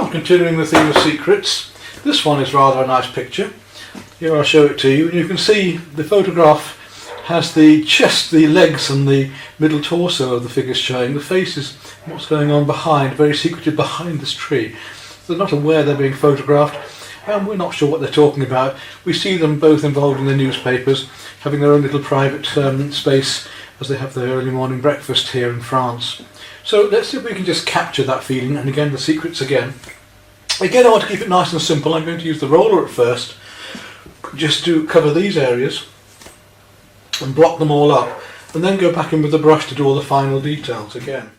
on, continuing the theme of secrets. This one is rather a nice picture. Here I'll show it to you. You can see the photograph has the chest, the legs and the middle torso of the figures showing. The face is what's going on behind, very secretive behind this tree. So they're not aware they're being photographed, and we're not sure what they're talking about. We see them both involved in the newspapers, having their own little private space as they have their early morning breakfast here in France. So let's see if we can just capture that feeling, and again the secrets again. Again, I want to keep it nice and simple. I'm going to use the roller at first, just to cover these areas and block them all up, and then go back in with the brush to do all the final details again.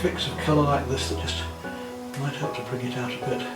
fix of colour like this that just might help to bring it out a bit.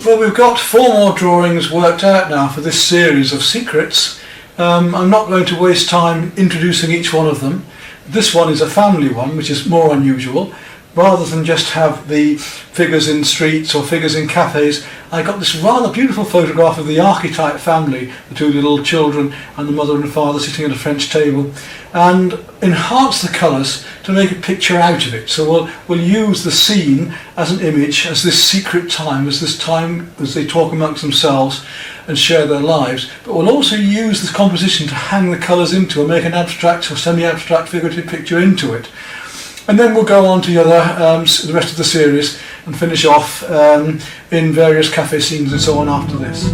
Well, we've got 4 more drawings worked out now for this series of secrets. I'm not going to waste time introducing each one of them. This one is a family one, which is more unusual. Rather than just have the figures in streets or figures in cafes, I got this rather beautiful photograph of the archetype family, the 2 little children and the mother and father sitting at a French table, and enhance the colours to make a picture out of it. So we'll use the scene as an image, as this secret time, as they talk amongst themselves and share their lives. But we'll also use this composition to hang the colours into and make an abstract or semi-abstract figurative picture into it. And then we'll go on to the rest of the series and finish off in various cafe scenes and so on after this.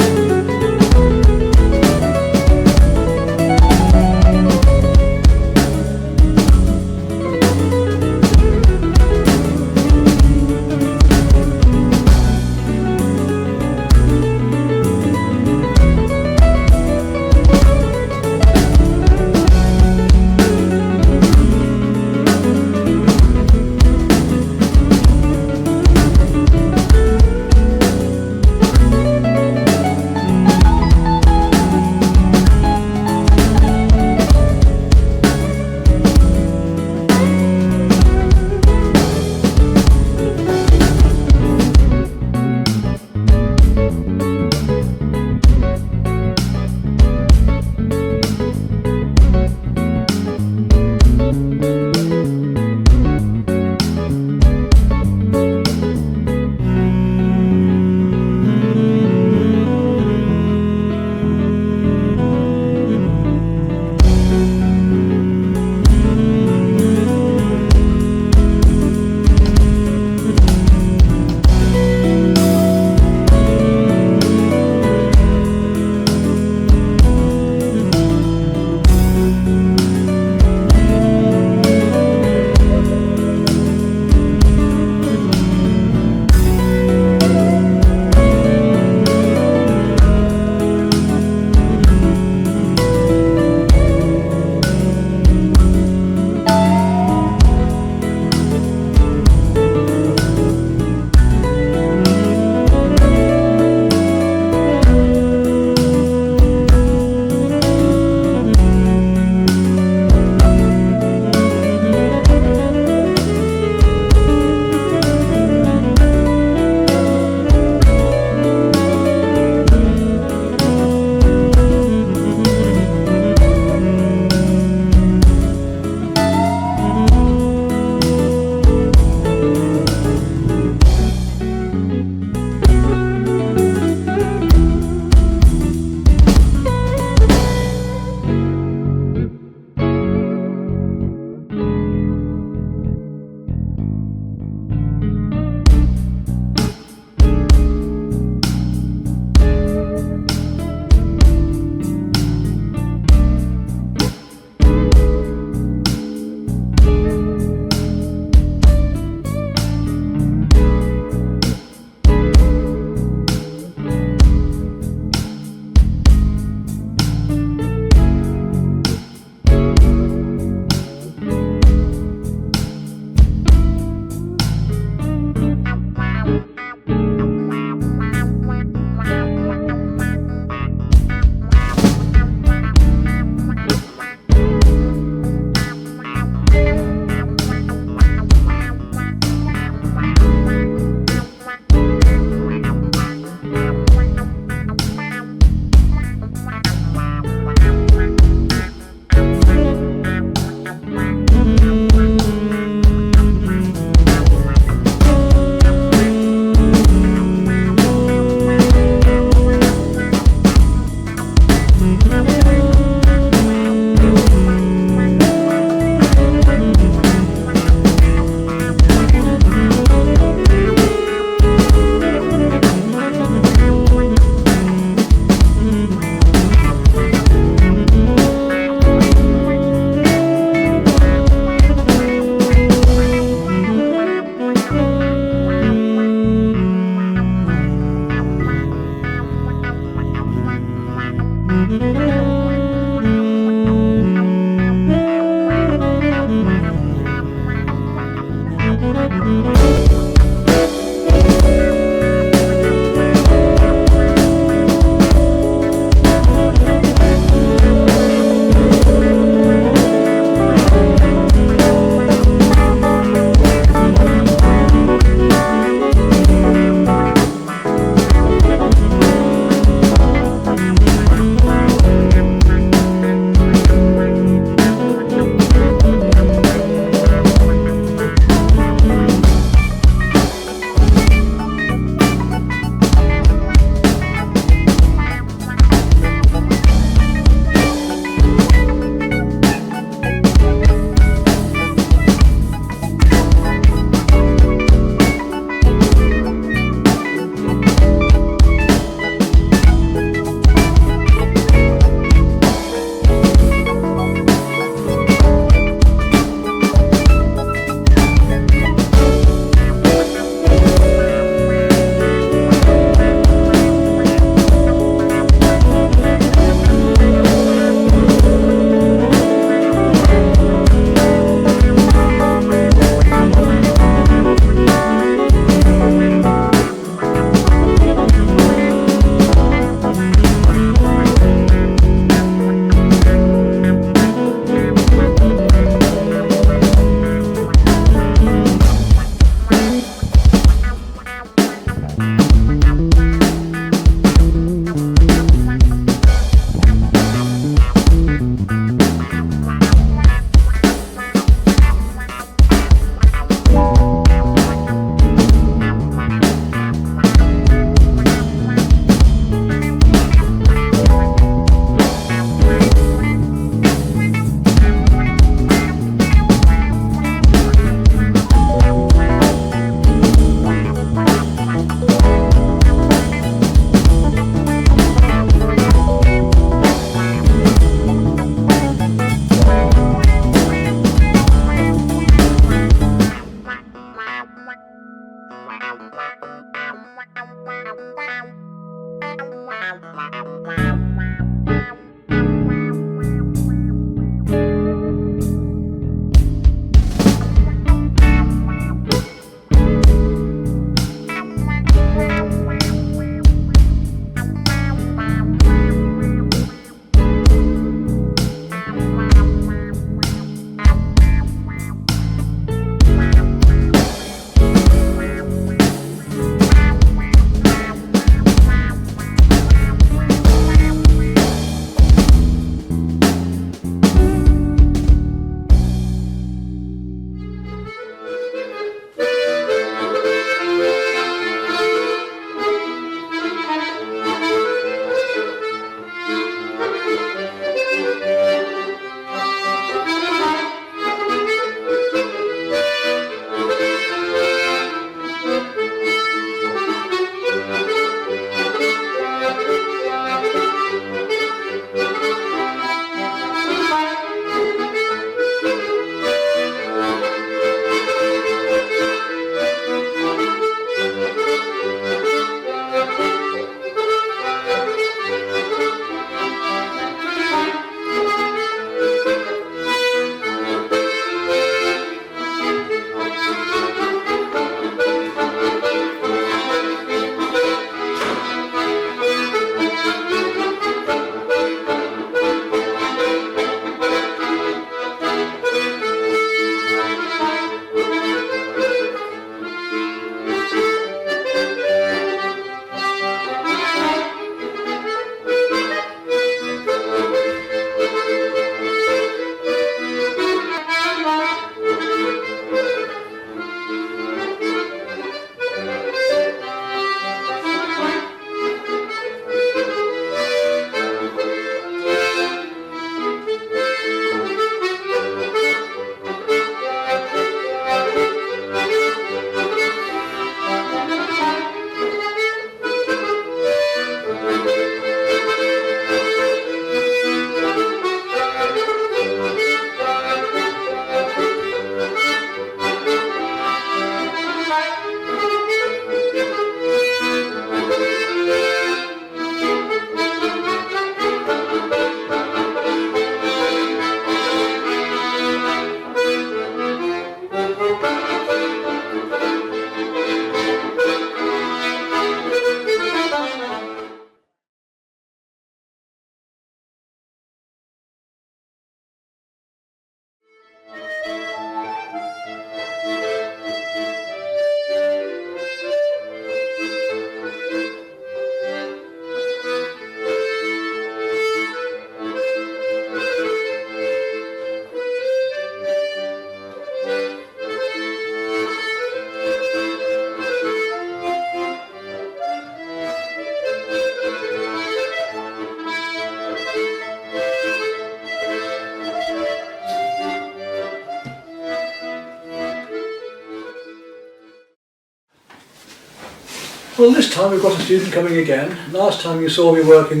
Well, this time we've got a student coming again. Last time you saw me working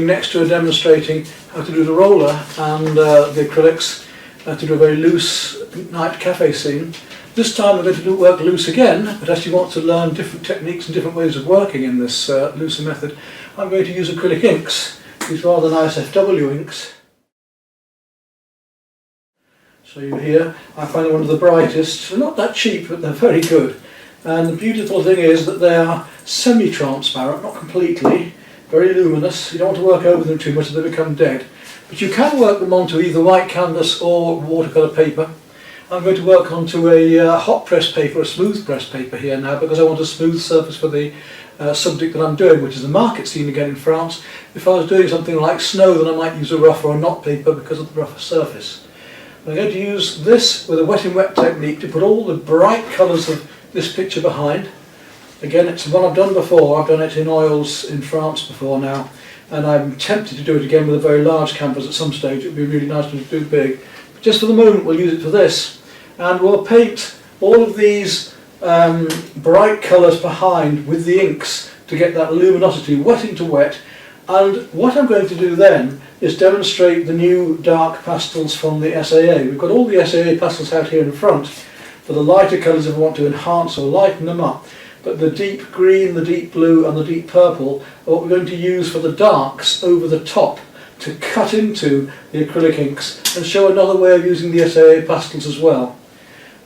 next to her, demonstrating how to do the roller and the acrylics, to do a very loose night cafe scene. This time we're going to work loose again, but as she wants to learn different techniques and different ways of working in this looser method, I'm going to use acrylic inks, these rather nice FW inks. So here, I find them one of the brightest. They're not that cheap, but they're very good. And the beautiful thing is that they are semi-transparent, not completely, very luminous. You don't want to work over them too much or they become dead. But you can work them onto either white canvas or watercolour paper. I'm going to work onto a hot press paper, a smooth press paper here now, because I want a smooth surface for the subject that I'm doing, which is the market scene again in France. If I was doing something like snow, then I might use a rough or a knot paper because of the rougher surface. I'm going to use this with a wet in wet technique to put all the bright colours of this picture behind. Again, it's one I've done before. I've done it in oils in France before now, and I'm tempted to do it again with a very large canvas at some stage. It would be really nice to do big. But just for the moment we'll use it for this, and we'll paint all of these bright colours behind with the inks to get that luminosity wet into wet. And what I'm going to do then is demonstrate the new dark pastels from the SAA. We've got all the SAA pastels out here in front for the lighter colours if we want to enhance or lighten them up. But the deep green, the deep blue and the deep purple are what we're going to use for the darks over the top to cut into the acrylic inks and show another way of using the SAA pastels as well.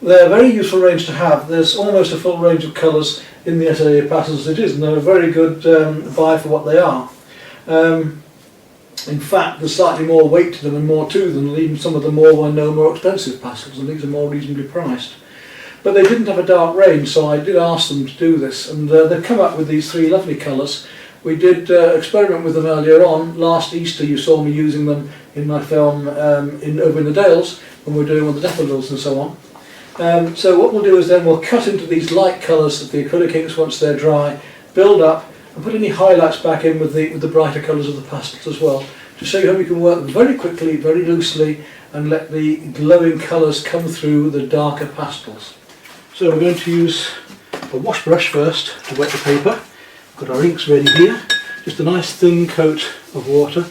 They're a very useful range to have. There's almost a full range of colours in the SAA pastels as it is, and they're a very good buy for what they are. In fact, there's slightly more weight to them and more to them than even some of the more expensive pastels, and these are more reasonably priced. But they didn't have a dark range, so I did ask them to do this, and they've come up with these three lovely colours. We did experiment with them earlier on. Last Easter you saw me using them in my film over in the Dales, when we were doing all the daffodils and so on. So what we'll do is then we'll cut into these light colours of the acrylic inks once they're dry, build up, and put any highlights back in with the brighter colours of the pastels as well, to show you how we can work very quickly, very loosely, and let the glowing colours come through the darker pastels. So we're going to use a wash brush first to wet the paper. We've got our inks ready here. Just a nice thin coat of water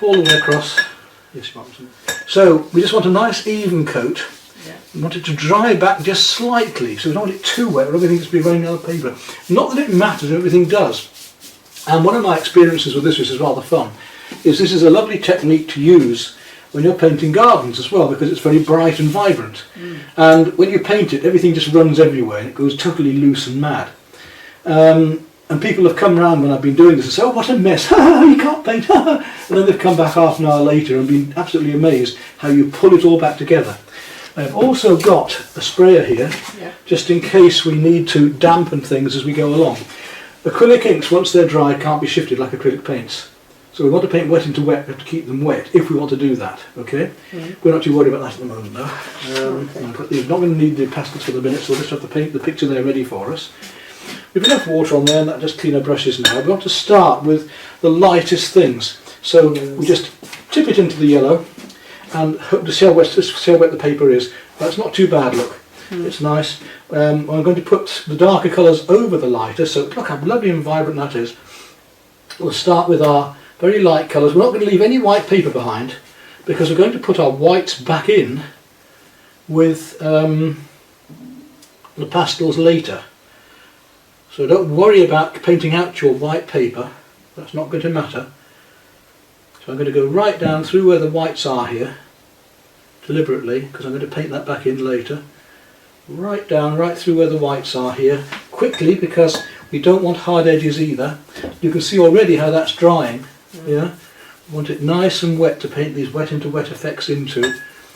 all the way across. Yes, so we just want a nice even coat. Yeah. We want it to dry back just slightly, so we don't want it too wet or everything that's been running out of paper. Not that it matters, everything does. And one of my experiences with this, which is rather fun, is this is a lovely technique to use when you're painting gardens as well, because it's very bright and vibrant. And when you paint it, everything just runs everywhere and it goes totally loose and mad. And people have come round when I've been doing this and say, "Oh, what a mess, you can't paint," and then they've come back half an hour later and been absolutely amazed how you pull it all back together. I've also got a sprayer here, just in case we need to dampen things as we go along. Acrylic inks, once they're dry, can't be shifted like acrylic paints. So we want to paint wet into wet, we have to keep them wet if we want to do that, okay? We're not too worried about that at the moment though. We're not going to need the pastels for the minute, so we'll just have to paint the picture there ready for us. We've enough water on there and that'll just clean our brushes now. We want to start with the lightest things. So we just tip it into the yellow and hope to see how wet the paper is. That's not too bad, look. It's nice. I'm going to put the darker colours over the lighter, so look how lovely and vibrant that is. We'll start with our very light colours. We're not going to leave any white paper behind because we're going to put our whites back in with the pastels later. So don't worry about painting out your white paper, that's not going to matter. So I'm going to go right down through where the whites are here, deliberately, because I'm going to paint that back in later. Right down, right through where the whites are here, quickly, because we don't want hard edges either. You can see already how that's drying. Yeah, we want it nice and wet to paint these wet into wet effects into,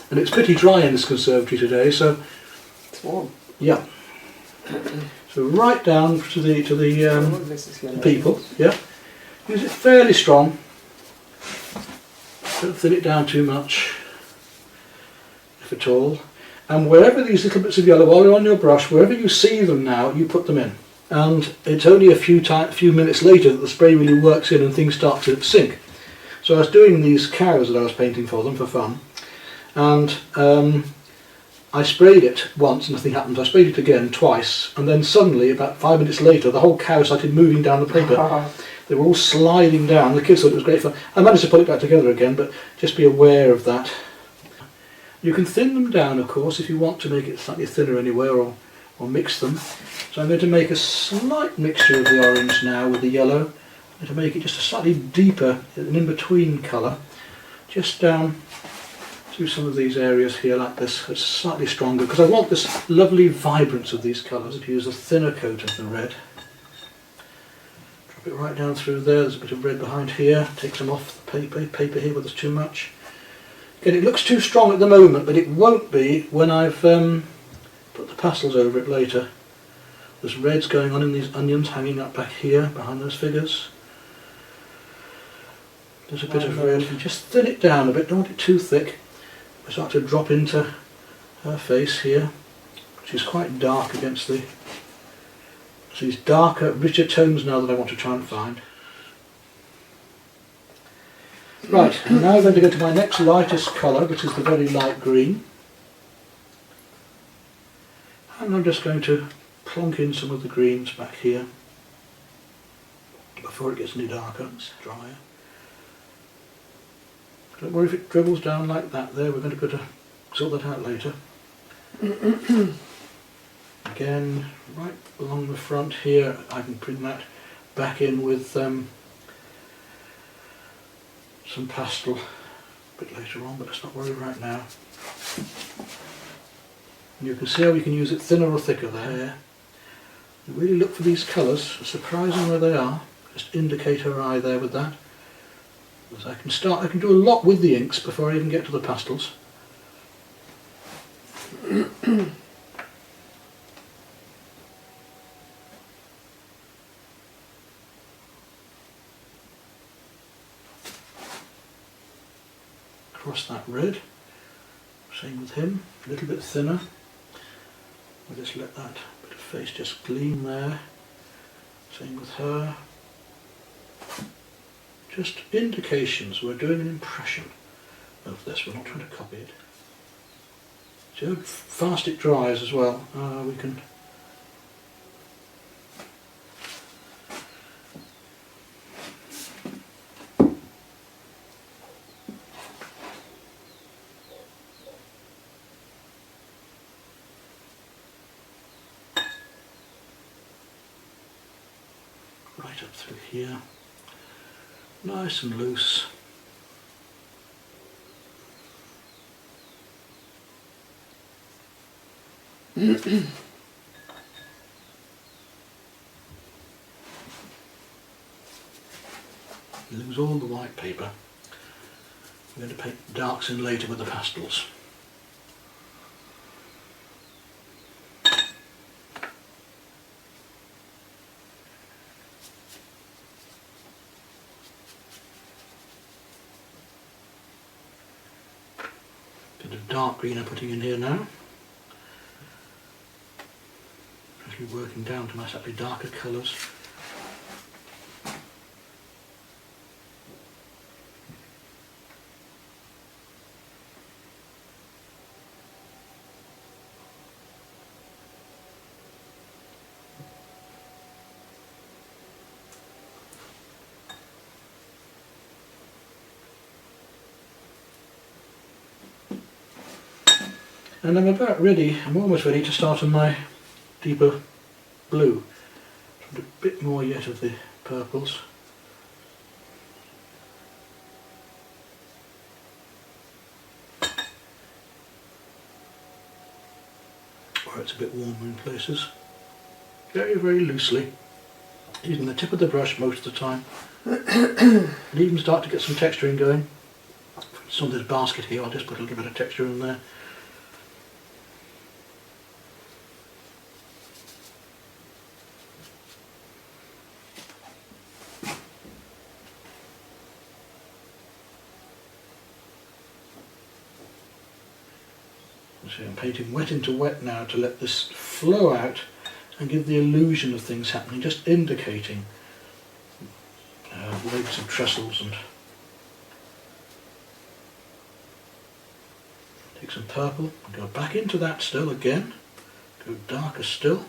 and it's pretty dry in this conservatory today, so it's warm. Yeah. So right down to the people. Yeah, use it fairly strong. Don't thin it down too much, if at all. And wherever these little bits of yellow, while they're on your brush, wherever you see them now, you put them in. And it's only a few minutes later that the spray really works in and things start to sink. So I was doing these cows that I was painting for them for fun, and I sprayed it once and nothing happened. I sprayed it again twice, and then suddenly, about 5 minutes later, the whole cow started moving down the paper. They were all sliding down. The kids thought it was great fun. I managed to pull it back together again, but just be aware of that. You can thin them down, of course, if you want to make it slightly thinner anywhere, or mix them. So I'm going to make a slight mixture of the orange now with the yellow, and to make it just a slightly deeper, an in-between colour, just down through some of these areas here like this. It's slightly stronger because I want this lovely vibrance of these colours. To use a thinner coat of the red. Drop it right down through there. There's a bit of red behind here. Take some off the paper here where there's too much. Again, it looks too strong at the moment, but it won't be when I've put the pastels over it later. There's reds going on in these onions hanging up back here behind those figures. There's a bit of red. And just thin it down a bit, don't want it too thick. I start to drop into her face here, which is quite dark against the... So these darker, richer tones now that I want to try and find. Right, and now I'm going to go to my next lightest colour, which is the very light green. And I'm just going to plonk in some of the greens back here before it gets any darker. It's drier. Don't worry if it dribbles down like that there, we're going to go to sort that out later. Again, right along the front here, I can bring that back in with some pastel a bit later on, but let's not worry right now. And you can see how we can use it thinner or thicker there. You really look for these colours, surprising where they are. Just indicate her eye there with that. As I can do a lot with the inks before I even get to the pastels. Across that red, same with him, a little bit thinner. We'll just let that bit of face just gleam there. Same with her. Just indications, we're doing an impression of this, we're not trying to copy it. See how fast it dries as well. We can right up through here. Nice and loose. Lose all the white paper. We're going to paint darks in later with the pastels. Bit of dark green I'm putting in here now. Actually working down to my slightly darker colours. And I'm about ready, I'm almost ready to start on my deeper blue. A bit more yet of the purples. Where it's a bit warmer in places. Very, very loosely. Using the tip of the brush most of the time. And even start to get some texturing going. Some of this basket here, I'll just put a little bit of texture in there. So I'm painting wet into wet now to let this flow out and give the illusion of things happening, just indicating legs of trestles, and take some purple, go back into that still again, go darker still,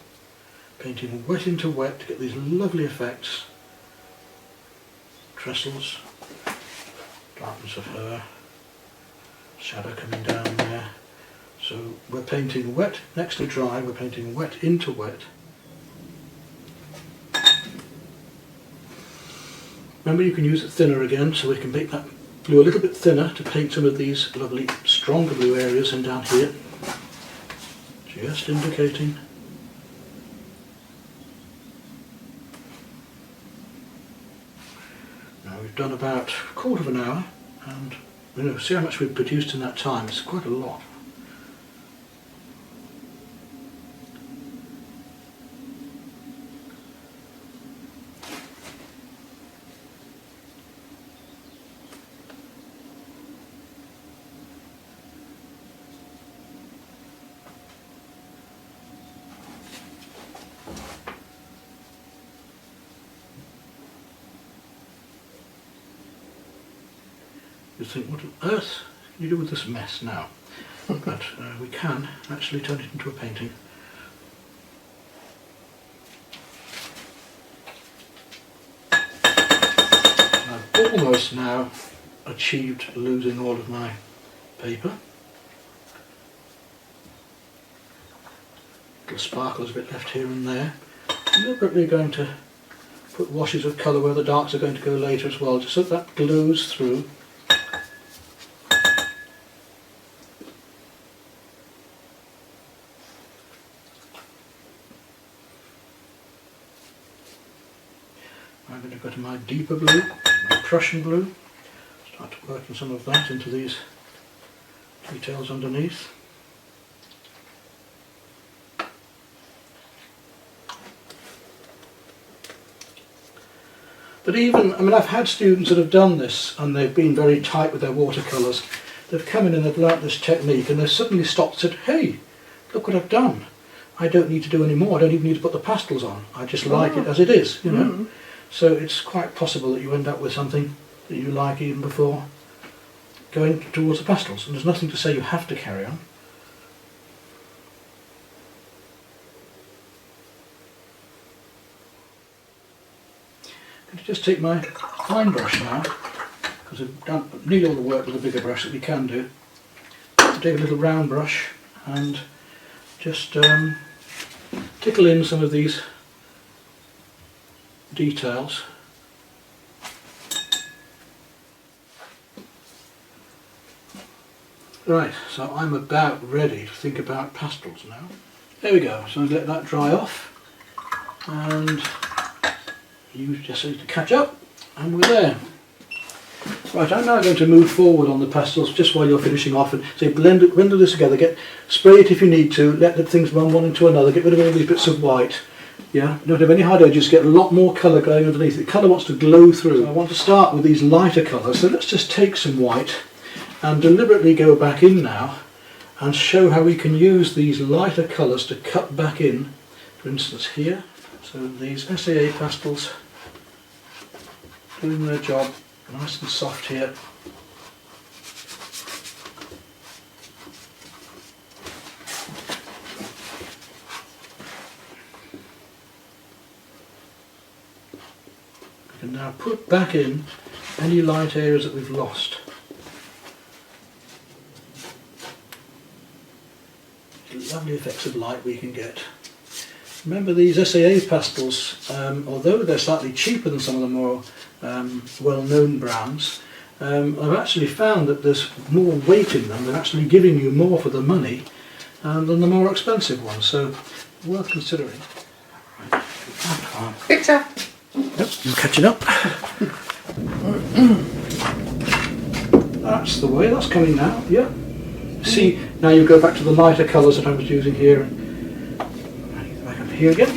painting wet into wet to get these lovely effects. Trestles, darkness of her, shadow coming down there. So we're painting wet next to dry, we're painting wet into wet. Remember, you can use it thinner again, so we can make that blue a little bit thinner to paint some of these lovely stronger blue areas and down here. Just indicating. Now we've done about a quarter of an hour, and see how much we've produced in that time. It's quite a lot. You think, what on earth can you do with this mess now? But we can actually turn it into a painting. I've almost now achieved losing all of my paper. Little sparkles a bit left here and there. I'm deliberately going to put washes of colour where the darks are going to go later as well, just so that glows through. I'm going to go to my deeper blue, my Prussian blue, start working some of that into these details underneath. But even, I've had students that have done this and they've been very tight with their watercolours. They've come in and they've learnt this technique and they've suddenly stopped and said, hey, look what I've done. I don't need to do any more, I don't even need to put the pastels on. I just like it as it is, you know. Mm. So it's quite possible that you end up with something that you like even before going towards the pastels. And there's nothing to say you have to carry on. I'm going to just take my fine brush now, because I've done nearly all the work with a bigger brush that we can do. Take a little round brush and just tickle in some of these details. Right, so I'm about ready to think about pastels now. There we go, so I'll let that dry off and you just need to catch up and we're there. Right, I'm now going to move forward on the pastels just while you're finishing off and say blend this together, spray it if you need to, let the things run one into another, get rid of all these bits of white. Yeah, don't have any hard edges, get a lot more colour going underneath. The colour wants to glow through. So I want to start with these lighter colours, so let's just take some white and deliberately go back in now and show how we can use these lighter colours to cut back in, for instance here. So these SAA pastels doing their job, nice and soft here. We can now put back in any light areas that we've lost. Lovely effects of light we can get. Remember these SAA pastels, although they're slightly cheaper than some of the more well-known brands, I've actually found that there's more weight in them. They're actually giving you more for the money than the more expensive ones, so worth considering. Right, Picture! Yep, you're catching up. That's the way, that's coming now, yeah. See, now you go back to the lighter colours that I was using here, and back up here again,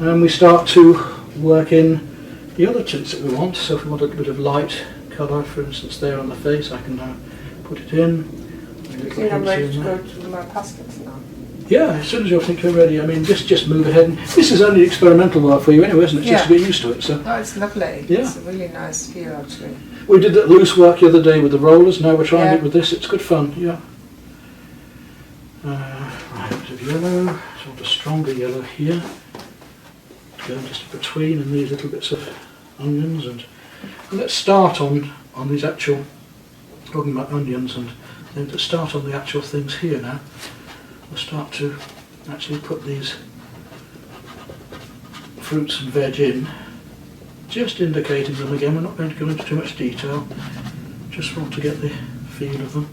and we start to work in the other tints that we want. So if we want a bit of light colour, for instance there on the face, I can now put it in. I think I'm ready to go to my pastels now. Yeah, as soon as you think you're ready, just move ahead. And this is only experimental work for you anyway, isn't it? Just to get used to it. So. No, it's lovely. Yeah. It's a really nice feel actually. We did that loose work the other day with the rollers, now we're trying Yeah. it with this, it's good fun, yeah. Right, a bit of yellow, sort of stronger yellow here. Go just between and these little bits of onions, and let's start on these actual, talking about onions, and then to start on the actual things here now. We'll start to actually put these fruits and veg in, just indicating them again. We're not going to go into too much detail, just want to get the feel of them.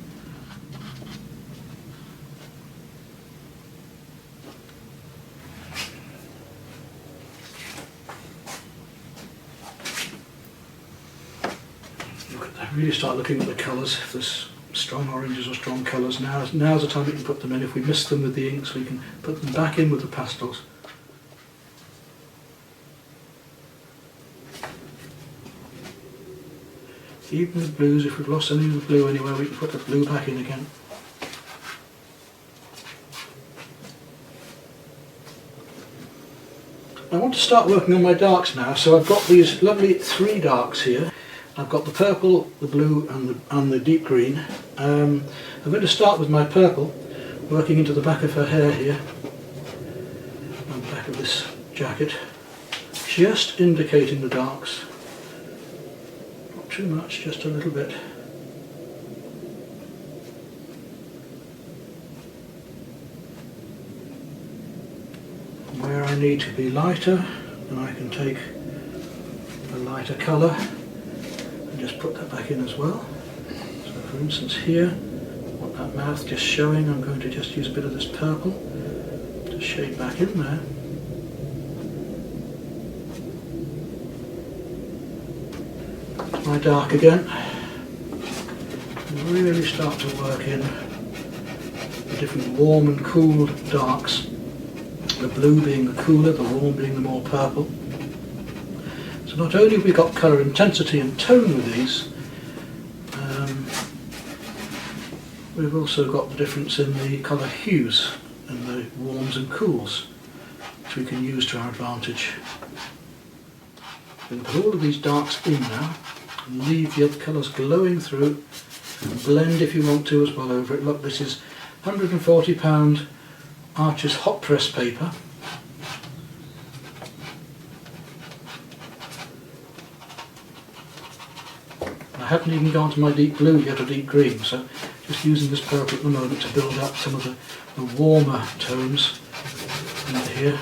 Really start looking at the colours, if there's strong oranges or strong colours. Now's the time we can put them in. If we miss them with the inks, we can put them back in with the pastels. Even with blues, if we've lost any of the blue anywhere, we can put the blue back in again. I want to start working on my darks now, so I've got these lovely 3 darks here. I've got the purple, the blue and the deep green. I'm going to start with my purple, working into the back of her hair here, and the back of this jacket, just indicating the darks. Not too much, just a little bit. Where I need to be lighter, then I can take a lighter colour and just put that back in as well. So for instance here, I want that mouth just showing, I'm going to just use a bit of this purple to shade back in there. My dark again, and really start to work in the different warm and cool darks, the blue being the cooler, the warm being the more purple. So not only have we got colour intensity and tone with these, we've also got the difference in the colour hues and the warms and cools, which we can use to our advantage. We can put all of these darks in now, and leave the other colours glowing through, and blend if you want to as well over it. Look, this is £140 Arches hot press paper. I haven't even gone to my deep blue yet, or deep green, so just using this purple at the moment to build up some of the warmer tones into here.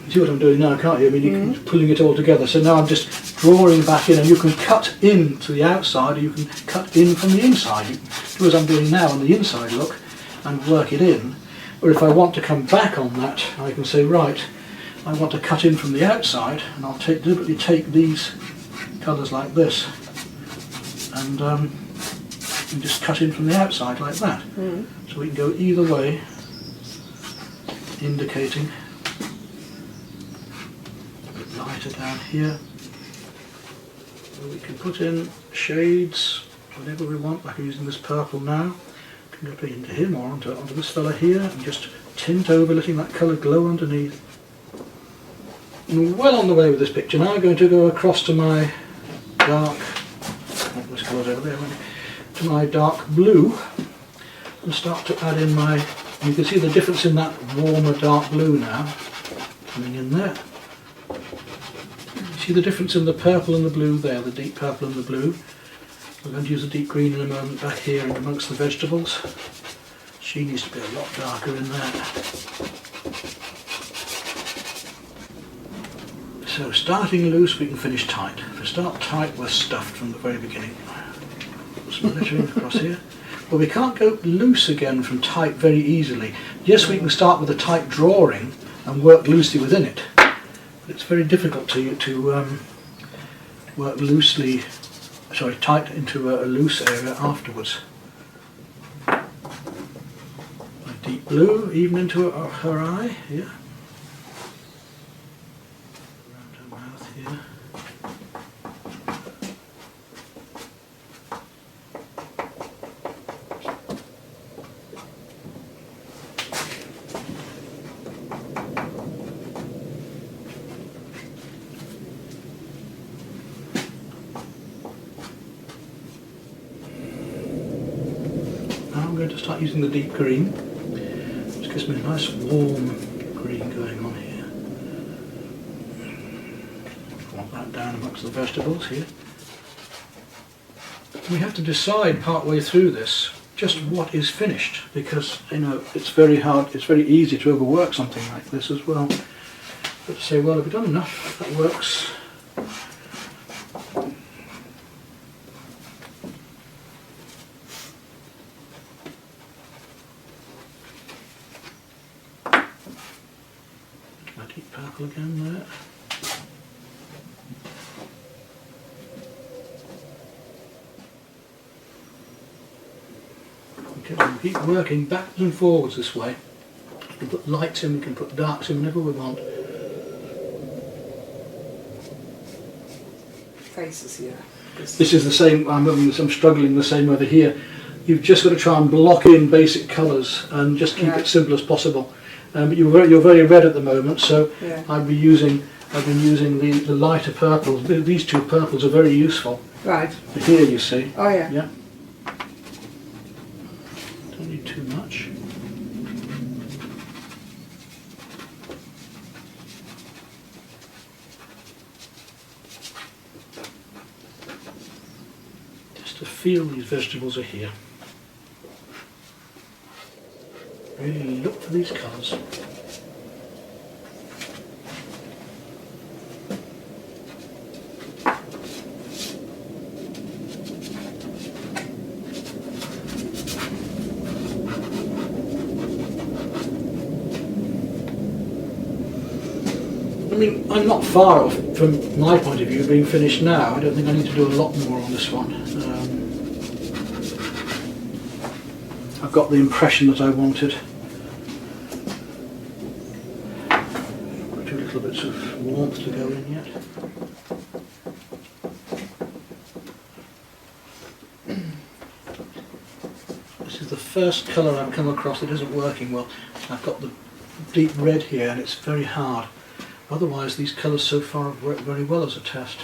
You see what I'm doing now, can't you? I mean, you can pulling it all together. So now I'm just drawing back in, and you can cut in to the outside, or you can cut in from the inside. You can do as I'm doing now on the inside look and work it in. Or if I want to come back on that, I can say, right, I want to cut in from the outside, and I'll deliberately take these colours like this, and just cut in from the outside like that. So we can go either way, indicating a bit lighter down here. So we can put in shades, whatever we want, like I'm using this purple now. We can go into him or onto this fella here, and just tint over, letting that colour glow underneath. And well on the way with this picture now. I'm going to go across to my dark, this colour's over there, to my dark blue, and start to add in my, you can see the difference in that warmer dark blue now, coming in there. See the difference in the purple and the blue there, the deep purple and the blue. We're going to use the deep green in a moment back here and amongst the vegetables. She needs to be a lot darker in there. So starting loose, we can finish tight. If we start tight, we're stuffed from the very beginning. Put some lettering across here. But we can't go loose again from tight very easily. Yes, we can start with a tight drawing and work loosely within it. But it's very difficult to work loosely, tight into a loose area afterwards. A deep blue, even into her eye, yeah. Here. start using the deep green, which gives me a nice warm green going on here. Want that down amongst the vegetables here. We have to decide part way through this just what is finished, because you know it's very hard, it's very easy to overwork something like this as well. But to say, well, have we done enough? That works. My deep purple again there. Okay, we'll keep working backwards and forwards this way. We can put lights in, we can put darks in whenever we want. Faces here. This is the same, I'm struggling the same over here. You've just got to try and block in basic colours and just keep it simple as possible. But you're very red at the moment, so I've been using the lighter purples. These two purples are very useful. Right. Here you see. Oh yeah. Yeah. Don't need too much. To feel these vegetables are here. Really look for these colours. I mean, I'm not far off from my point of view being finished now. I don't think I need to do a lot more on this one. I've got the impression that I wanted. Two little bits of warmth to go in yet. This is the first colour I've come across that isn't working well. I've got the deep red here and it's very hard. Otherwise these colours so far have worked very well as a test.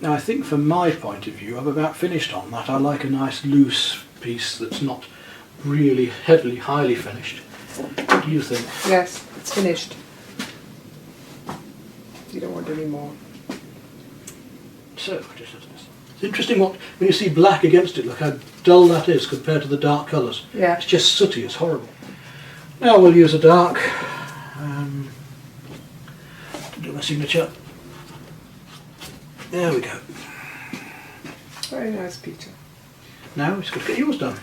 Now I think from my point of view I'm about finished on that. I like a nice loose piece that's not really heavily, highly finished. What do you think? Yes, it's finished. You don't want any more. So, it's interesting when you see black against it, look how dull that is compared to the dark colours. Yeah. It's just sooty, it's horrible. Now we'll use a dark to do my signature. There we go. Very nice picture. Now we just got to get yours done.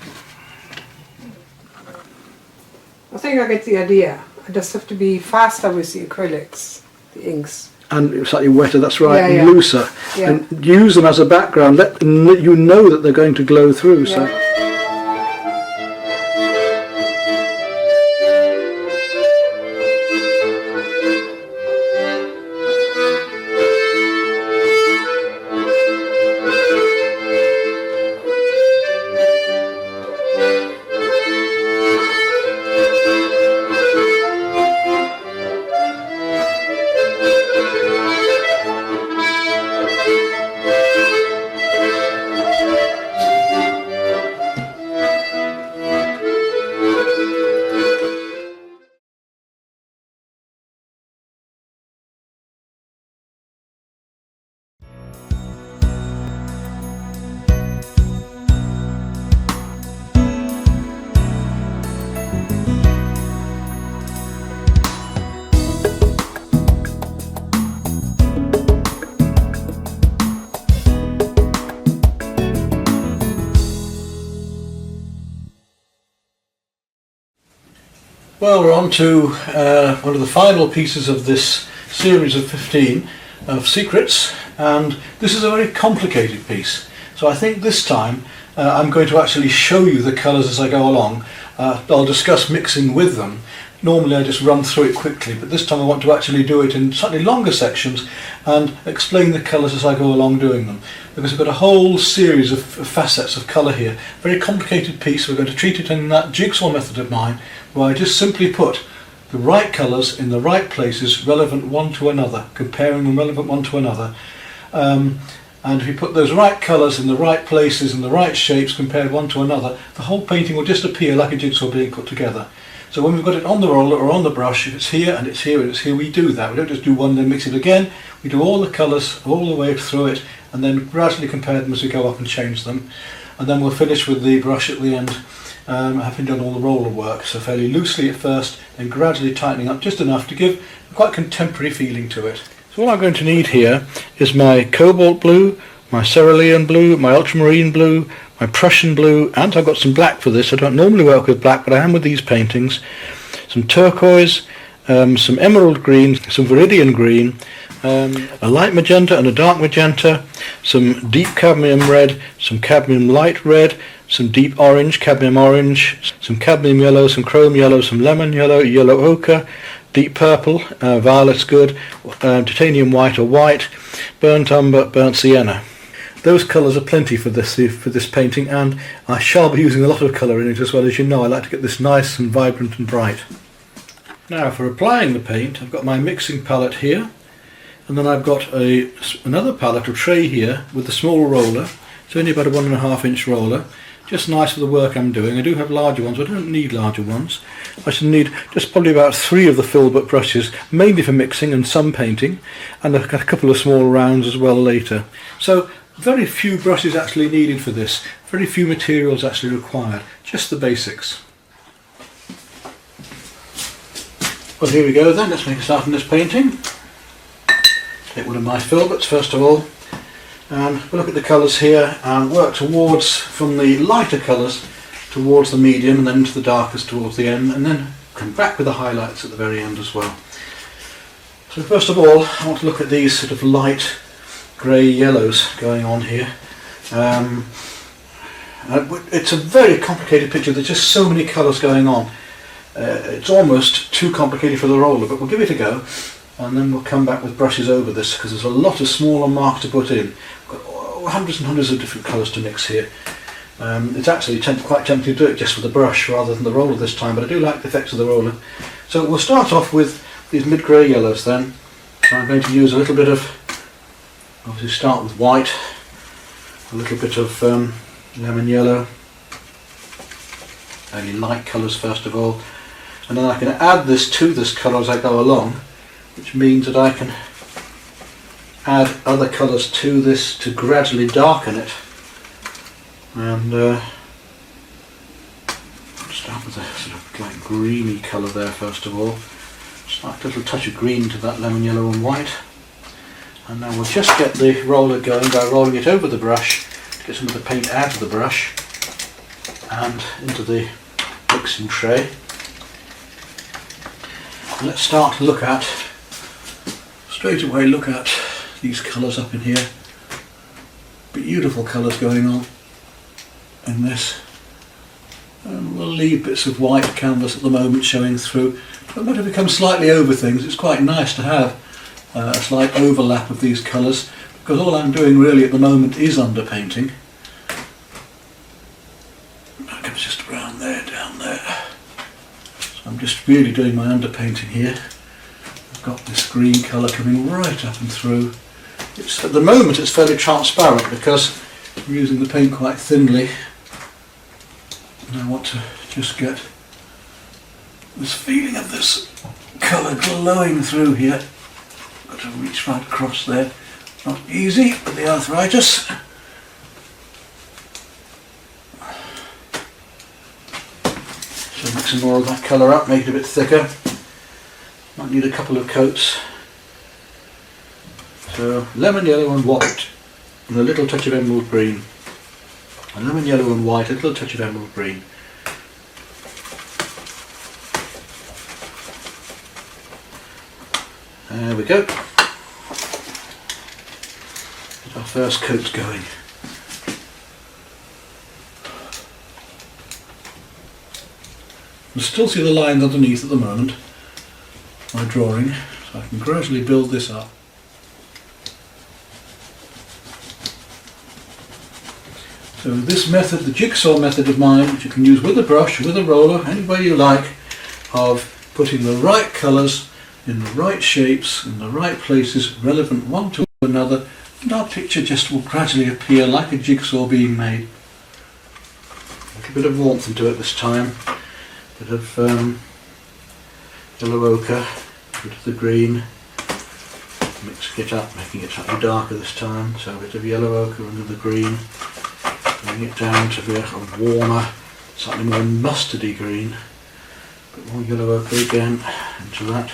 I think I get the idea. I just have to be faster with the acrylics, the inks. And slightly wetter, that's right, Yeah, and yeah. looser. Yeah. And use them as a background, let you know that they're going to glow through. Yeah. So. Well, we're on to one of the final pieces of this series of 15 of secrets, and this is a very complicated piece. So I think this time I'm going to actually show you the colours as I go along. I'll discuss mixing with them. Normally I just run through it quickly, but this time I want to actually do it in slightly longer sections and explain the colours as I go along doing them. Because I've got a whole series of facets of colour here. Very complicated piece. We're going to treat it in that jigsaw method of mine, where I just simply put the right colours in the right places, relevant one to another, comparing them relevant one to another. And if you put those right colours in the right places and the right shapes compared one to another, the whole painting will just appear like a jigsaw being put together. So when we've got it on the roller or on the brush, if it's here and it's here and it's here, we do that. We don't just do one and then mix it again. We do all the colours all the way through it and then gradually compare them as we go up and change them. And then we'll finish with the brush at the end, having done all the roller work. So fairly loosely at first and gradually tightening up just enough to give a quite contemporary feeling to it. So all I'm going to need here is my cobalt blue, my cerulean blue, my ultramarine blue, my Prussian blue, and I've got some black for this. I don't normally work with black, but I am with these paintings. Some turquoise, some emerald green, some viridian green, a light magenta and a dark magenta, some deep cadmium red, some cadmium light red, some deep orange, cadmium orange, some cadmium yellow, some chrome yellow, some lemon yellow, yellow ochre, deep purple, violet's good, titanium white or white, burnt umber, burnt sienna. Those colours are plenty for this painting, and I shall be using a lot of colour in it as well. As you know, I like to get this nice and vibrant and bright. Now for applying the paint, I've got my mixing palette here, and then I've got another palette or tray here with a small roller. It's only about a 1.5 inch roller. Just nice for the work I'm doing. I do have larger ones, but I don't need larger ones. I should need just probably about 3 of the filbert brushes, mainly for mixing and some painting, and a couple of small rounds as well later. So very few brushes actually needed for this, very few materials actually required, just the basics. Well, here we go then, let's make a start on this painting. Take one of my filberts first of all, and we'll look at the colours here and work towards, from the lighter colours towards the medium and then into the darkest towards the end, and then come back with the highlights at the very end as well. So first of all, I want to look at these sort of light grey yellows going on here. It's a very complicated picture, there's just so many colours going on. It's almost too complicated for the roller, but we'll give it a go and then we'll come back with brushes over this because there's a lot of smaller marks to put in. We've got hundreds and hundreds of different colours to mix here. It's actually quite tempting to do it just with the brush rather than the roller this time, but I do like the effects of the roller. So we'll start off with these mid-grey yellows then. So I'm going to use a little bit of, obviously start with white, a little bit of lemon yellow, fairly light colours first of all, and then I can add this to this colour as I go along, which means that I can add other colours to this to gradually darken it. And start with a sort of like greeny colour there first of all. Just like a little touch of green to that lemon yellow and white. And now we'll just get the roller going by rolling it over the brush to get some of the paint out of the brush and into the mixing tray. And let's start to look at, straight away look at these colours up in here. Beautiful colours going on in this. And we'll leave bits of white canvas at the moment showing through. But no matter if it comes slightly over things, it's quite nice to have a slight overlap of these colours, because all I'm doing really at the moment is underpainting. That comes just around there, down there. So I'm just really doing my underpainting here. I've got this green colour coming right up and through. At the moment it's fairly transparent because I'm using the paint quite thinly. And I want to just get this feeling of this colour glowing through here. Got to reach right across there. Not easy with the arthritis. So mixing more of that colour up, make it a bit thicker. Might need a couple of coats. So lemon yellow and white, and a little touch of emerald green. And lemon yellow and white, a little touch of emerald green. There we go. Get our first coat going. You can still see the lines underneath at the moment, my drawing, so I can gradually build this up. So this method, the jigsaw method of mine, which you can use with a brush, with a roller, any way you like, of putting the right colours in the right shapes, in the right places, relevant one to another, and our picture just will gradually appear like a jigsaw being made. A little bit of warmth into it this time, a bit of yellow ochre, a bit of the green, mixing it up, making it slightly darker this time, so a bit of yellow ochre under the green, bringing it down to be a warmer, slightly more mustardy green, a bit more yellow ochre again into that.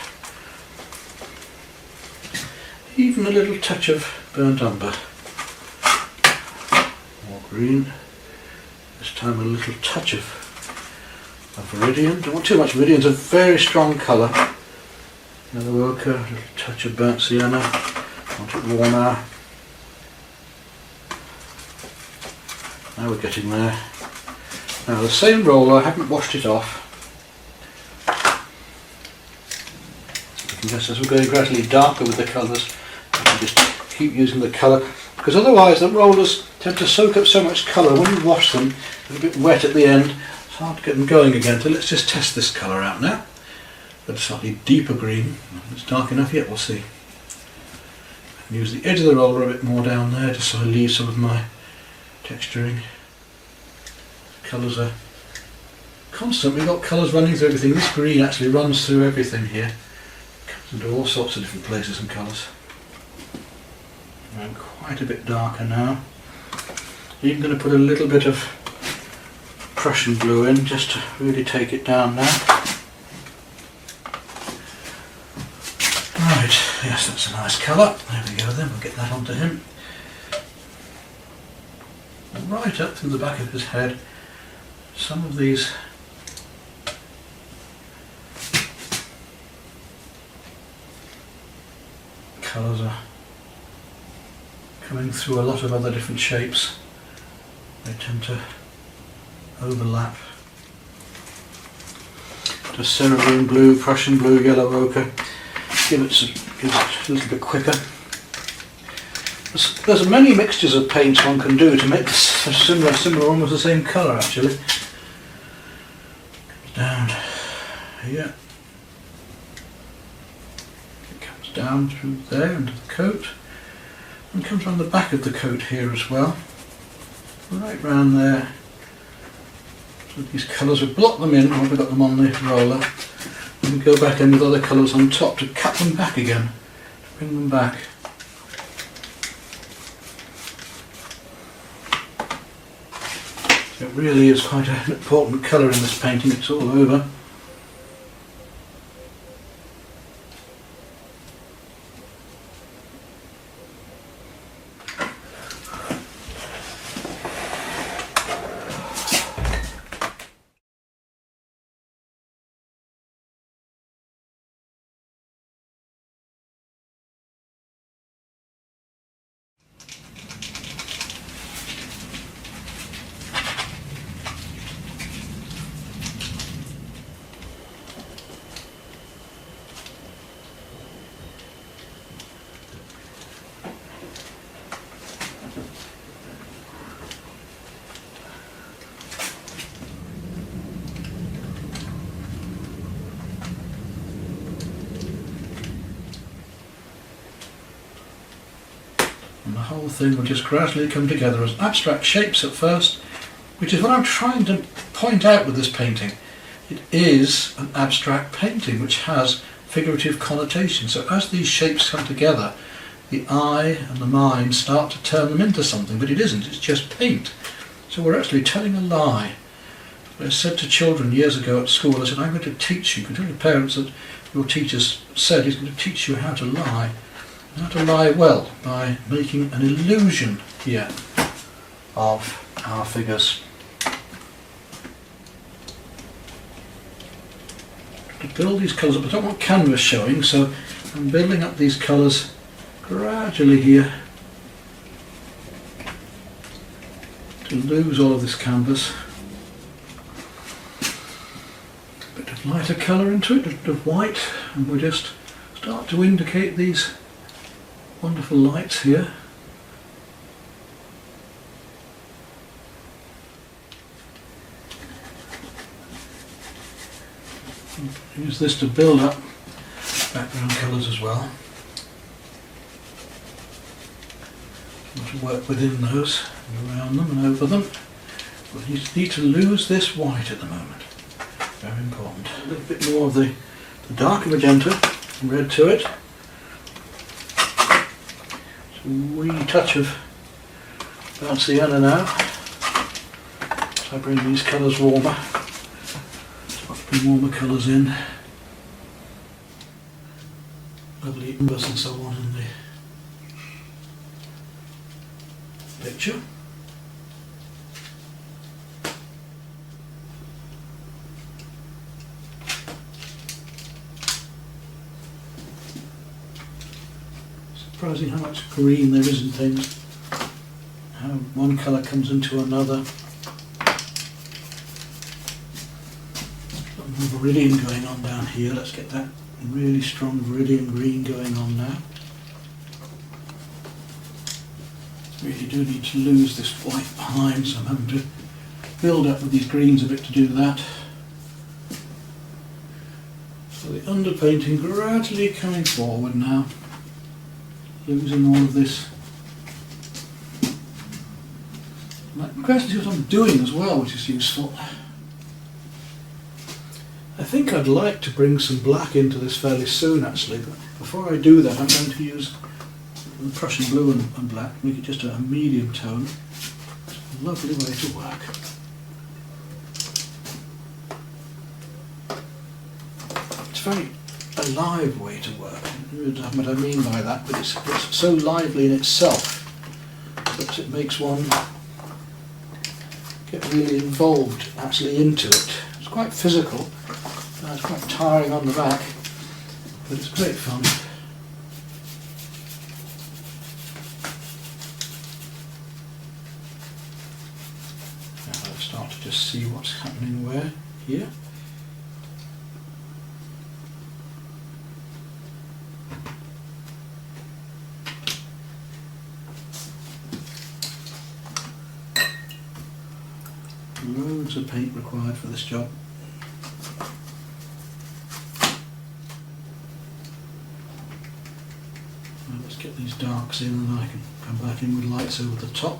Even a little touch of burnt umber. More green. This time a little touch of viridian. Don't want too much viridian, it's a very strong colour. Yellow ochre, a little touch of burnt sienna. Want it warm now. Now we're getting there. Now the same roller, I haven't washed it off. You can guess as we're going gradually darker with the colours, you can just keep using the colour, because otherwise the rollers tend to soak up so much colour. When you wash them, they're a bit wet at the end, it's hard to get them going again. So let's just test this colour out now. Got a slightly deeper green. It's dark enough yet, we'll see. I can use the edge of the roller a bit more down there, just so I leave some of my texturing. Colours are constant, we've got colours running through everything. This green actually runs through everything here. Comes into all sorts of different places and colours. I'm quite a bit darker now. Even going to put a little bit of Prussian blue in just to really take it down now. Right, yes, that's a nice colour. There we go then, we'll get that onto him. Right up through the back of his head. Some of these colours are coming through a lot of other different shapes. They tend to overlap. Just cerulean blue, Prussian blue, yellow ochre. Give it a little bit quicker. There's many mixtures of paints one can do to make this similar, almost the same colour actually. Comes down here. It comes down through there into the coat, and comes around the back of the coat here as well. Right round there. So these colours, we block them in when we've got them on the roller, and we go back in with other colours on top to cut them back again, to bring them back. It really is quite an important colour in this painting, it's all over. And the whole thing will just gradually come together as abstract shapes at first, which is what I'm trying to point out with this painting. It is an abstract painting which has figurative connotation. So as these shapes come together, the eye and the mind start to turn them into something, but it isn't, it's just paint. So we're actually telling a lie. I said to children years ago at school, I said, I'm going to teach you, you can tell your parents that your teacher's said he's going to teach you how to lie. How to lie well by making an illusion here of our figures. To build these colours up, I don't want canvas showing, so I'm building up these colours gradually here to lose all of this canvas. A bit of lighter colour into it, a bit of white, and we'll just start to indicate these wonderful lights here. Use this to build up background colours as well. To work within those, and around them and over them. But you need to lose this white at the moment. Very important. A little bit more of the darker magenta and red to it. Just a wee touch of burnt sienna now. So I bring these colours warmer. Start to bring warmer colours in. Lovely embers and so on in the picture. Surprising how much green there is in things, how one colour comes into another. Got more viridian going on down here. Let's get that really strong viridian green going on now. Really do need to lose this white behind, so I'm having to build up with these greens a bit to do that. So the underpainting gradually coming forward now, losing all of this. And I can gradually see what I'm doing as well, which is useful. I think I'd like to bring some black into this fairly soon actually, but before I do that I'm going to use the Prussian blue and black, make it just a medium tone. It's a lovely way to work. It's a very alive way to work. I don't know what I mean by that, but it's so lively in itself that it makes one get really involved actually into it. It's quite physical, it's quite tiring on the back, but it's great fun. Start to just see what's happening where here. Loads of paint required for this job. Well, let's get these darks in and I can come back in with lights over the top,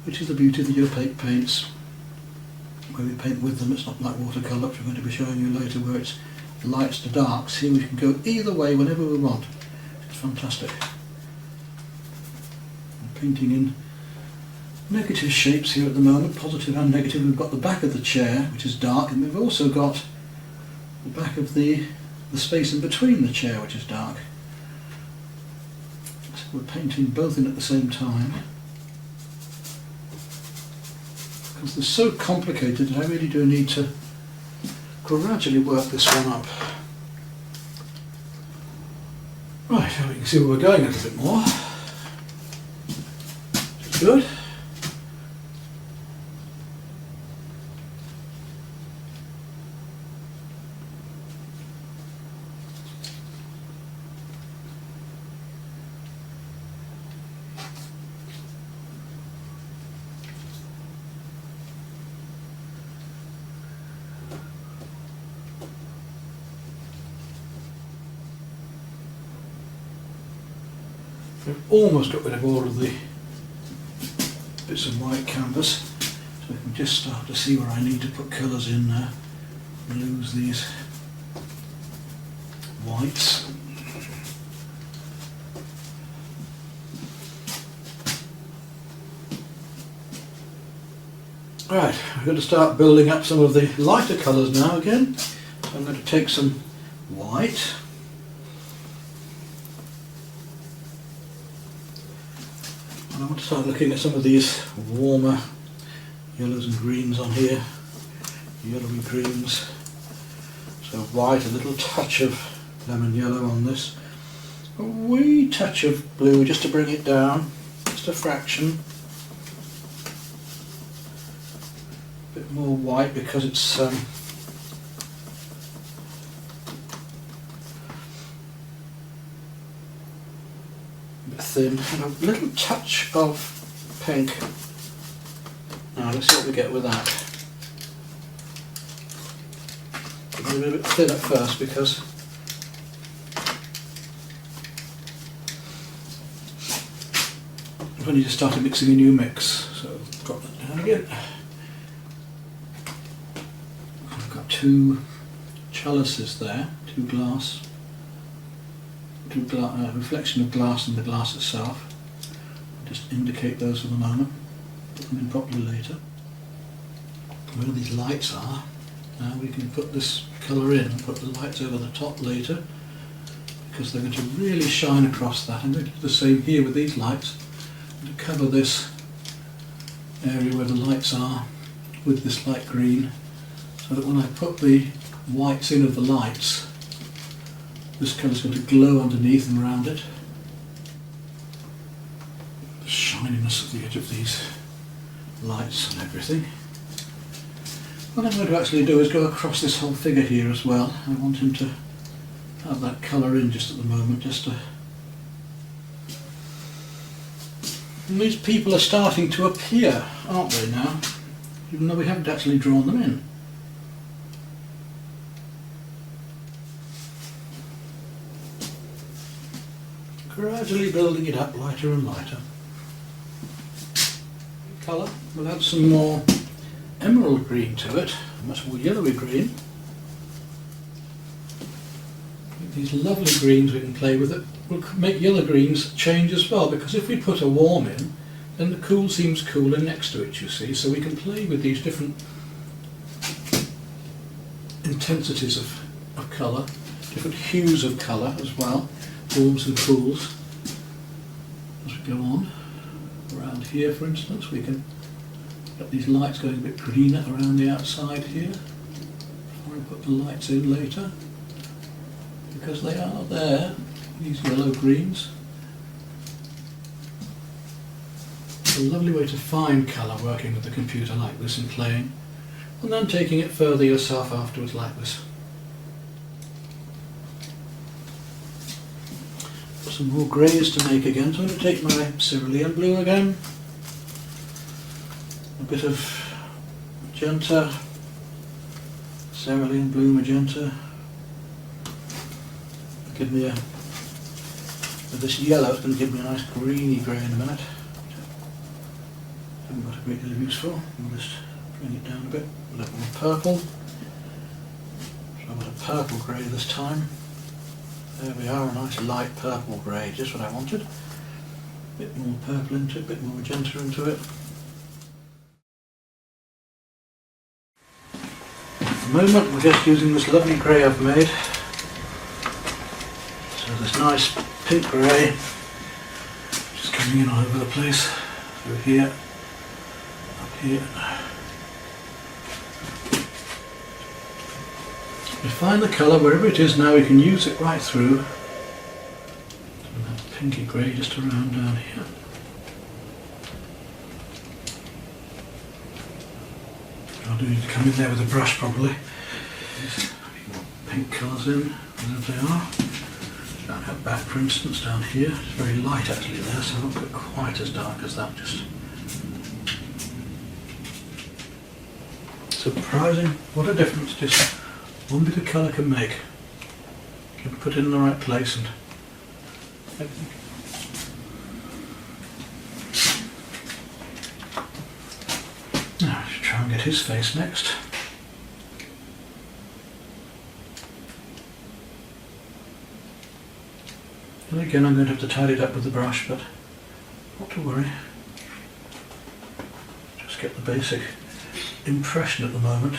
which is the beauty of the opaque paints. When we paint with them, it's not like watercolour, which I'm going to be showing you later, where it's lights to darks. Here we can go either way whenever we want. It's fantastic. I'm painting in negative shapes here at the moment, positive and negative. We've got the back of the chair, which is dark, and we've also got the back of the space in between the chair, which is dark. So we're painting both in at the same time. Because they're so complicated, I really do need to gradually work this one up. Right, now we can see where we're going a little bit more. Which is good. We've almost got rid of all of the bits of white canvas, so we can just start to see where I need to put colours in now. Lose these whites. Right, we're going to start building up some of the lighter colours now again. So I'm going to take some white. I want to start looking at some of these warmer yellows and greens on here, yellowy greens. So white, a little touch of lemon yellow on this, a wee touch of blue just to bring it down, just a fraction. A bit more white because it's thin, and a little touch of pink. Now let's see what we get with that. a little bit thin at first because I've only just started mixing a new mix, so drop that down again. I've got two chalices there, reflection of glass in the glass itself. Just indicate those for the moment, put them in properly later. Where these lights are, now we can put this colour in and put the lights over the top later, because they're going to really shine across that. I'm going to do the same here with these lights, to cover this area where the lights are with this light green, so that when I put the whites in of the lights, this colour is going to glow underneath and around it. The shininess of the edge of these lights and everything. What I'm going to actually do is go across this whole figure here as well. I want him to have that colour in just at the moment, just to... And these people are starting to appear, aren't they now? Even though we haven't actually drawn them in. Gradually building it up lighter and lighter. Colour, we'll add some more emerald green to it, much more yellowy green. These lovely greens we can play with it. We'll make yellow greens change as well, because if we put a warm in, then the cool seems cooler next to it, you see, so we can play with these different intensities of colour, different hues of colour as well, warms and cools. As we go on, around here for instance, we can get these lights going a bit greener around the outside here, before I put the lights in later, because they are there, these yellow greens. It's a lovely way to find colour working with the computer like this and playing, and then taking it further yourself afterwards like this. Some more greys to make again, so I'm going to take my cerulean blue again, a bit of magenta, cerulean blue magenta, give me with this yellow it's going to give me a nice greeny grey in a minute. Haven't got a great deal of use for. We'll just bring it down a bit, a little more purple. So I've got a purple grey this time. There we are, a nice light purple grey, just what I wanted. A bit more purple into it, a bit more magenta into it. At the moment we're just using this lovely grey I've made. So this nice pink grey, just coming in all over the place, through here, up here. We find the colour wherever it is now, we can use it right through. And that pinky grey just around down here. I do need to come in there with a brush probably. Just more pink colours in, wherever they are. Down her back for instance, down here. It's very light actually there, so I won't get quite as dark as that. Just surprising what a difference just one bit of colour can make. You can put it in the right place and everything. Now I should try and get his face next. And again I'm going to have to tidy it up with the brush, but not to worry. Just get the basic impression at the moment.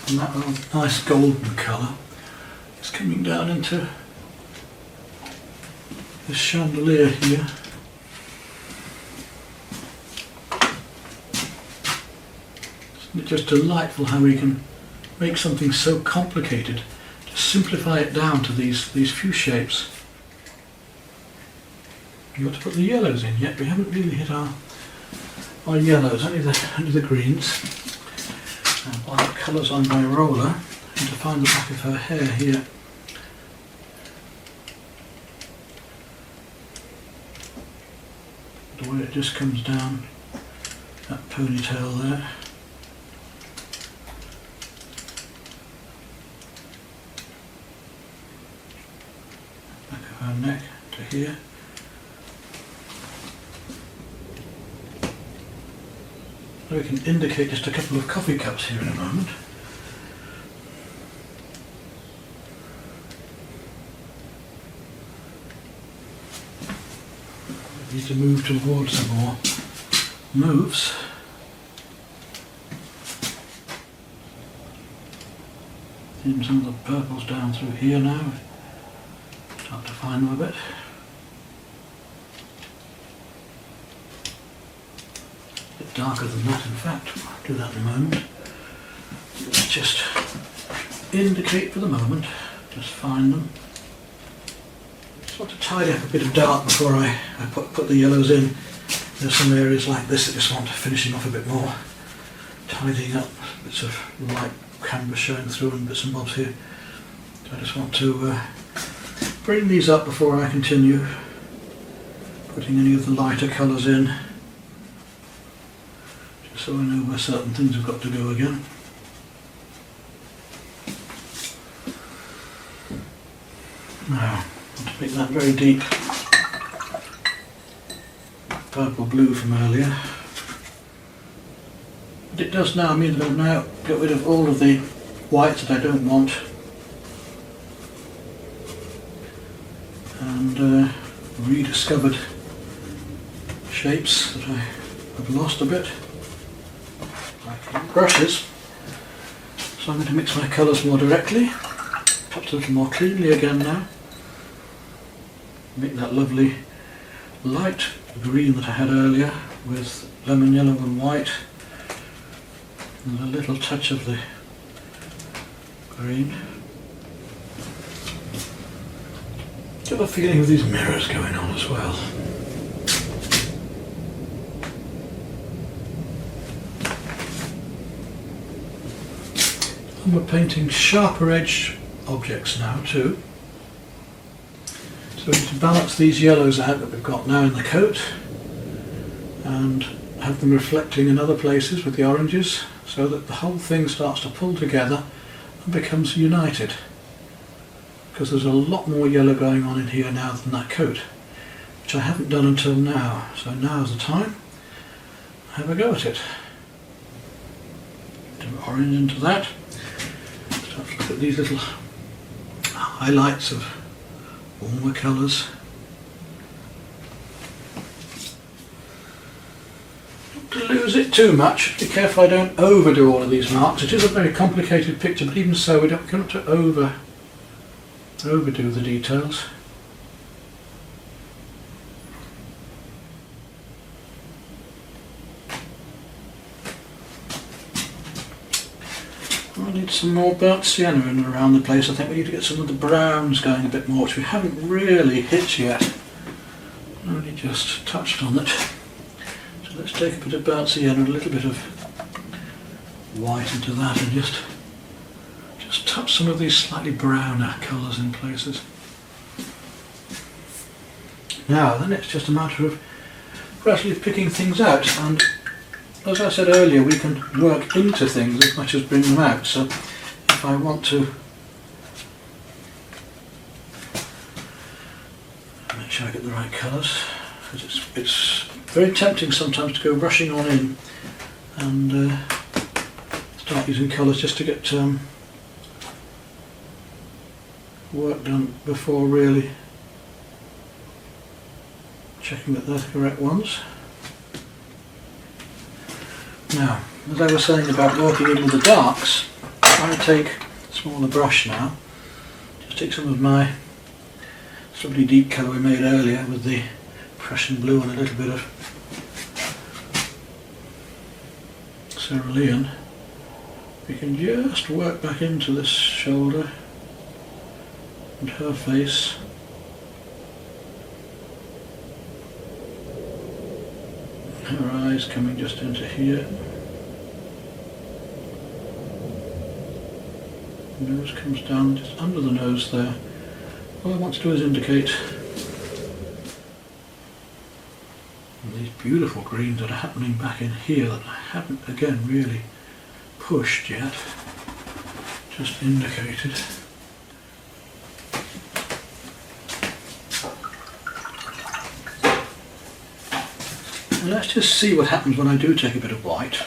And that nice golden colour is coming down into this chandelier here. Isn't it just delightful how we can make something so complicated to simplify it down to these few shapes. We've got to put the yellows in yet. We haven't really hit our yellows, only the greens. And while the colours on my roller, I need to find the back of her hair here. where it just comes down, that ponytail there. Back of her neck to here. We can indicate just a couple of coffee cups here in a moment. We need to move towards some more moves. Seeing some of the purples down through here now. Start to find them a bit. A bit darker than that, in fact. I'll do that in a moment. Let's just indicate for the moment. Just find them. Just want to tidy up a bit of dark before I put the yellows in. There's some areas like this that just want finishing off a bit more. Tidying up bits of light canvas showing through and bits and bobs here. So I just want to bring these up before I continue putting any of the lighter colours in. Just so I know where certain things have got to go again. Now, I want to make that very deep purple blue from earlier. What it does now means that I've now got rid of all of the whites that I don't want and rediscovered shapes that I have lost a bit, like brushes. So I'm going to mix my colours more directly, perhaps a little more cleanly again now. Make that lovely light green that I had earlier with lemon yellow and white and a little touch of the green. Got a feeling of these mirrors going on as well. And we're painting sharper edge objects now too. So we need to balance these yellows out that we've got now in the coat and have them reflecting in other places with the oranges so that the whole thing starts to pull together and becomes united. Because there's a lot more yellow going on in here now than that coat, which I haven't done until now. So now's the time. Have a go at it. Do orange into that. Start to look at these little highlights of warmer colours. Not to lose it too much. Be careful I don't overdo all of these marks. It is a very complicated picture, but even so we don't want to overdo the details. I need some more burnt sienna in and around the place. I think we need to get some of the browns going a bit more, which we haven't really hit yet. Only just touched on it. So let's take a bit of burnt sienna and a little bit of white into that and just touch some of these slightly browner colours in places. Now then it's just a matter of gradually picking things out, and as I said earlier, we can work into things as much as bring them out. So if I want to make sure I get the right colours, because it's very tempting sometimes to go rushing on in and start using colours just to get work done before really checking that they're the correct ones. Now, as I was saying about working in with the darks, I take a smaller brush now, just take some of my lovely deep colour we made earlier with the Prussian blue and a little bit of cerulean. We can just work back into this shoulder and her face. Her eyes coming just into here. Nose comes down just under the nose there. All I want to do is indicate these beautiful greens that are happening back in here that I haven't again really pushed yet, just indicated. And let's just see what happens when I do take a bit of white,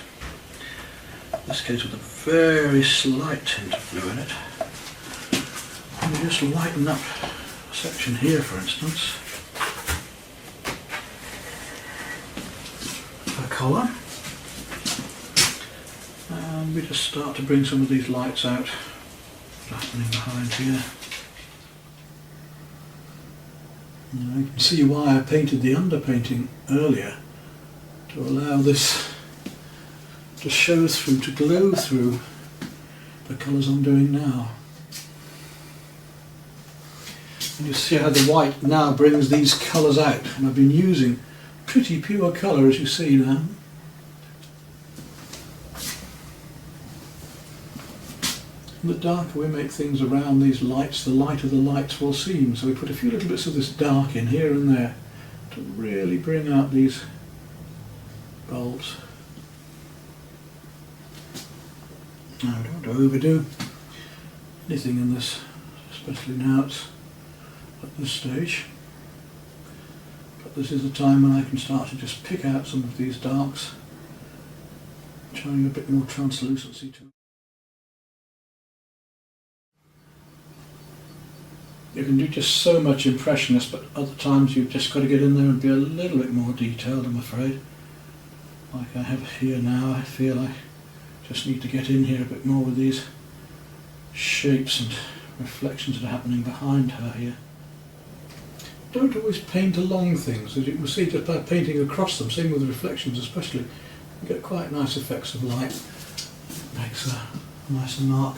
in this case with a very slight tint of blue in it. And we just lighten up a section here, for instance, a colour, and we just start to bring some of these lights out happening behind here. Now you can see why I painted the underpainting earlier, to allow this to show through, to glow through the colours I'm doing now. And you see how the white now brings these colours out, and I've been using pretty pure colour, as you see now. And the darker we make things around these lights, the lighter the lights will seem. So we put a few little bits of this dark in here and there to really bring out these bulbs. Now, I don't want to overdo anything in this, especially now it's at this stage. But this is a time when I can start to just pick out some of these darks, showing a bit more translucency to it. You can do just so much impressionist, but other times you've just got to get in there and be a little bit more detailed, I'm afraid. Like I have here now, I feel I just need to get in here a bit more with these shapes and reflections that are happening behind her here. Don't always paint along things, as you can see just by painting across them, same with the reflections especially, you get quite nice effects of light. It makes a nicer mark.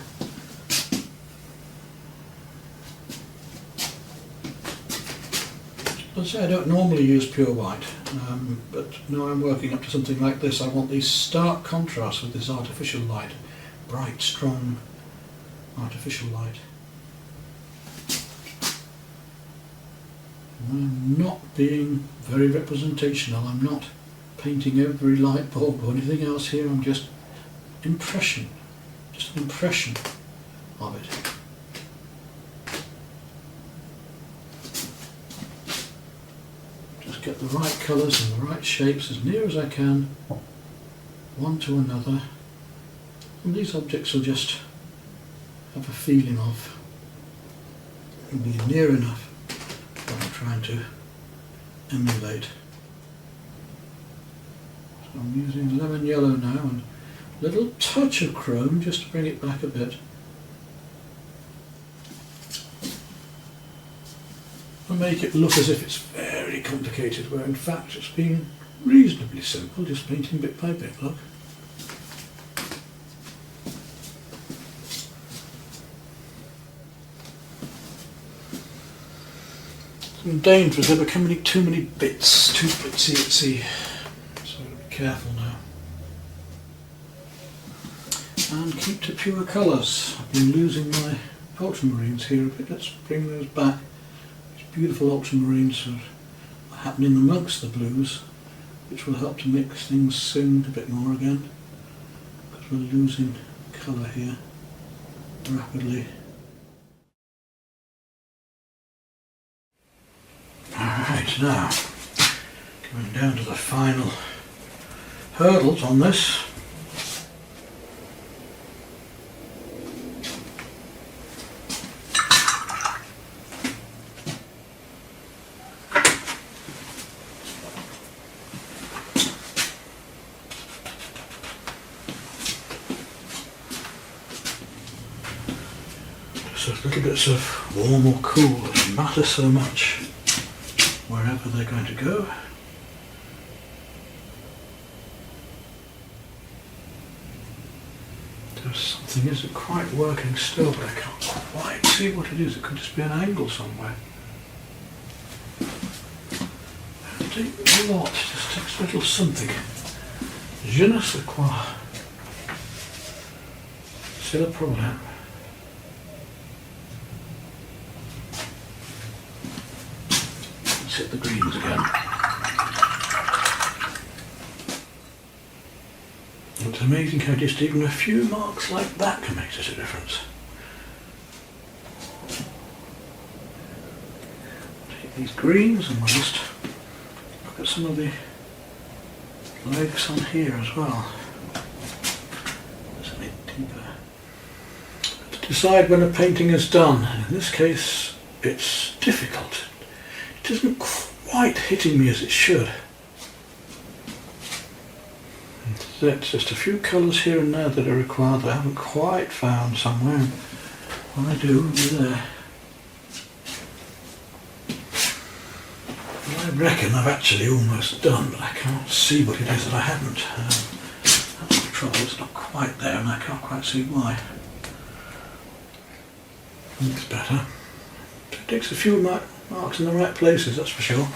As I say, I don't normally use pure white, but now I'm working up to something like this. I want these stark contrasts with this artificial light, bright, strong artificial light. I'm not being very representational. I'm not painting every light bulb or anything else here. I'm just just an impression of it. Get the right colours and the right shapes as near as I can, one to another, and these objects will just have a feeling of being near enough what I'm trying to emulate. So I'm using lemon yellow now and a little touch of chrome just to bring it back a bit. And make it look as if it's very complicated, where in fact it's been reasonably simple, just painting bit by bit, look. Some dangers, they're becoming too many bits, too bitsy, so be careful now. And keep to pure colours. I've been losing my ultramarines here a bit, let's bring those back. Beautiful ultramarines are happening amongst the blues, which will help to mix things sing a bit more again, because we're losing colour here rapidly. Alright, now coming down to the final hurdles on this. So little bits of warm or cool doesn't matter so much wherever they're going to go. There's something isn't quite working still, but I can't quite see what it is. It could just be an angle somewhere. It takes a lot, it just takes a little something. Je ne sais quoi. C'est le problème. Let's hit the greens again. It's amazing how just even a few marks like that can make such a difference. Take these greens and we'll just look at some of the legs on here as well. It's a bit deeper. To decide when a painting is done, and in this case it's difficult. It isn't quite hitting me as it should. There's just a few colours here and there that are required that I haven't quite found somewhere. When I do, it'll be there. Well, I reckon I've actually almost done, but I can't see what it is that I haven't. That's the trouble, it's not quite there and I can't quite see why. Looks better. It takes a few marks in the right places, that's for sure.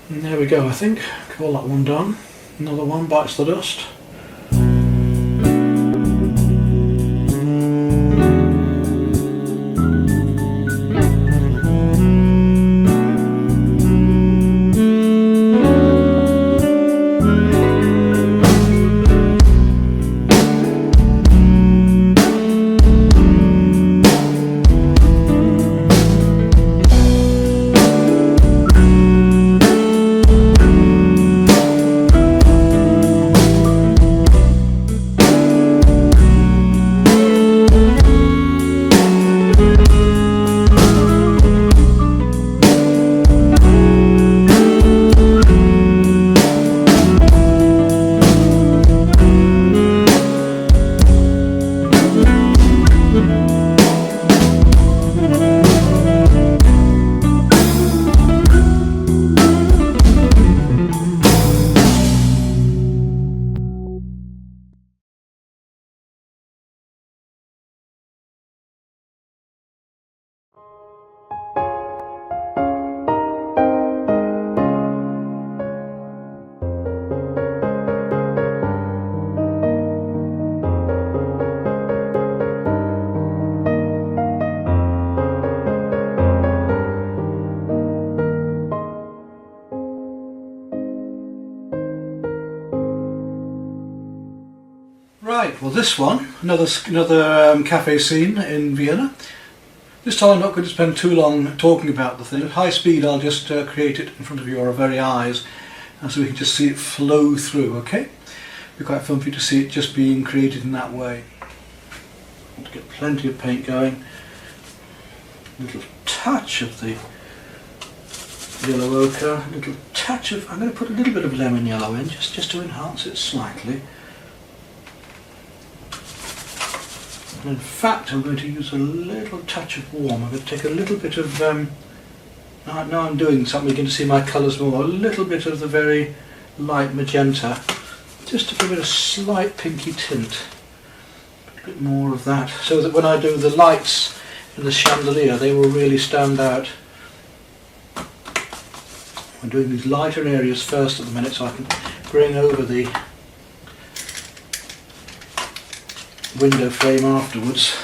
And there we go, I think. Call that one done. Another one bites the dust. Right, well this one, another cafe scene in Vienna. This time I'm not going to spend too long talking about the thing. At high speed I'll just create it in front of your very eyes, and so we can just see it flow through, okay? It'll be quite fun for you to see it just being created in that way. To get plenty of paint going. A little touch of the yellow ochre, a little touch of, I'm going to put a little bit of lemon yellow in just to enhance it slightly. And in fact I'm going to use a little touch of warm. I'm going to take a little bit of, now I'm doing something, you're going to see my colours more, a little bit of the very light magenta, just to give it a slight pinky tint. A bit more of that, so that when I do the lights in the chandelier they will really stand out. I'm doing these lighter areas first at the minute so I can bring over the window frame afterwards.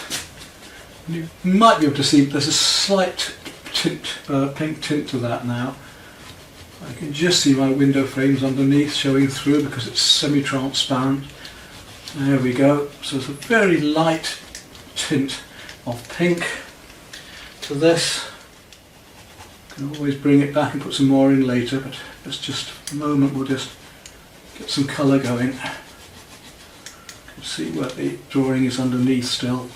You might be able to see there's a slight tint, pink tint to that now. I can just see my window frames underneath showing through because it's semi-transparent. There we go. So it's a very light tint of pink to this. Can always bring it back and put some more in later, but let's just for the moment we'll just get some colour going. See where the drawing is underneath still.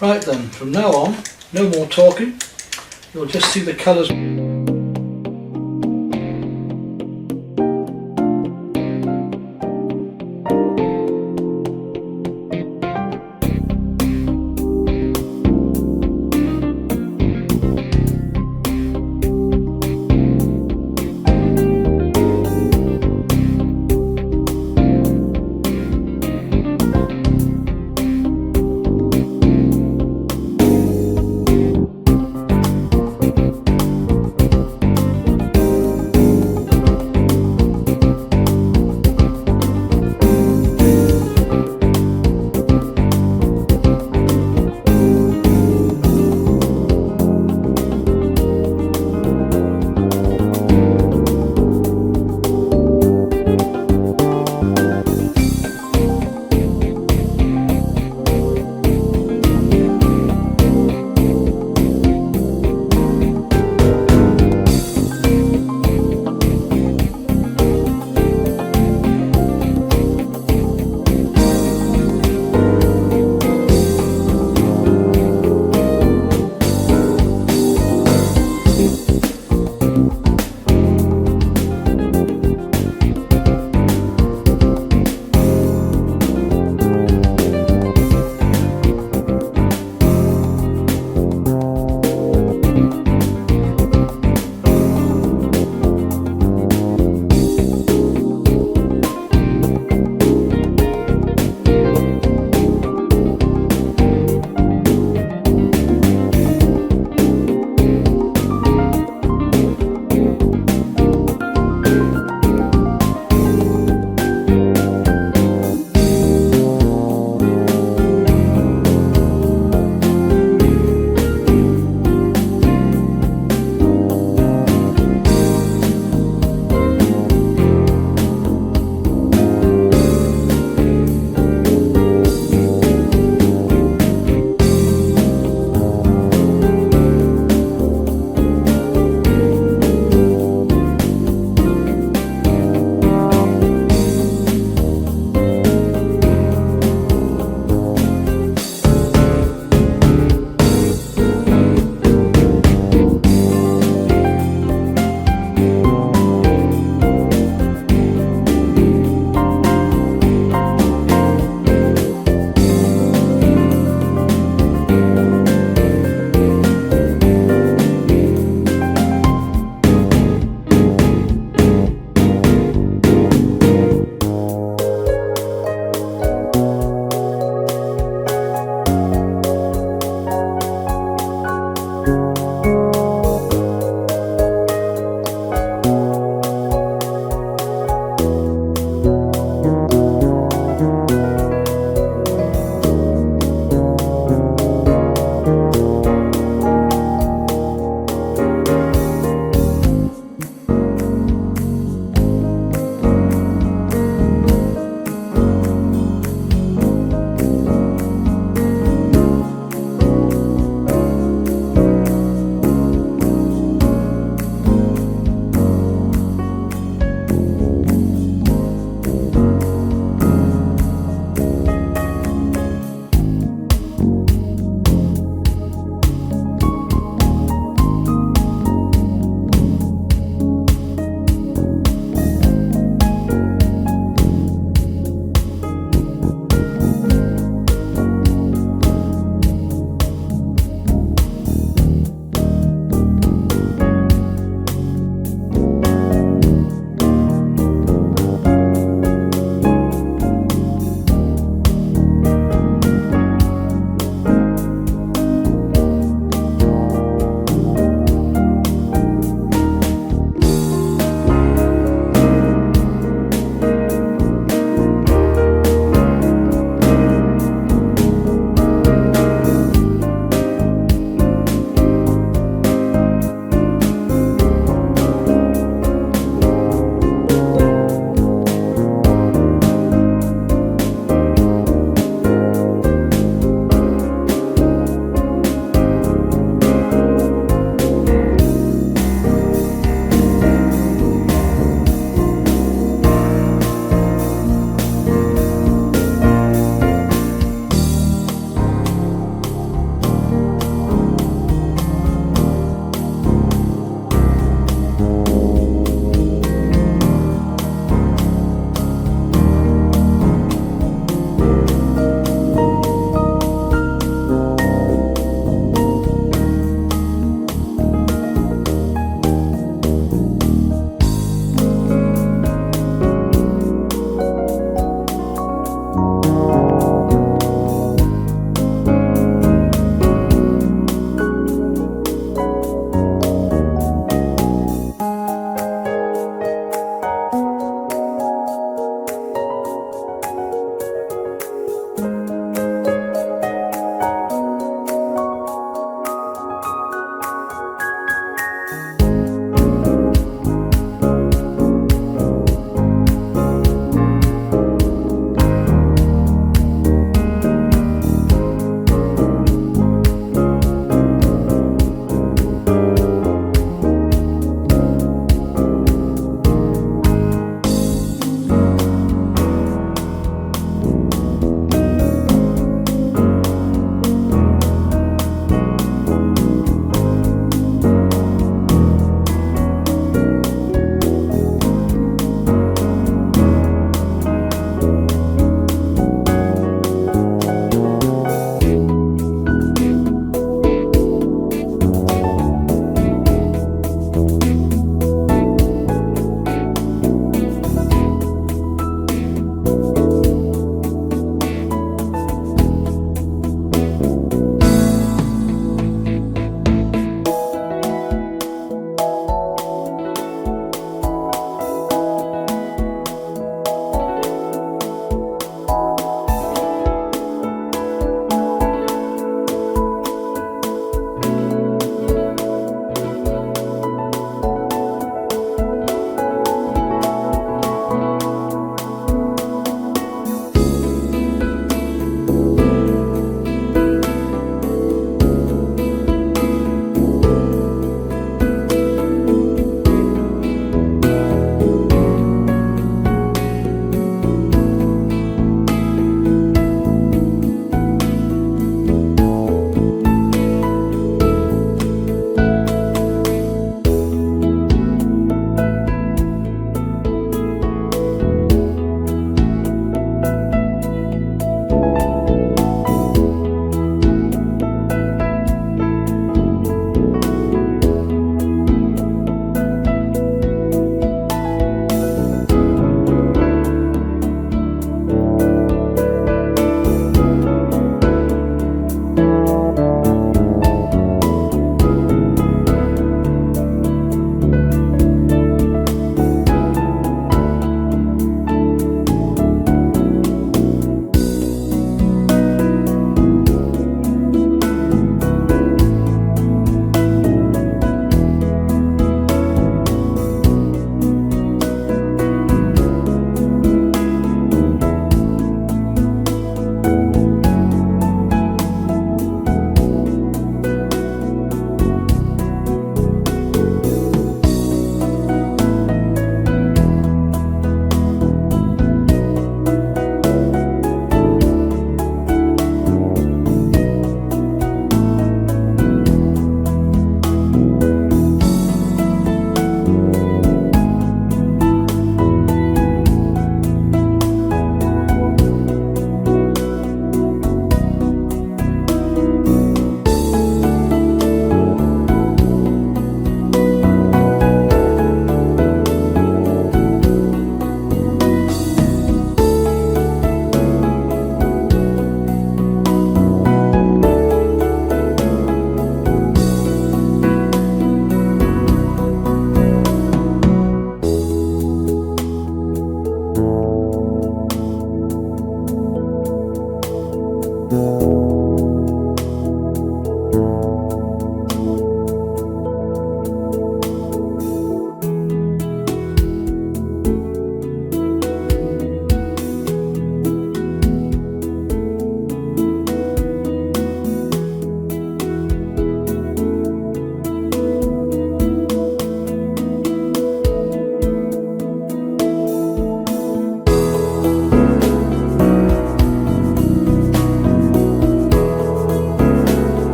Right then, from now on, no more talking. You'll just see the colours.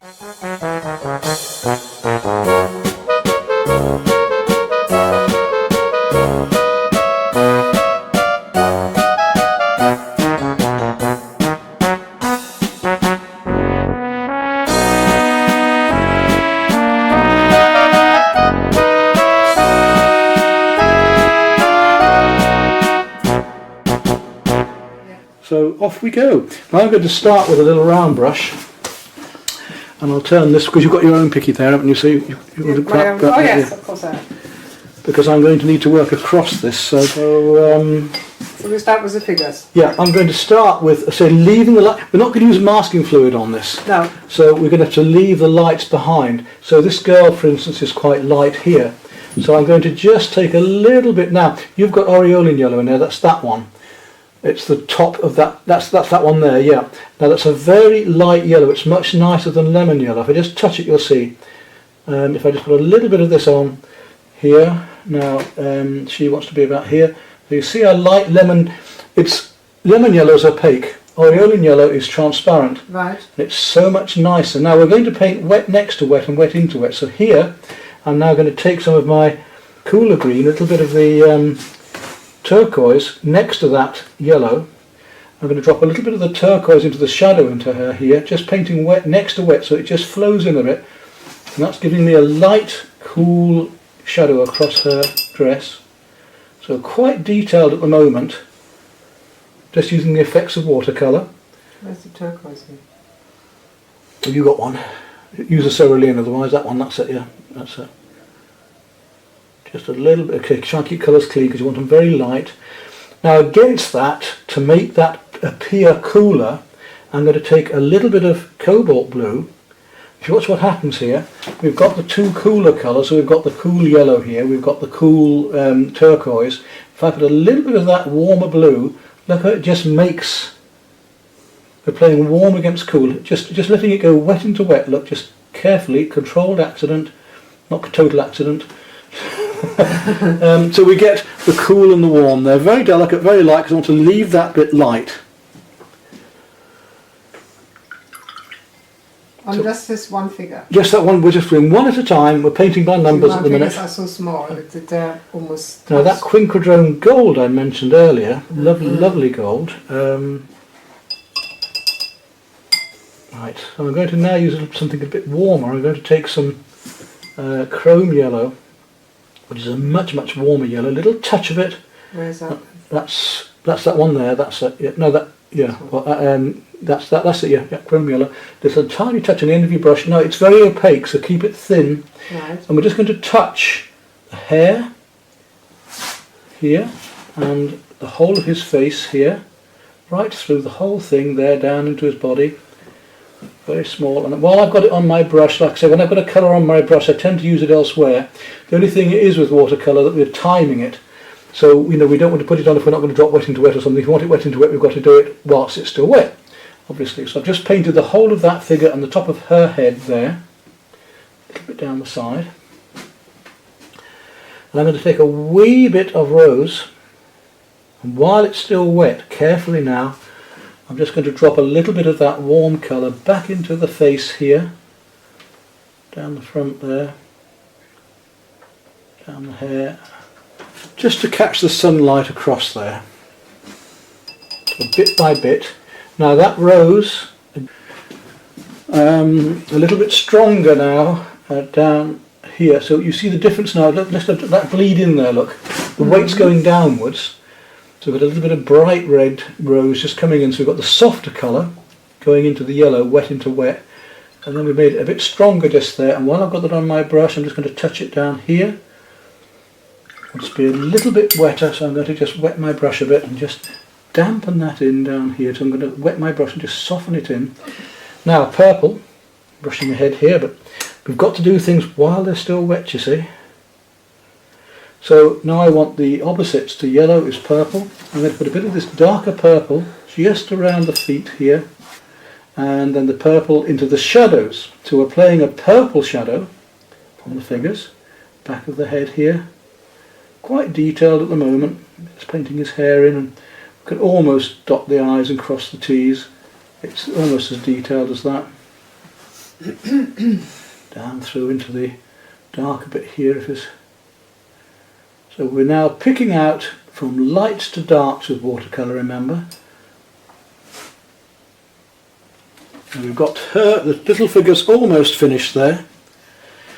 So off we go. Now I'm going to start with a little round brush, and I'll turn this, because you've got your own picky there, haven't you? So you want to grab that, oh yes, of course I have. because I'm going to need to work across this. So we start with the figures. yeah, I'm going to start with, say, leaving the light. We're not going to use masking fluid on this. No. So we're going to have to leave the lights behind. So this girl, for instance, is quite light here. So I'm going to just take a little bit. Now, you've got aureolin yellow in there, that's that one. It's the top of that, that's that one there, yeah. Now that's a very light yellow, it's much nicer than lemon yellow. If I just touch it, you'll see. If I just put a little bit of this on here, now she wants to be about here. So you see a light lemon, lemon yellow is opaque, aureolin yellow is transparent. Right. It's so much nicer. Now we're going to paint wet next to wet and wet into wet. So here, I'm now going to take some of my cooler green, a little bit of the turquoise next to that yellow. I'm going to drop a little bit of the turquoise into the shadow into her here, just painting wet next to wet so it just flows in a bit. And that's giving me a light, cool shadow across her dress. So quite detailed at the moment, just using the effects of watercolour. Where's the turquoise here? Have you got one? Use a cerulean, otherwise that one, that's it, yeah, that's it. Just a little bit, okay, try and keep colours clean because you want them very light. Now against that, to make that appear cooler, I'm going to take a little bit of cobalt blue. If you watch what happens here, we've got the two cooler colours, so we've got the cool yellow here, we've got the cool turquoise. If I put a little bit of that warmer blue, look how it just makes, we're playing warm against cool, just letting it go wet into wet, look, just carefully, controlled accident, not total accident. So we get the cool and the warm. They're very delicate, very light, because I want to leave that bit light. On just this one figure? Just that one, we're just doing one at a time. We're painting by numbers at the minute. Figures are so small that they're almost... Now that quinquadrone gold I mentioned earlier, lovely, lovely gold. Right, so I'm going to now use something a bit warmer. I'm going to take some chrome yellow, which is a much, much warmer yellow. A little touch of it. Where is that? That's that one there. That's it. Yeah, no, that, yeah. Well, that's it. Yeah, yeah, chrome yellow. There's a tiny touch on the end of your brush. No, it's very opaque, so keep it thin. Right. And we're just going to touch the hair here and the whole of his face here, right through the whole thing there, down into his body. Very small. And while I've got it on my brush, like I say, when I've got a colour on my brush, I tend to use it elsewhere. The only thing is with watercolour that we're timing it. So, you know, we don't want to put it on if we're not going to drop wet into wet or something. If we want it wet into wet, we've got to do it whilst it's still wet, obviously. So I've just painted the whole of that figure and the top of her head there. A little bit down the side. And I'm going to take a wee bit of rose. And while it's still wet, carefully now, I'm just going to drop a little bit of that warm colour back into the face here, down the front there, down the hair, just to catch the sunlight across there, so bit by bit. Now that rose, a little bit stronger now, down here, so you see the difference now. Let's let that bleed in there, look, the weight's going downwards. So we've got a little bit of bright red rose just coming in, so we've got the softer colour going into the yellow, wet into wet, and then we made it a bit stronger just there. And while I've got that on my brush, I'm just going to touch it down here. It'll just be a little bit wetter, so I'm going to just wet my brush a bit and just dampen that in down here. So I'm going to wet my brush and just soften it in. Now purple, brushing ahead here, but we've got to do things while they're still wet, you see. So now I want the opposites to yellow is purple. I'm going to put a bit of this darker purple just around the feet here, and then the purple into the shadows. So we're playing a purple shadow on the figures, back of the head here. Quite detailed at the moment. Just painting his hair in, and we can almost dot the I's and cross the T's. It's almost as detailed as that. down through into the darker bit here. So we're now picking out from lights to darks with watercolour, remember. And we've got the little figure's almost finished there.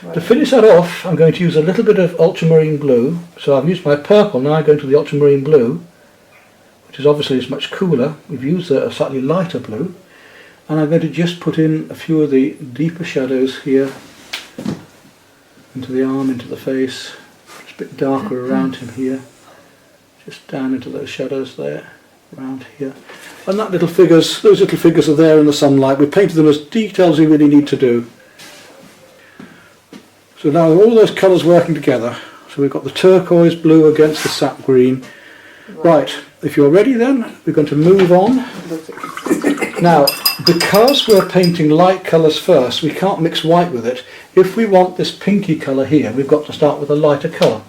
Right. To finish that off, I'm going to use a little bit of ultramarine blue. So I've used my purple, now I'm going to the ultramarine blue, which is obviously is much cooler. We've used a slightly lighter blue. And I'm going to just put in a few of the deeper shadows here, into the arm, into the face, just a bit darker around him here, just down into those shadows there, around here. And those little figures are there in the sunlight. We painted them as detailed as we really need to do. So now all those colours working together. So we've got the turquoise blue against the sap green. Right, if you're ready then, we're going to move on. Now, because we're painting light colours first, we can't mix white with it. If we want this pinky colour here, we've got to start with a lighter colour.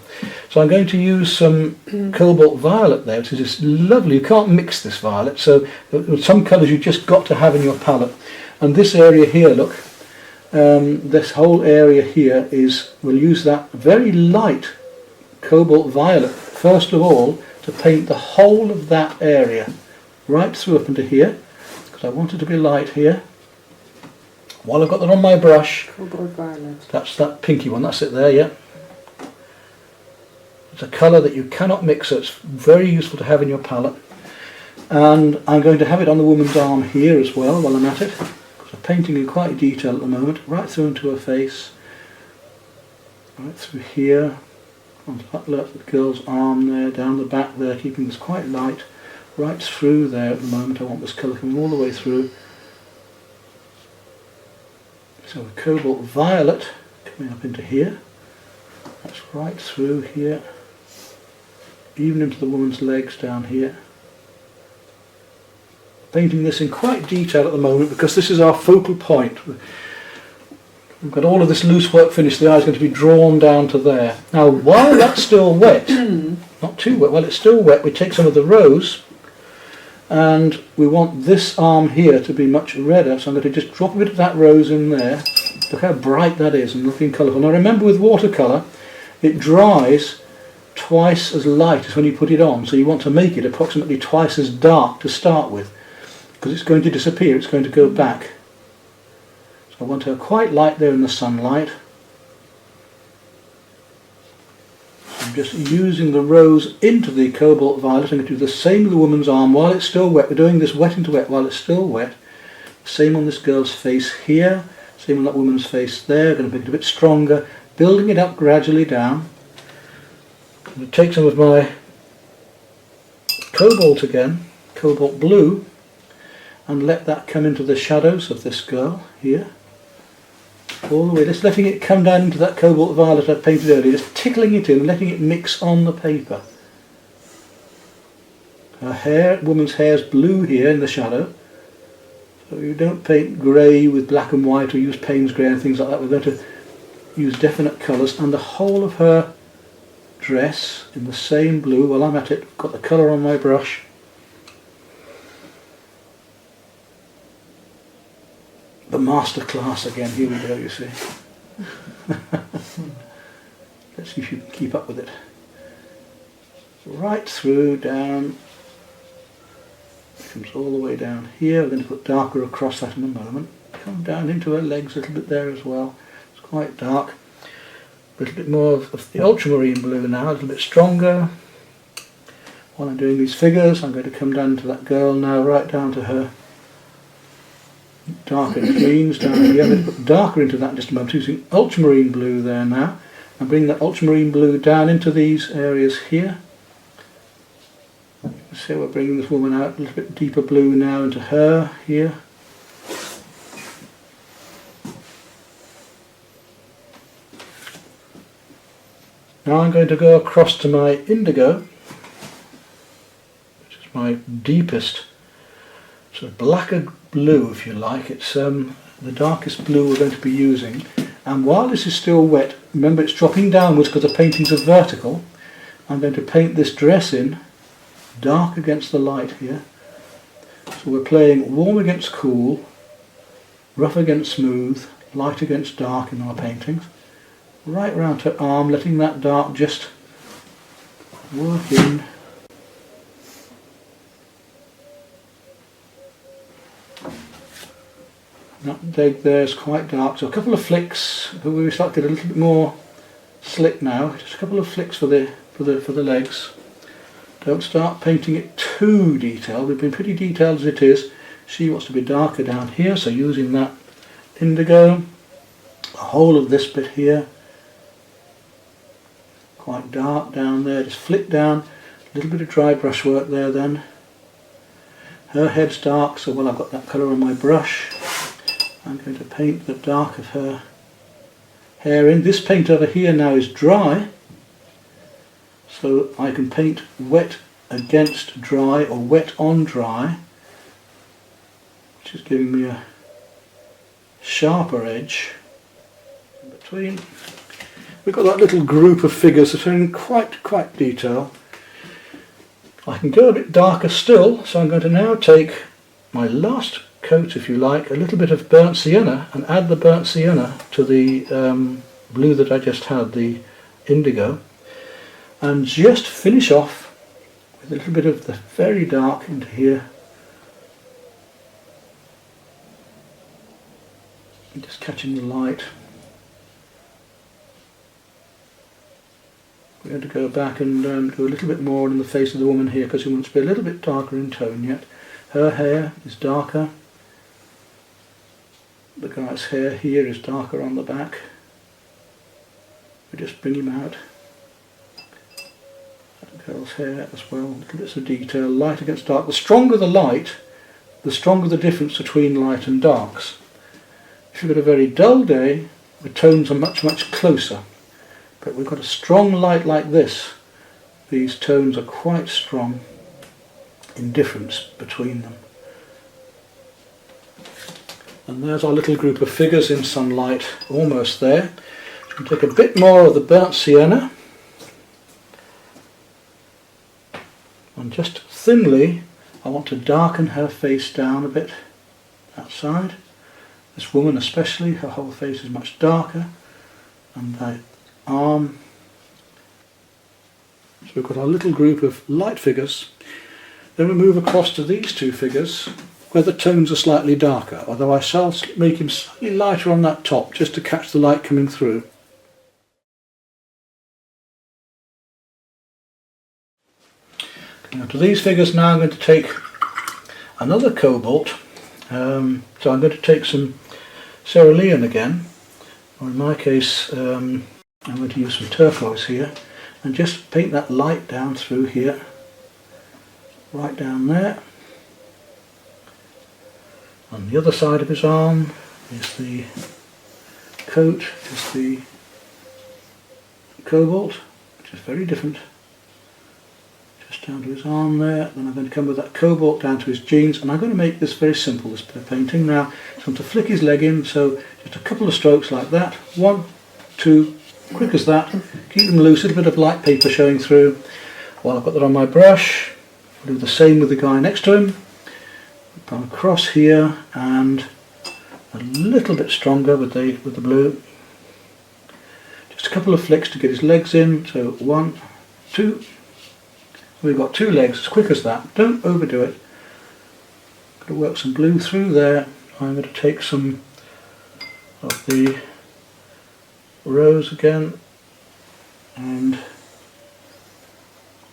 So I'm going to use some cobalt violet there, which is just lovely. You can't mix this violet, so some colours you've just got to have in your palette. And this area here, look, this whole area here we'll use that very light cobalt violet, first of all, to paint the whole of that area, right through up into here. I want it to be light here. While I've got that on my brush, Cobalt violet. that's that pinky one, that's it there, yeah. It's a colour that you cannot mix, so it's very useful to have in your palette. And I'm going to have it on the woman's arm here as well while I'm at it, because I'm painting in quite detail at the moment, right through into her face, right through here, onto that little girl's arm there, down the back there, keeping this quite light. Right through there at the moment. I want this colour coming all the way through. So the cobalt violet coming up into here. That's right through here. Even into the woman's legs down here. Painting this in quite detail at the moment because this is our focal point. We've got all of this loose work finished. The eye is going to be drawn down to there. Now while that's still wet, not too wet, while it's still wet, we take some of the rose. And we want this arm here to be much redder, so I'm going to just drop a bit of that rose in there. Look how bright that is and looking colourful. Now remember, with watercolour it dries twice as light as when you put it on, so you want to make it approximately twice as dark to start with, because it's going to disappear, it's going to go back. So I want her quite light there in the sunlight. I'm just using the rose into the cobalt violet. I'm going to do the same with the woman's arm while it's still wet. We're doing this wet into wet while it's still wet. Same on this girl's face here. Same on that woman's face there. I'm going to make it a bit stronger. Building it up gradually down. I'm going to take some of my cobalt again, cobalt blue, and let that come into the shadows of this girl here. All the way, just letting it come down into that cobalt violet I painted earlier, just tickling it in, letting it mix on the paper. Her hair, woman's hair is blue here in the shadow, so you don't paint grey with black and white or use Payne's grey and things like that. We're going to use definite colours, and the whole of her dress in the same blue. While I'm at it, I've got the colour on my brush. The master class again, here we go, you see. Let's see if you can keep up with it. Right through, down, it comes all the way down here. We're going to put darker across that in a moment. Come down into her legs a little bit there as well. It's quite dark. A little bit more of the ultramarine blue now, a little bit stronger. While I'm doing these figures, I'm going to come down to that girl now, right down to her darker greens down here. I'm going to put darker into that in just a moment, using ultramarine blue there now, and bring that ultramarine blue down into these areas here. So we're bringing this woman out a little bit deeper blue now into her here. Now I'm going to go across to my indigo, which is my deepest sort of blacker blue, if you like. It's the darkest blue we're going to be using. And while this is still wet, remember it's dropping downwards because the paintings are vertical. I'm going to paint this dress in dark against the light here. So we're playing warm against cool, rough against smooth, light against dark in our paintings. Right round her arm, letting that dark just work in. That leg there is quite dark, so a couple of flicks, but we start to get a little bit more slick now. Just a couple of flicks for the legs. Don't start painting it too detailed. We've been pretty detailed as it is. She wants to be darker down here, so using that indigo, the whole of this bit here, quite dark down there. Just flick down, a little bit of dry brush work there then. Her head's dark, so while I've got that colour on my brush, I'm going to paint the dark of her hair in. This paint over here now is dry, so I can paint wet against dry or wet on dry, which is giving me a sharper edge in between. We've got that little group of figures that are in quite detail. I can go a bit darker still, so I'm going to now take my last coat, if you like, a little bit of burnt sienna, and add the burnt sienna to the blue that I just had, the indigo, and just finish off with a little bit of the very dark into here, and just catching the light. We're going to go back and do a little bit more in the face of the woman here, because we want it to be a little bit darker in tone yet. Her hair is darker. The guy's hair here is darker on the back. We just bring him out. The girl's hair as well, little bits of detail, light against dark. The stronger the light, the stronger the difference between light and darks. If you've got a very dull day, the tones are much closer. But we've got a strong light like this, these tones are quite strong in difference between them. And there's our little group of figures in sunlight, almost there. We'll take a bit more of the burnt sienna, and just thinly I want to darken her face down a bit, that side. This woman especially, her whole face is much darker, and the arm. So we've got our little group of light figures. Then we move across to these two figures where the tones are slightly darker, although I shall make him slightly lighter on that top just to catch the light coming through. Now to these figures now I'm going to take another cobalt, so I'm going to take some cerulean again, or in my case I'm going to use some turquoise here, and just paint that light down through here, right down there. On the other side of his arm is the coat, is the cobalt, which is very different. Just down to his arm there. Then I'm going to come with that cobalt down to his jeans, and I'm going to make this very simple, this bit of painting. Now, just want to flick his leg in, so just a couple of strokes like that. 1, 2, quick as that. Keep them loose, a little bit of light paper showing through. While I've got that on my brush, I'll do the same with the guy next to him. Come across here and a little bit stronger with the blue. Just a couple of flicks to get his legs in. So 1, 2. We've got 2 legs, as quick as that. Don't overdo it. Got to work some blue through there. I'm going to take some of the rose again and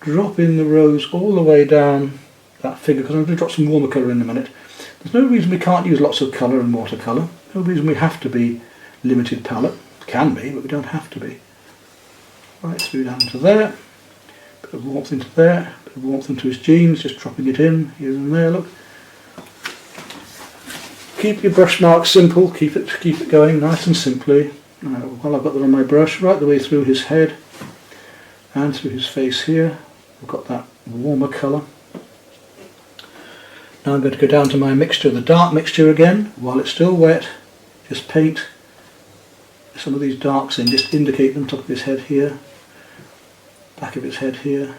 drop in the rose all the way down that figure, because I'm going to drop some warmer colour in a minute. There's no reason we can't use lots of colour in watercolour. No reason we have to be limited palette. Can be, but we don't have to be. Right through down to there. Bit of warmth into there. Bit of warmth into his jeans. Just dropping it in here and there. Look. Keep your brush marks simple. Keep it going nice and simply. While I've got that on my brush, right the way through his head and through his face here. We've got that warmer colour. Now I'm going to go down to my mixture, the dark mixture again. While it's still wet, just paint some of these darks in, just indicate them, top of his head here, back of his head here,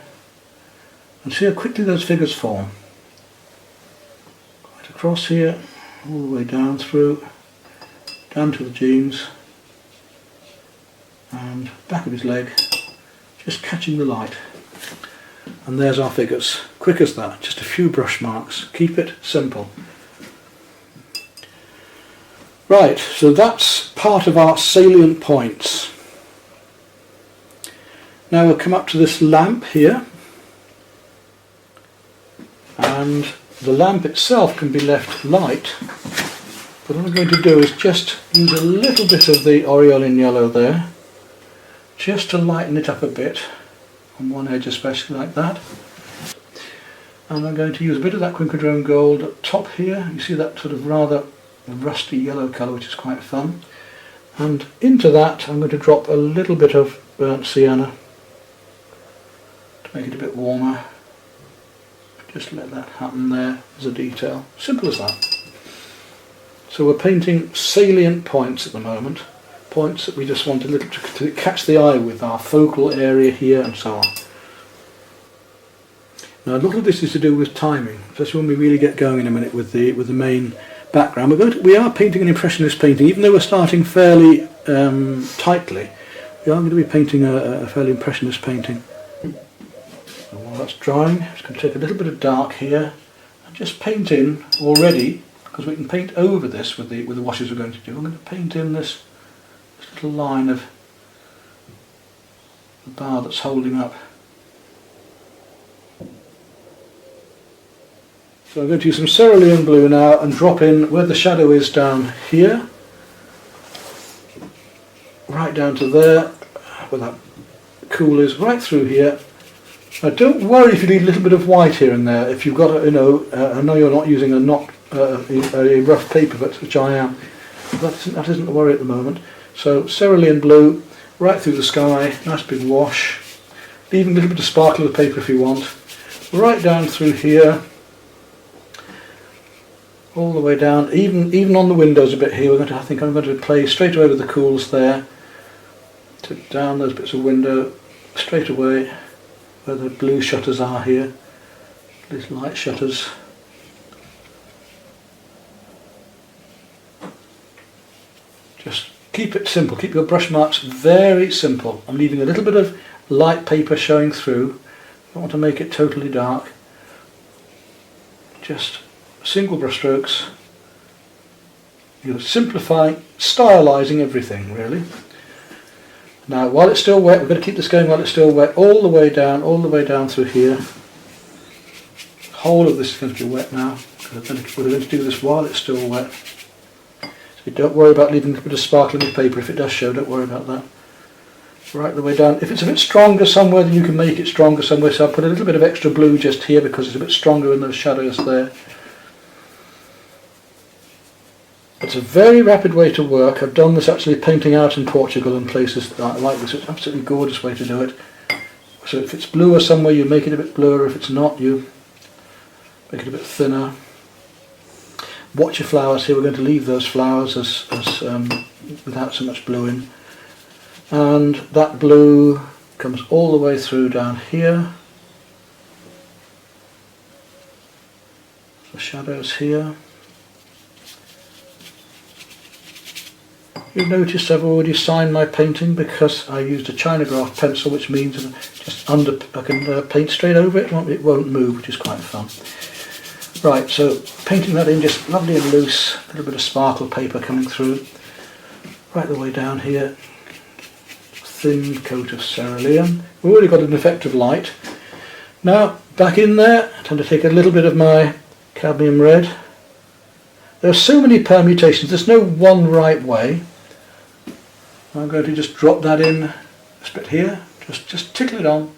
and see how quickly those figures form. Right across here, all the way down through, down to the jeans and back of his leg, just catching the light. And there's our figures. Quick as that, just a few brush marks. Keep it simple. Right, so that's part of our salient points. Now we'll come up to this lamp here, and the lamp itself can be left light, but what I'm going to do is just use a little bit of the aureolin yellow there, just to lighten it up a bit, on one edge especially, like that. And I'm going to use a bit of that quinquedrone gold up top here. You see that sort of rather rusty yellow colour, which is quite fun. And into that I'm going to drop a little bit of burnt sienna to make it a bit warmer. Just let that happen there as a detail. Simple as that. So we're painting salient points at the moment. Points that we just want a little to catch the eye with, our focal area here and so on. Now a lot of this is to do with timing, especially when we really get going in a minute with the main background. We are painting an impressionist painting, even though we're starting fairly tightly. We are going to be painting a fairly impressionist painting. So while that's drying, I'm just going to take a little bit of dark here and just paint in already, because we can paint over this with the washes we're going to do. I'm going to paint in this little line of the bar that's holding up. So I'm going to use some cerulean blue now and drop in where the shadow is down here, right down to there, where that cool is, right through here. Now don't worry if you need a little bit of white here and there. If you've got, I know you're not using a rough paper, but which I am. That isn't the worry at the moment. So cerulean blue, right through the sky, nice big wash, leaving a little bit of sparkle of the paper if you want, right down through here, all the way down, even on the windows a bit here. I think I'm going to play straight away with the cools there, to down those bits of window, straight away where the blue shutters are here, these light shutters. Just keep it simple, keep your brush marks very simple. I'm leaving a little bit of light paper showing through. I don't want to make it totally dark. Just single brush strokes. You're simplifying, stylising everything really. Now while it's still wet, we're going to keep this going while it's still wet, all the way down through here. The whole of this is going to be wet now, because we're going to do this while it's still wet. So don't worry about leaving a bit of sparkling with paper. If it does show, don't worry about that. Right the way down. If it's a bit stronger somewhere, then you can make it stronger somewhere. So I'll put a little bit of extra blue just here because it's a bit stronger in those shadows there. It's a very rapid way to work. I've done this actually painting out in Portugal and places like this. It's an absolutely gorgeous way to do it. So if it's bluer somewhere, you make it a bit bluer. If it's not, you make it a bit thinner. Watch your flowers here. We're going to leave those flowers as without so much blue in. And that blue comes all the way through down here. The shadows here. You've noticed I've already signed my painting because I used a Chinagraph pencil, which means I can paint straight over it. It won't move, which is quite fun. Right, so painting that in just lovely and loose, a little bit of sparkle paper coming through, right the way down here. Thin coat of cerulean. We've already got an effect of light. Now back in there, I'm going to take a little bit of my cadmium red. There are so many permutations, there's no one right way. I'm going to just drop that in this bit here, just tickle it on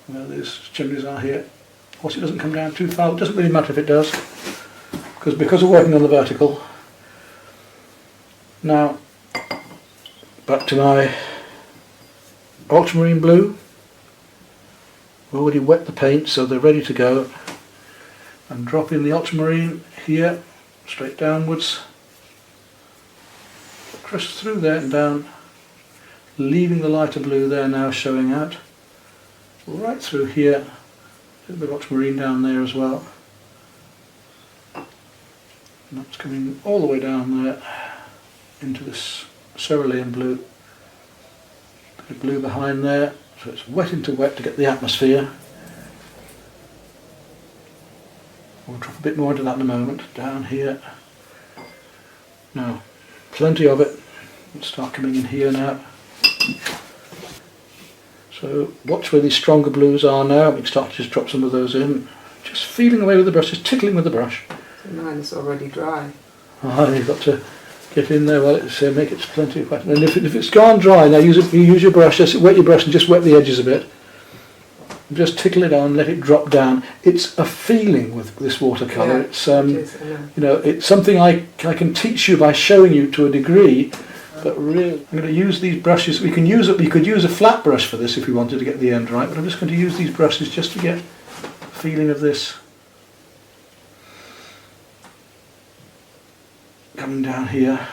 where these chimneys are here. Of course it doesn't come down too far, it doesn't really matter if it does, because we're working on the vertical. Now back to my ultramarine blue. We've already wet the paint so they're ready to go. And drop in the ultramarine here, straight downwards, across through there and down, leaving the lighter blue there now showing out, right through here, a little bit of ultramarine down there as well. And that's coming all the way down there into this cerulean blue. Bit of blue behind there, so it's wet into wet to get the atmosphere. We'll drop a bit more into that in a moment. Down here. Now, plenty of it. Let's start coming in here now. So watch where these stronger blues are now. We can start to just drop some of those in. Just feeling away with the brush, just tickling with the brush. So mine is already dry. You've got to get in there while it's make it plenty of wet. And if it's gone dry, now use your brush, just wet your brush and just wet the edges a bit. Just tickle it on, let it drop down. It's a feeling with this watercolour. Yeah, It's something I can teach you by showing you to a degree. But really, I'm going to use these brushes. We could use a flat brush for this if we wanted to get the end right. But I'm just going to use these brushes just to get a feeling of this. Coming down here.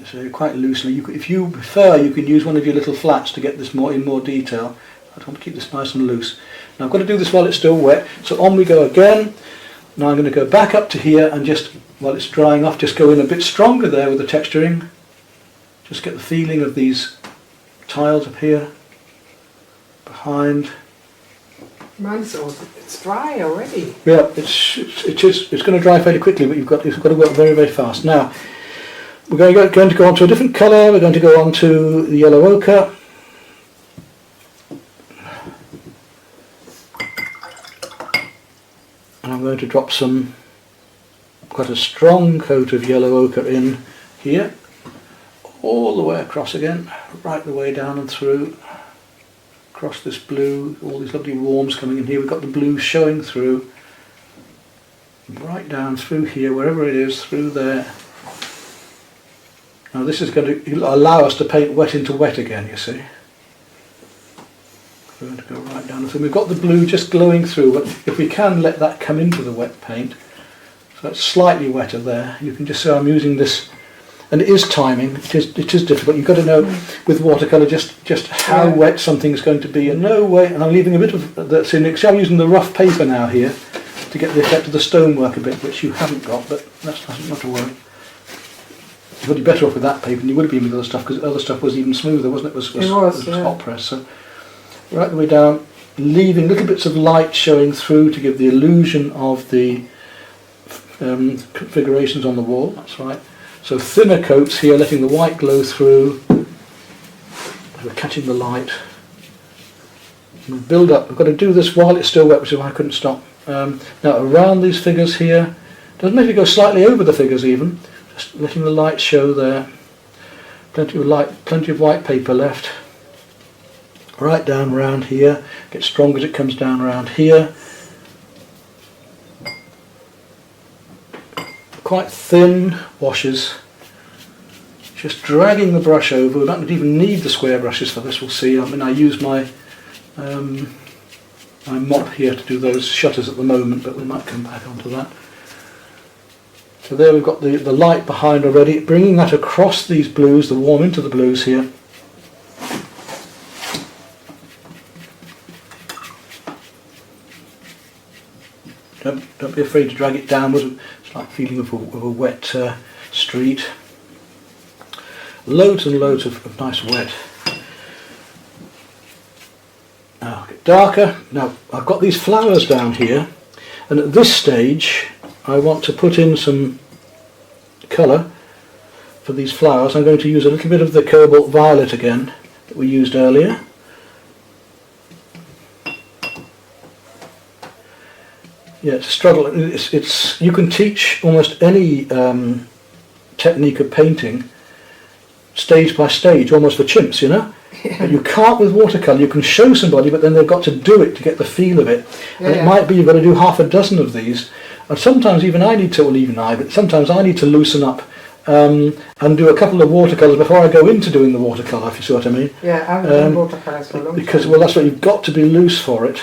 So quite loosely. If you prefer, you can use one of your little flats to get this in more detail. I want to keep this nice and loose. Now I've got to do this while it's still wet. So on we go again. Now I'm going to go back up to here and just, while it's drying off, just go in a bit stronger there with the texturing. Just get the feeling of these tiles up here, behind. Mine's it's dry already. Yeah, it's going to dry fairly quickly, but you've got to work very, very fast. Now we're going to go on to a different colour. We're going to go on to the yellow ochre. And I'm going to drop quite a strong coat of yellow ochre in here, all the way across again, right the way down and through, across this blue, all these lovely warms coming in here. We've got the blue showing through, right down through here, wherever it is, through there. Now this is going to allow us to paint wet into wet again, you see. We're going to go right down the thing. We've got the blue just glowing through, but if we can let that come into the wet paint, so it's slightly wetter there. You can just see I'm using this, and it is timing. It is difficult. You've got to know with watercolour just how wet something's going to be. In no way, and I'm leaving a bit of that's in. I'm using the rough paper now here to get the effect of the stonework a bit, which you haven't got, but that's not to worry. You would be better off with that paper than you would have been with other stuff, because other stuff was even smoother, wasn't it? It was hot press. So right the way down, leaving little bits of light showing through to give the illusion of the configurations on the wall. That's right. So thinner coats here, letting the white glow through. We're catching the light. And build up. We've got to do this while it's still wet, which is why I couldn't stop. Now around these figures here, doesn't maybe go slightly over the figures even. Just letting the light show there. Plenty of light, plenty of white paper left. Right down around here. Gets strong as it comes down around here. Quite thin washes. Just dragging the brush over. We don't even need the square brushes for this, we'll see. I mean, I use my my mop here to do those shutters at the moment, but we might come back onto that. So there we've got the light behind already, bringing that across these blues, the warm into the blues here. Don't be afraid to drag it downward. It's like feeling of a wet street. Loads and loads of nice wet. Now get darker. Now I've got these flowers down here, and at this stage I want to put in some colour for these flowers. I'm going to use a little bit of the cobalt violet again that we used earlier. Yeah, it's a struggle. It's you can teach almost any technique of painting stage by stage, almost for chimps, you know. Yeah. But you can't with watercolour. You can show somebody, but then they've got to do it to get the feel of it. Yeah, and it might be you've got to do half a dozen of these, and sometimes even I need to, well, even I, but sometimes I need to loosen up and do a couple of watercolours before I go into doing the watercolour, if you see what I mean. Yeah, I've done watercolours for a long time. Because, well, that's what you've got to be loose for it.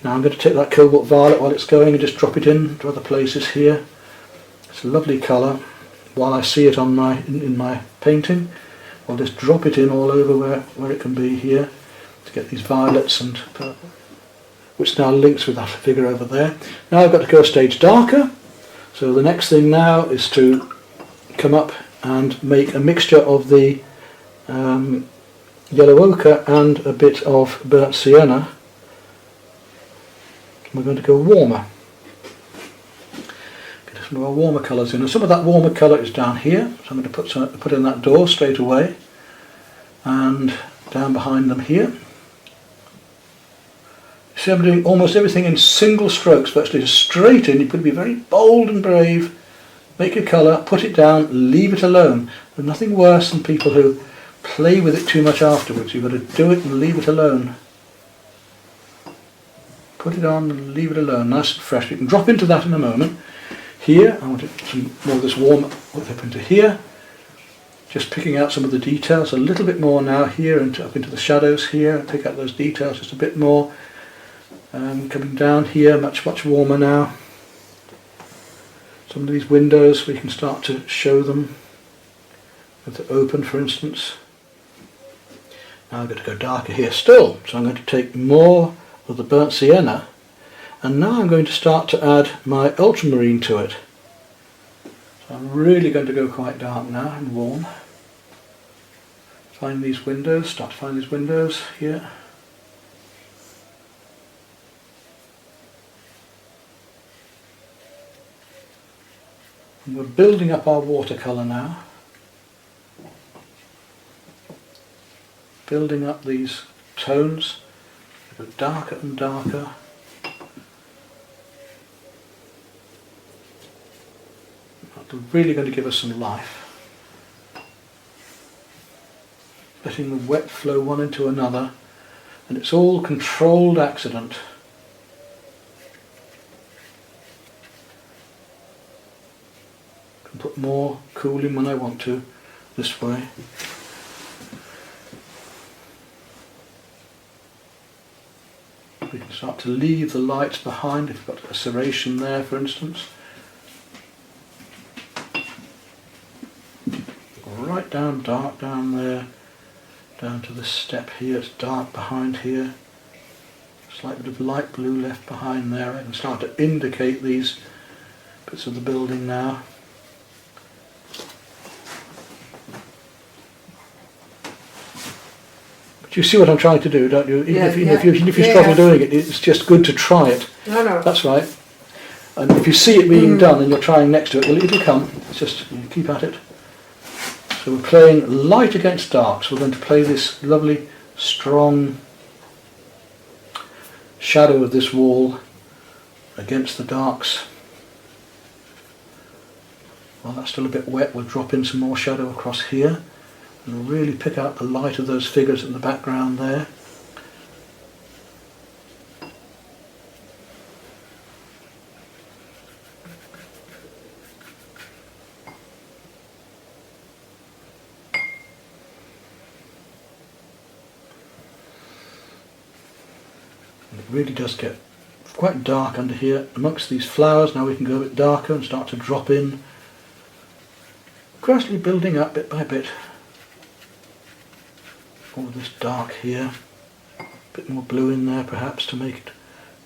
Now I'm going to take that cobalt violet while it's going and just drop it in to other places here. It's a lovely colour. While I see it on in my painting, I'll just drop it in all over where it can be here to get these violets and purple. which now links with that figure over there. Now I've got to go a stage darker, so the next thing now is to come up and make a mixture of the yellow ochre and a bit of burnt sienna. We're going to go warmer. Get some of our warmer colours in, and some of that warmer colour is down here, so I'm going to put in that door straight away, and down behind them here. See, I'm doing almost everything in single strokes, virtually just straight in. You've got to be very bold and brave. Make your colour, put it down, leave it alone. There's nothing worse than people who play with it too much afterwards. You've got to do it and leave it alone. Put it on and leave it alone, nice and fresh. You can drop into that in a moment. Here, I want some more of this warm up into here. Just picking out some of the details a little bit more now here, and up into the shadows here. Pick out those details just a bit more. Coming down here, much warmer now. Some of these windows, we can start to show them. With the open, for instance. Now I'm going to go darker here still, so I'm going to take more of the burnt sienna, and now I'm going to start to add my ultramarine to it. So I'm really going to go quite dark now and warm. Find these windows, start to find these windows here. And we're building up our watercolour now. Building up these tones. Go darker and darker. They're really going to give us some life. Letting the wet flow one into another, and it's all controlled accident. I can put more cooling when I want to, this way. We can start to leave the lights behind if you've got a serration there, for instance. Right down, dark down there, down to the step here, it's dark behind here. Slight bit of light blue left behind there. I can start to indicate these bits of the building now. You see what I'm trying to do, don't you? Even if you struggle doing it, it's just good to try it. No. That's right. And if you see it being done and you're trying next to it, well, it'll come. It's just, you keep at it. So we're playing light against dark. So we're going to play this lovely, strong shadow of this wall against the darks. While that's still a bit wet, we'll drop in some more shadow across here. And really pick out the light of those figures in the background there. And it really does get quite dark under here amongst these flowers. Now we can go a bit darker and start to drop in, gradually building up bit by bit. All this dark here, a bit more blue in there perhaps to make it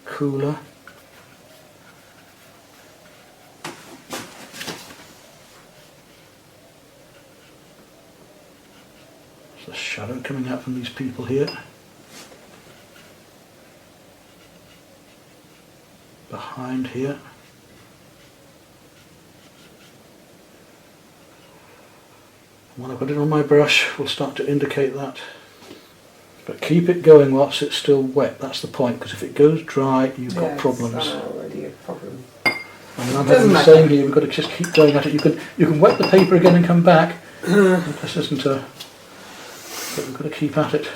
cooler. There's a shadow coming out from these people here. Behind here. When I put it on my brush, we'll start to indicate that. But keep it going whilst it's still wet, that's the point, because if it goes dry, you've got problems. It's already a problem. And I'm having the same here, we've got to just keep going at it. You can wet the paper again and come back. This isn't a... but we've got to keep at it.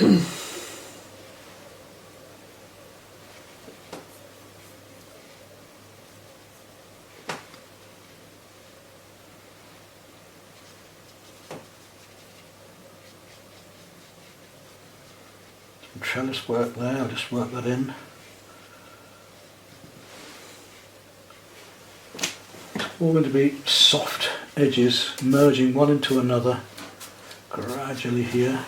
Trellis work there, I'll just work that in. All going to be soft edges merging one into another gradually here.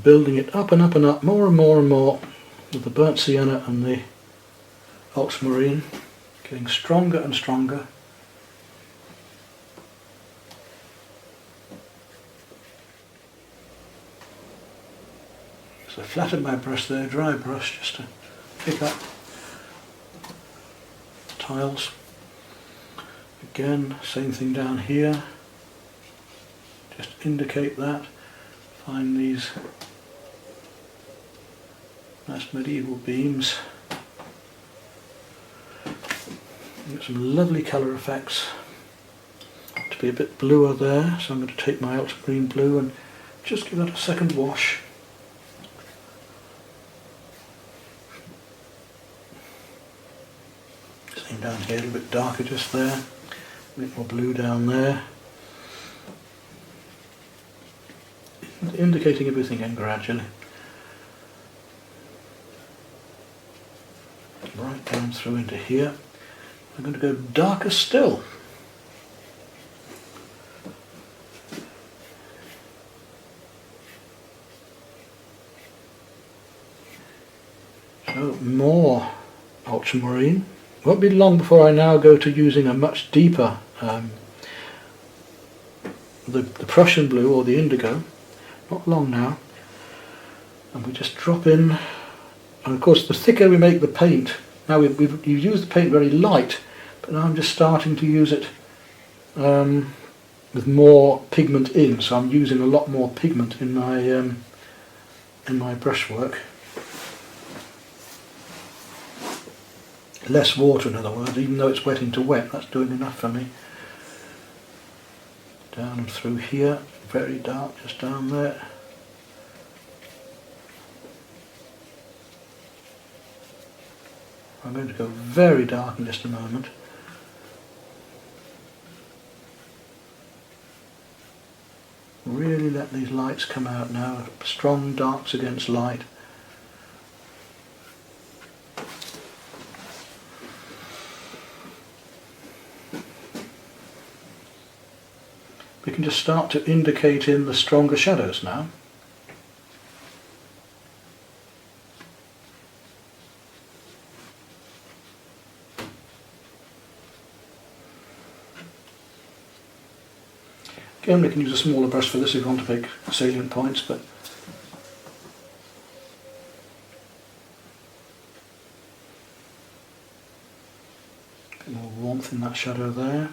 building it up and up and up, more and more and more, with the burnt sienna and the ultramarine, getting stronger and stronger. So I flattened my brush there, dry brush, just to pick up tiles. Again, same thing down here. Just indicate that. Find these nice medieval beams. Get some lovely colour effects. To be a bit bluer there, so I'm going to take my ultramarine blue and just give that a second wash. Same down here, a little bit darker just there. A bit more blue down there. Indicating everything in gradually. Right down through into here. I'm going to go darker still. So more ultramarine. Won't be long before I now go to using a much deeper, the Prussian blue or the indigo. Not long now. And we just drop in, and of course the thicker we make the paint, now you've used the paint very light, but now I'm just starting to use it with more pigment in, so I'm using a lot more pigment in my brushwork. Less water, in other words, even though it's wet into wet, that's doing enough for me. Down and through here, very dark, just down there. I'm going to go very dark in just a moment. Really let these lights come out now, strong darks against light. We can just start to indicate in the stronger shadows now. Again, we can use a smaller brush for this if you want to make salient points, but a bit more warmth in that shadow there.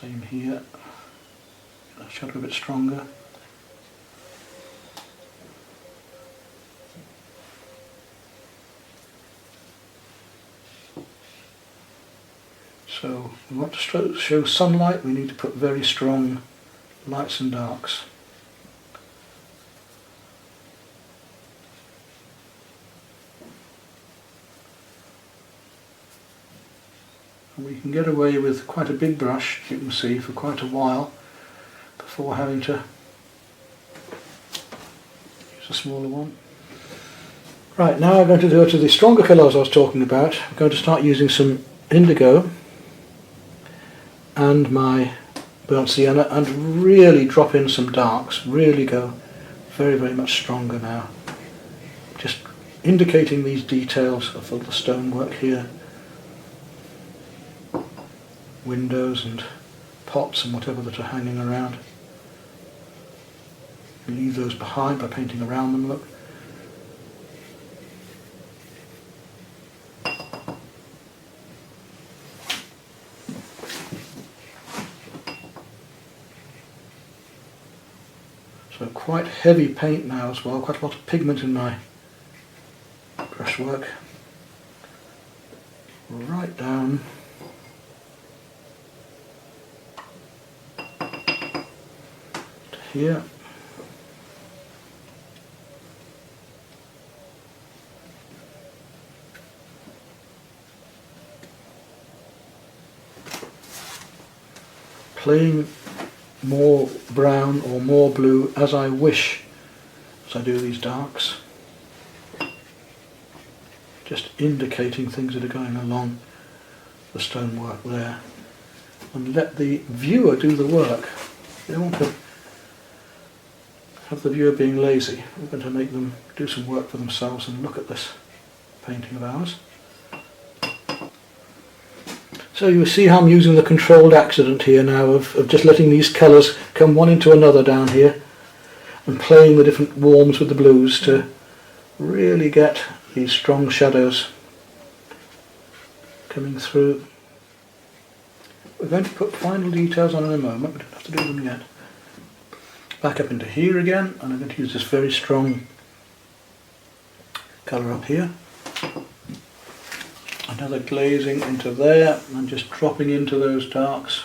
Same here, that shadow a bit stronger. So we want to show sunlight, we need to put very strong lights and darks. And we can get away with quite a big brush, you can see, for quite a while before having to use a smaller one. Right, now I'm going to go to the stronger colours I was talking about. I'm going to start using some indigo and my burnt sienna and really drop in some darks, really go very, very much stronger now. Just indicating these details of the stonework here. Windows and pots and whatever that are hanging around. Leave those behind by painting around them, look. So quite heavy paint now as well, quite a lot of pigment in my brushwork. Right down to here. Playing more brown or more blue as I wish as I do these darks. Just indicating things that are going along the stonework there. And let the viewer do the work. You don't want to of the viewer being lazy. We're going to make them do some work for themselves and look at this painting of ours. So you see how I'm using the controlled accident here now of just letting these colours come one into another down here and playing the different warms with the blues to really get these strong shadows coming through. We're going to put final details on in a moment, we don't have to do them yet. Back up into here again, and I'm going to use this very strong colour up here. Another glazing into there, and just dropping into those darks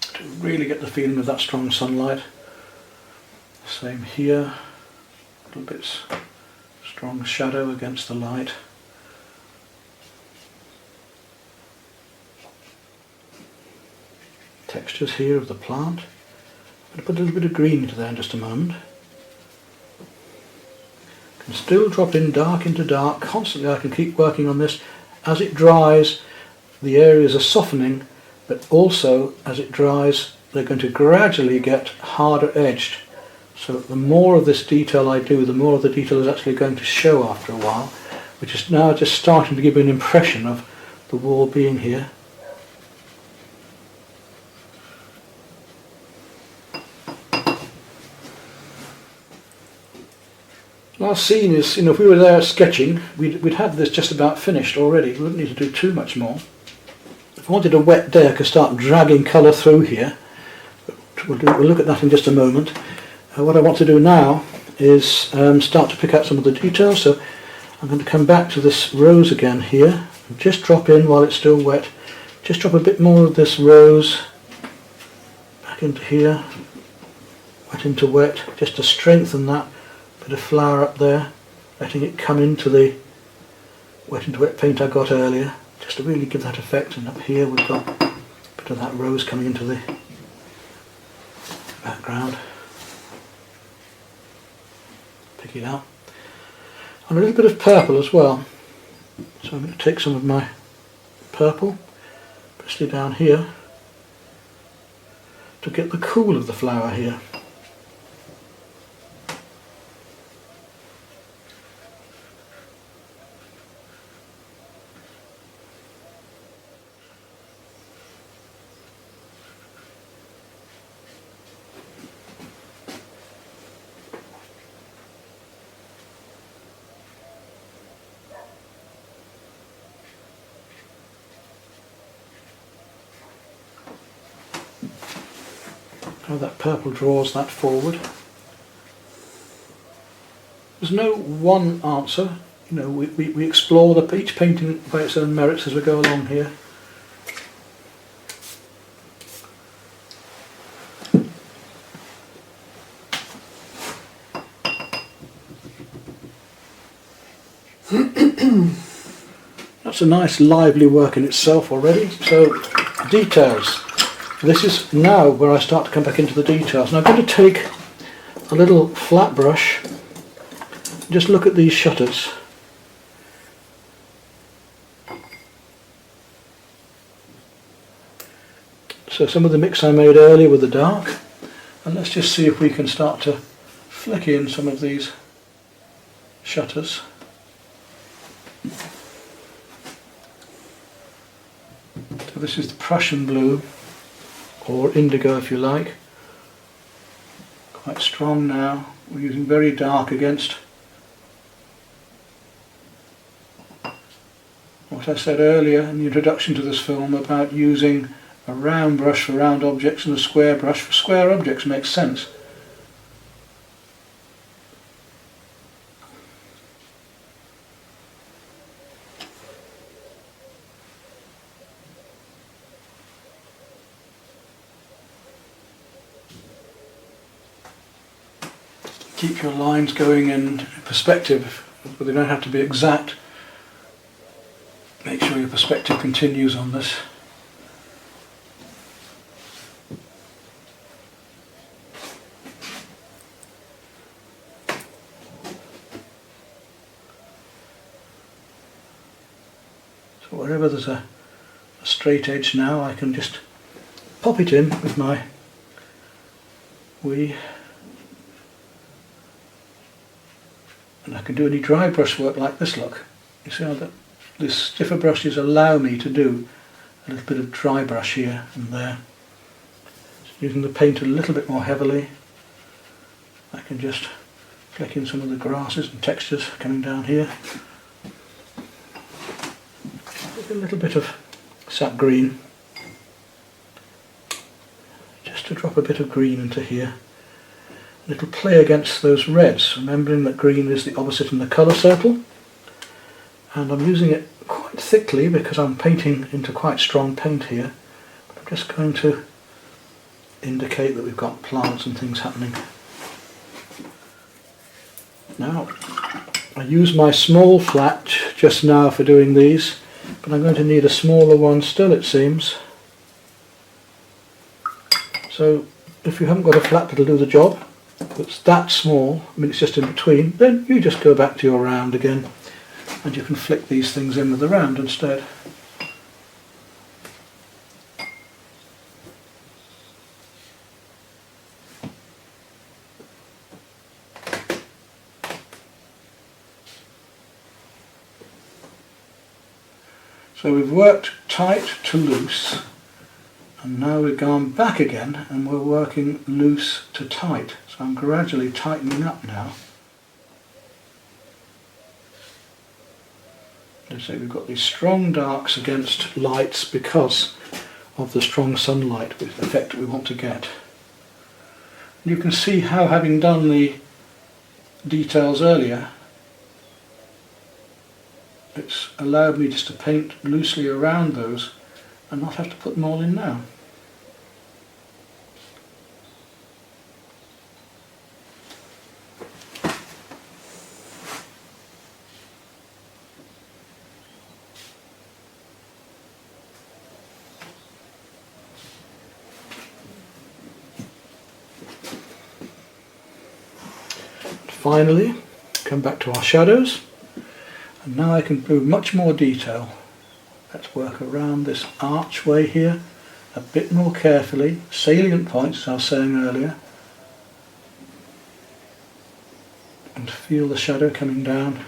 to really get the feeling of that strong sunlight. Same here, little bits strong shadow against the light. Textures here of the plant. I'm going to put a little bit of green into there in just a moment. Can still drop in dark into dark. Constantly I can keep working on this. As it dries, the areas are softening, but also as it dries they're going to gradually get harder edged. So the more of this detail I do, the more of the detail is actually going to show after a while, which is now just starting to give you an impression of the wall being here. Last scene is, if we were there sketching, we'd have this just about finished already. We wouldn't need to do too much more. If I wanted a wet day, I could start dragging colour through here. We'll look at that in just a moment. What I want to do now is start to pick out some of the details. So I'm going to come back to this rose again here, and just drop in while it's still wet. Just drop a bit more of this rose back into here, wet into wet, just to strengthen that. Bit of flower up there, letting it come into the wet into wet paint I got earlier, just to really give that effect. And up here we've got a bit of that rose coming into the background. Pick it out. And a little bit of purple as well. So I'm going to take some of my purple, especially down here, to get the cool of the flower here. How that purple draws that forward. There's no one answer, we explore each painting by its own merits as we go along here. That's a nice lively work in itself already. So details. This is now where I start to come back into the details. Now I'm going to take a little flat brush and just look at these shutters. So some of the mix I made earlier with the dark, and let's just see if we can start to flick in some of these shutters. So this is the Prussian blue, or indigo if you like. Quite strong now. We're using very dark against what I said earlier in the introduction to this film about using a round brush for round objects and a square brush for square objects. Makes sense. Keep your lines going in perspective, but they don't have to be exact. Make sure your perspective continues on this. So wherever there's a straight edge now, I can just pop it in with my wee, and I can do any dry brush work like this, look. You see how the stiffer brushes allow me to do a little bit of dry brush here and there. Just using the paint a little bit more heavily, I can just flick in some of the grasses and textures coming down here. With a little bit of sap green, just to drop a bit of green into here. And it'll play against those reds, remembering that green is the opposite in the colour circle. And I'm using it quite thickly because I'm painting into quite strong paint here. But I'm just going to indicate that we've got plants and things happening. Now, I use my small flat just now for doing these, but I'm going to need a smaller one still, it seems. So if you haven't got a flat that'll do the job, that's that small, I mean it's just in between, then you just go back to your round again and you can flick these things in with the round instead. So we've worked tight to loose, and now we've gone back again and we're working loose to tight. So I'm gradually tightening up now. Let's say we've got these strong darks against lights because of the strong sunlight effect that we want to get. And you can see how, having done the details earlier, it's allowed me just to paint loosely around those and not have to put them all in now. Finally, come back to our shadows, and now I can do much more detail. Let's work around this archway here a bit more carefully, salient points as I was saying earlier, and feel the shadow coming down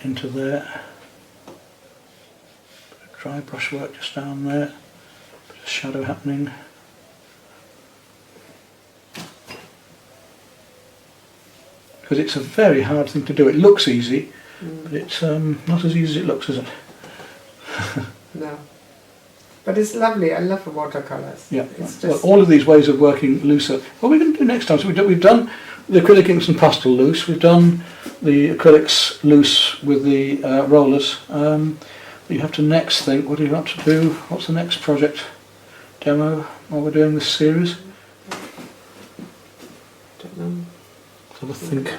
into there. Bit of dry brush work just down there, bit of shadow happening. Because it's a very hard thing to do. It looks easy, but it's not as easy as it looks, is it? No. But it's lovely. I love the watercolours. Yeah. It's just Well, all of these ways of working looser. What we're going to do next time, so we've done the acrylic inks and pastel loose, we've done the acrylics loose with the rollers. You have to next think, what do you want to do? What's the next project demo while we're doing this series? don't know. Have a think.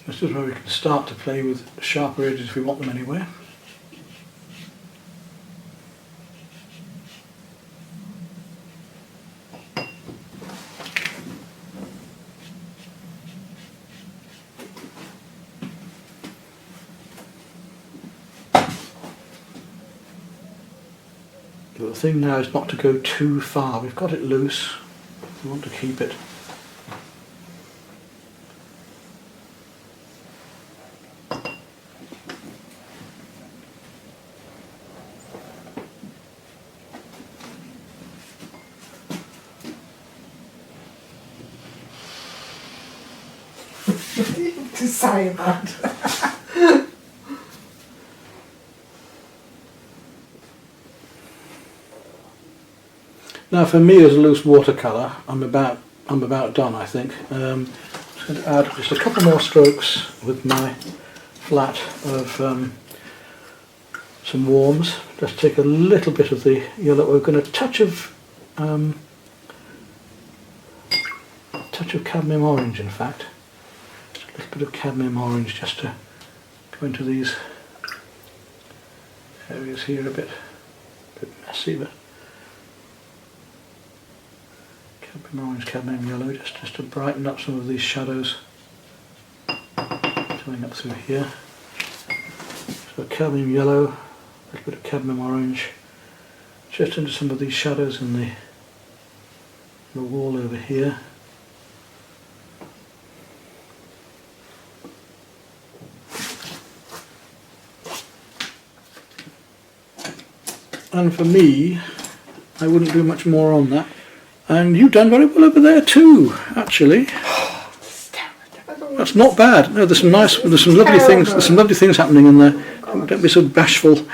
This is where we can start to play with sharper edges if we want them anyway. But the thing now is not to go too far. We've got it loose, we want to keep it. To sigh about. Now for me as a loose watercolour, I'm about done, I think. I'm just going to add just a couple more strokes with my flat of some warms. Just take a little bit of the yellow. We're going to touch of cadmium orange, in fact. Just a little bit of cadmium orange just to go into these areas here a bit messy, but cadmium orange, cadmium yellow, just to brighten up some of these shadows coming up through here. So cadmium yellow, a little bit of cadmium orange, just into some of these shadows in the wall over here. And for me, I wouldn't do much more on that. And you've done very well over there too, actually. That's not bad. No, there's some lovely things. There's some lovely things happening in there. Don't be so bashful.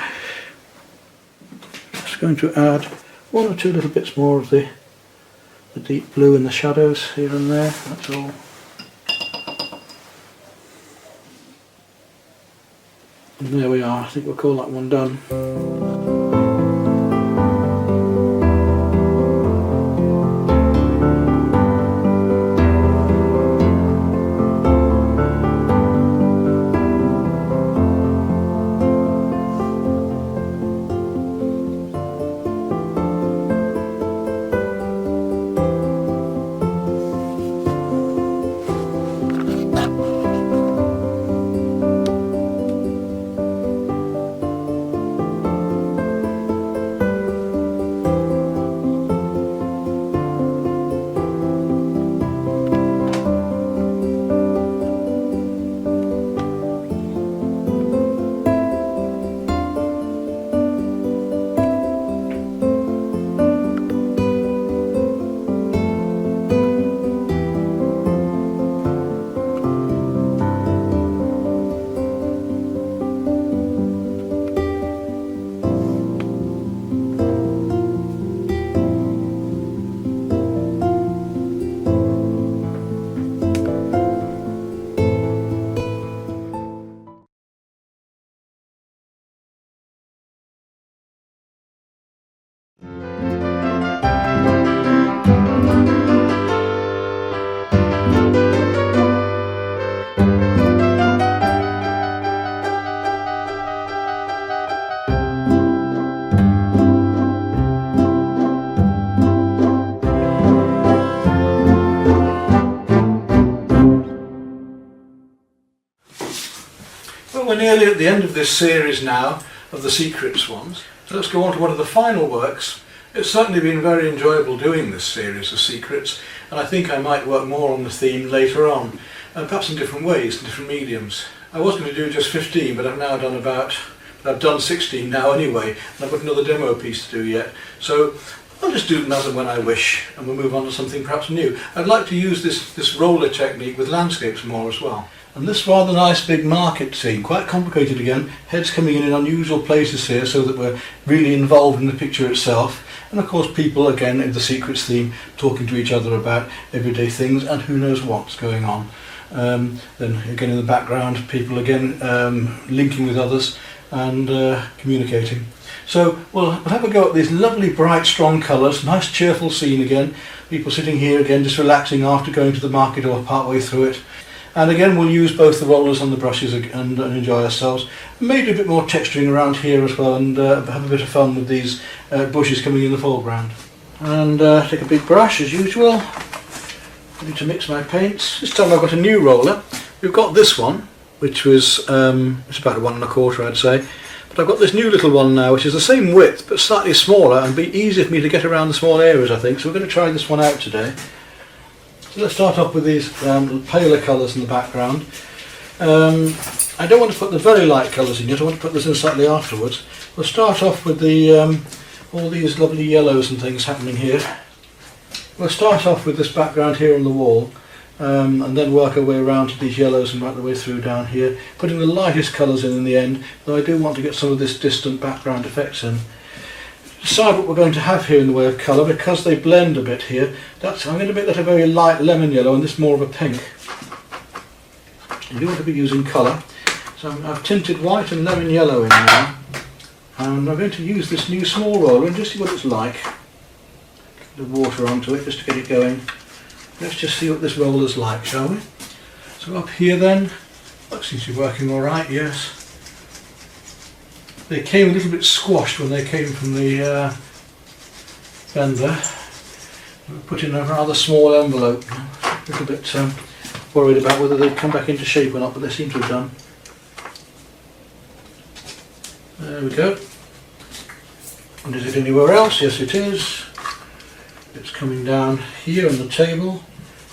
Just going to add one or two little bits more of the deep blue in the shadows here and there. That's all. And there we are. I think we'll call that one done. We're nearly at the end of this series now of the Secrets ones. So let's go on to one of the final works. It's certainly been very enjoyable doing this series of Secrets, and I think I might work more on the theme later on, and perhaps in different ways, in different mediums. I was going to do just 15, but I've done 16 now anyway, and I've got another demo piece to do yet. So I'll just do another when I wish, and we'll move on to something perhaps new. I'd like to use this roller technique with landscapes more as well. And this rather nice big market scene, quite complicated again, heads coming in unusual places here so that we're really involved in the picture itself. And of course people, again in the Secrets theme, talking to each other about everyday things and who knows what's going on. Then again in the background, people again linking with others and communicating. So we'll have a go at these lovely bright strong colours, nice cheerful scene again, people sitting here again just relaxing after going to the market or part way through it. And again we'll use both the rollers and the brushes and enjoy ourselves. Maybe a bit more texturing around here as well, and have a bit of fun with these bushes coming in the foreground. And take a big brush as usual, ready to mix my paints. This time I've got a new roller. We've got this one, which was it's about 1 1/4 I'd say. But I've got this new little one now, which is the same width but slightly smaller and be easier for me to get around the small areas, I think. So we're going to try this one out today. So let's start off with these paler colours in the background. I don't want to put the very light colours in yet, I want to put this in slightly afterwards. We'll start off with the all these lovely yellows and things happening here. We'll start off with this background here on the wall, and then work our way around to these yellows and right the way through down here, putting the lightest colours in the end, though I do want to get some of this distant background effects in. decide what we're going to have here in the way of colour, because they blend a bit here. I'm going to make that a very light lemon yellow and this more of a pink. You do want to be using colour. So I've tinted white and lemon yellow in now. And I'm going to use this new small roller and just see what it's like. Get the water onto it just to get it going. Let's just see what this roller's like, shall we? So up here then, that seems to be working alright, yes. They came a little bit squashed when they came from the vendor. Put in a rather small envelope. A little bit worried about whether they'd come back into shape or not, but they seem to have done. There we go. And is it anywhere else? Yes it is. It's coming down here on the table.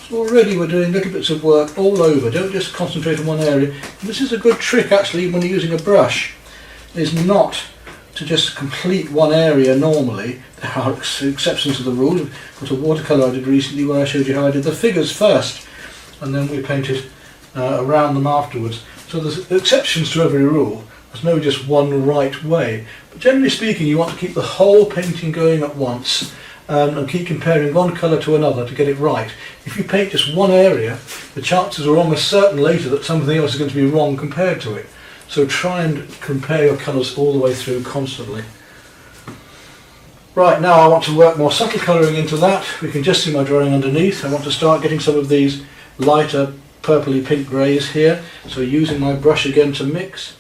So already we're doing little bits of work all over. Don't just concentrate on one area. And this is a good trick actually when you're using a brush, is not to just complete one area normally. There are exceptions to the rule. Got a watercolour I did recently where I showed you how I did the figures first and then we painted around them afterwards. So there's exceptions to every rule. There's no just one right way. But generally speaking, you want to keep the whole painting going at once and keep comparing one colour to another to get it right. If you paint just one area, the chances are almost certain later that something else is going to be wrong compared to it. So try and compare your colours all the way through constantly. Right, now I want to work more subtle colouring into that. We can just see my drawing underneath. I want to start getting some of these lighter purpley pink greys here. So using my brush again to mix.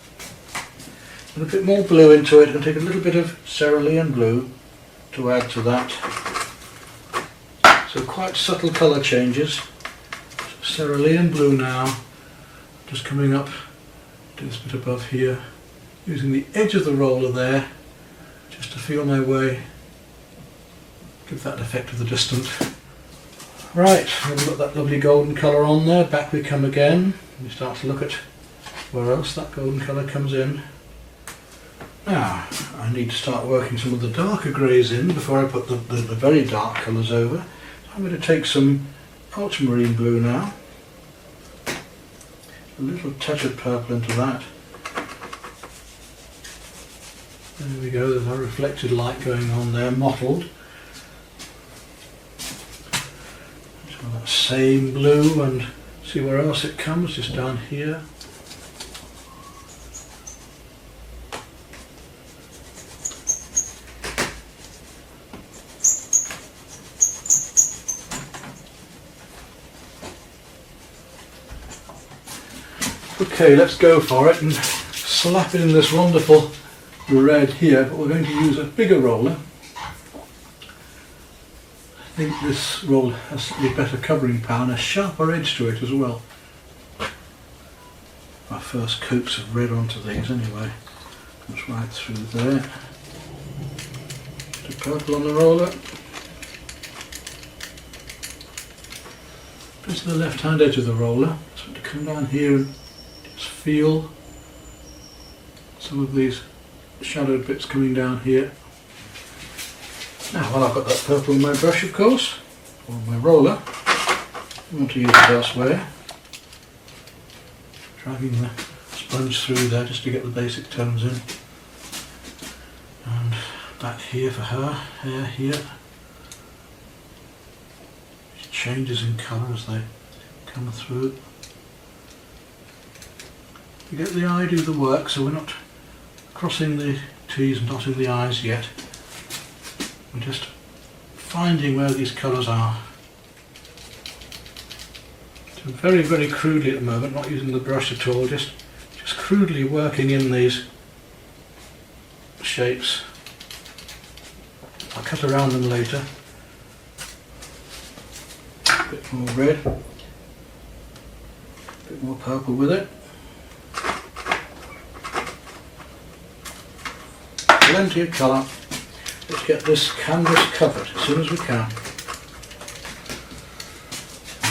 And a bit more blue into it, and take a little bit of cerulean blue to add to that. So quite subtle colour changes. Cerulean blue now, just coming up to this bit above here, using the edge of the roller there, just to feel my way, give that effect of the distant. Right, we've got that lovely golden colour on there, back we come again. We start to look at where else that golden colour comes in. Now, I need to start working some of the darker greys in before I put the very dark colours over. So I'm going to take some ultramarine blue now. A little touch of purple into that. There we go, there's a reflected light going on there, mottled. So that same blue, and see where else it comes, just down here. Okay, let's go for it and slap it in this wonderful red here, but we're going to use a bigger roller. I think this roller has slightly better covering power and a sharper edge to it as well. Our first coats of red onto these anyway. Comes right through there. Bit of purple on the roller. Just the left hand edge of the roller. So to come down here and just feel some of these shadowed bits coming down here. Now, while I've got that purple in my brush, of course, or my roller, I want to use it elsewhere. Dragging the sponge through there just to get the basic tones in. And back here for her, hair here. It changes in colour as they come through. You get the eye do the work, so we're not crossing the T's and dotting the I's yet. We're just finding where these colours are. So very, very crudely at the moment, not using the brush at all, just crudely working in these shapes. I'll cut around them later. A bit more red, a bit more purple with it. Plenty of colour. Let's get this canvas covered as soon as we can.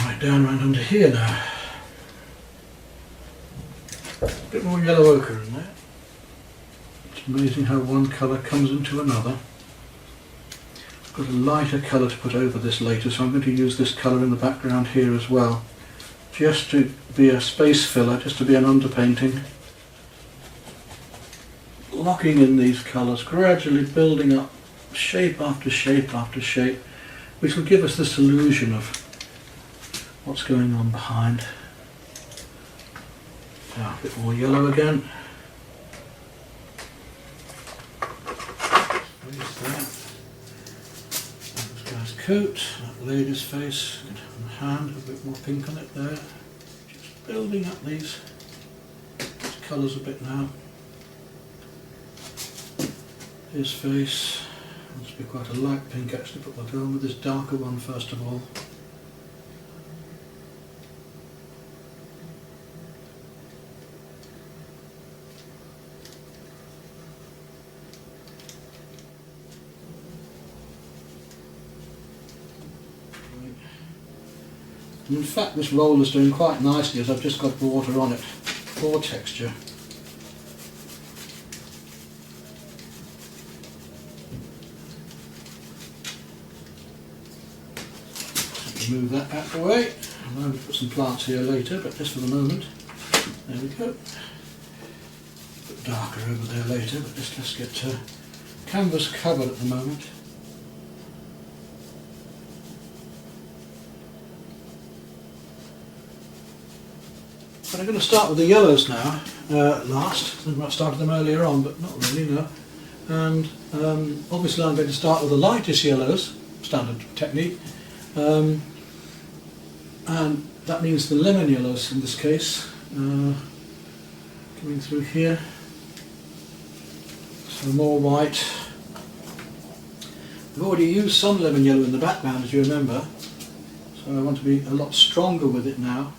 Right down around under here now. A bit more yellow ochre in there. It's amazing how one colour comes into another. I've got a lighter colour to put over this later, so I'm going to use this colour in the background here as well. Just to be a space filler, just to be an underpainting. Locking in these colours, gradually building up shape after shape after shape, which will give us this illusion of what's going on behind. Now, a bit more yellow again. This guy's coat, that lady's face, and hand, a bit more pink on it there. Just building up these colours a bit now. His face, must be quite a light pink actually, but we'll go on with this darker one first of all. And in fact, this roller's doing quite nicely as I've just got water on it for texture. Move that out of the way. I'm going to put some plants here later, but just for the moment. There we go. A bit darker over there later, but let's get canvas covered at the moment. But I'm going to start with the yellows now, last. I might have started them earlier on, but not really, no. And obviously I'm going to start with the lightest yellows, standard technique. And that means the lemon yellows in this case, coming through here. So more white. I've already used some lemon yellow in the background, as you remember, so I want to be a lot stronger with it now.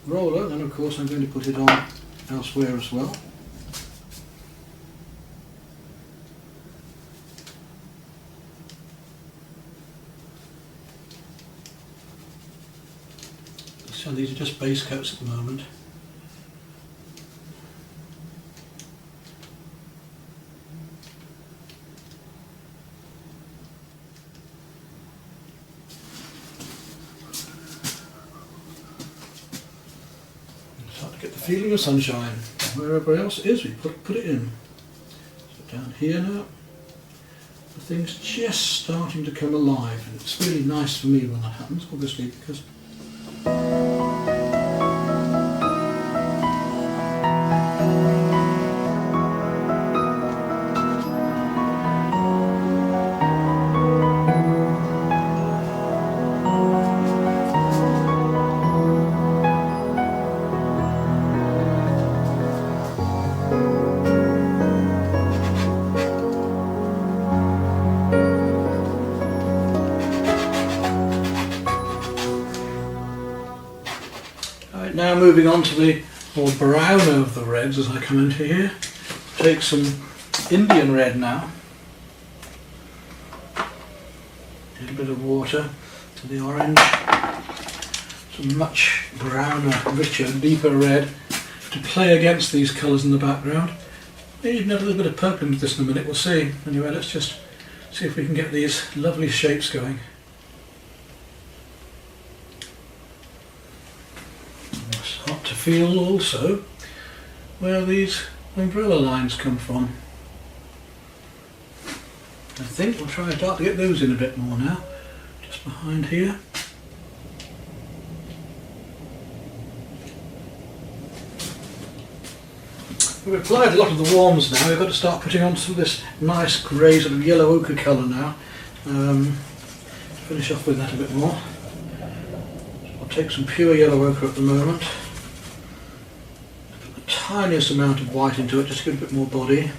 Roller, and of course I'm going to put it on elsewhere as well. So these are just base coats at the moment. Start to get the feeling of sunshine. Wherever else it is, we put it in. So down here now, the thing's just starting to come alive, and it's really nice for me when that happens, obviously, because now moving on to the more browner of the reds as I come into here. Take some Indian red now. A little bit of water to the orange. Some much browner, richer, deeper red to play against these colours in the background. Maybe even a little bit of purple into this in a minute, we'll see. Anyway, let's just see if we can get these lovely shapes going. Start to feel also where these umbrella lines come from. I think we'll try and start to get those in a bit more now, just behind here. We've applied a lot of the warms now. We've got to start putting on some of this nice grey sort of yellow ochre colour now. Finish off with that a bit more. I'll take some pure yellow ochre at the moment. Put the tiniest amount of white into it, just to give it a bit more body.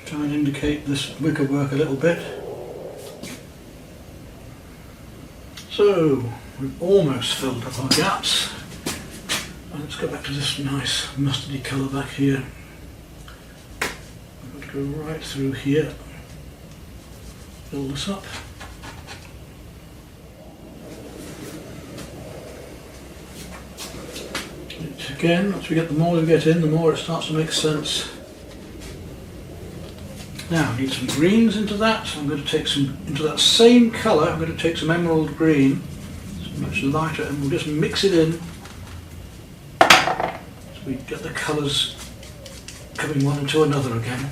Try and indicate this wicker work a little bit. So, we've almost filled up our gaps. And let's go back to this nice mustardy colour back here. I've got to go right through here. Fill this up. Again, once we get the more we get in, the more it starts to make sense. Now, I need some greens into that, so I'm going to take some, into that same colour, I'm going to take some emerald green much lighter, and we'll just mix it in so we get the colours coming one into another again.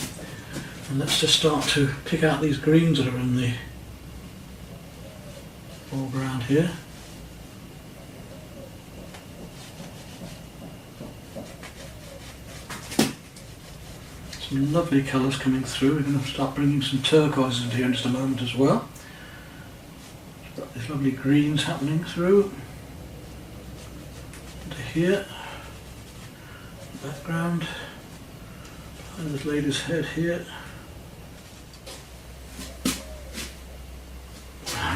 And let's just start to pick out these greens that are in the foreground here. Some lovely colours coming through. We're going to start bringing some turquoises into here in just a moment as well. Got these lovely greens happening through into here. Background. Behind this lady's head here.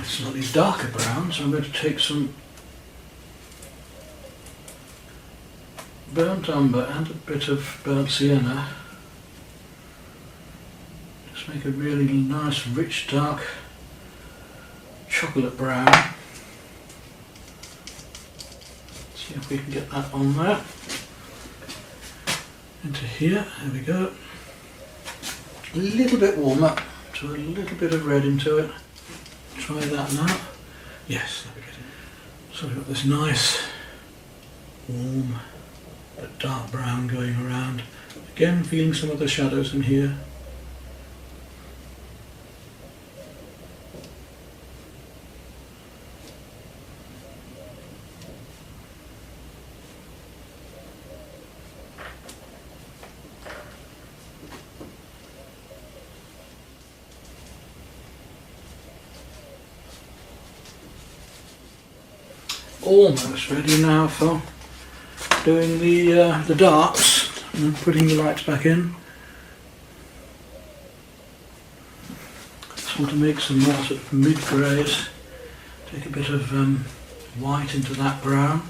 It's not these darker browns, so I'm going to take some burnt umber and a bit of burnt sienna. Just make a really nice, rich, dark chocolate brown. See if we can get that on there. Into here, there we go. A little bit warmer, so a little bit of red into it. Try that now. Yes, there we go. So we've got this nice, warm, but dark brown going around. Again, feeling some of the shadows in here. Almost ready now for doing the darks and putting the lights back in. Just want to make some more sort of mid-greys. Take a bit of white into that brown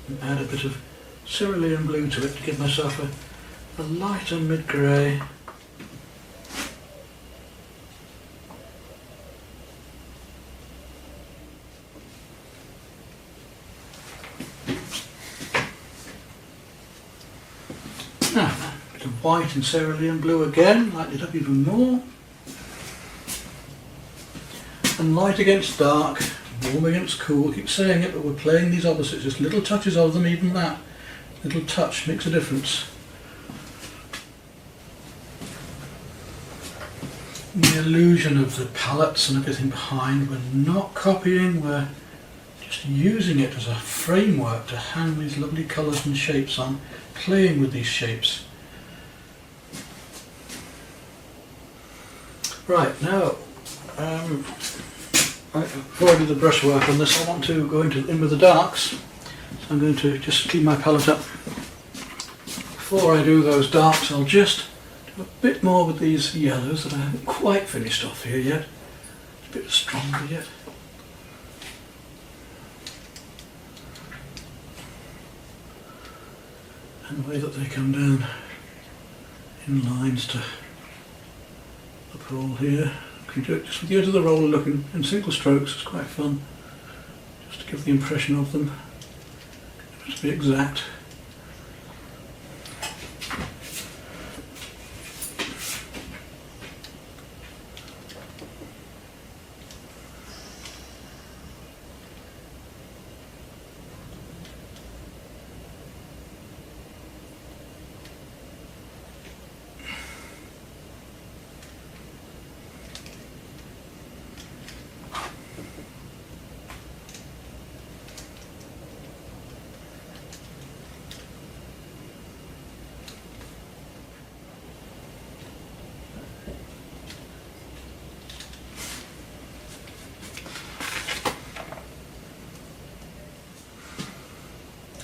and add a bit of cerulean blue to it to give myself a lighter mid-grey. Now, a bit of white and cerulean blue again, lighten it up even more. And light against dark, warm against cool. I keep saying it, but we're playing these opposites, just little touches of them, even that little touch makes a difference. And the illusion of the palettes and everything behind, we're not copying, we're just using it as a framework to hang these lovely colours and shapes on, playing with these shapes. Right, now, before I do the brushwork on this, I want to go in with the darks. So I'm going to just clean my palette up. Before I do those darks, I'll just do a bit more with these yellows that I haven't quite finished off here yet. It's a bit stronger yet. And the way that they come down in lines to the pool here. You can do it just with the edge of the roller looking in single strokes, it's quite fun. Just to give the impression of them. Just be exact.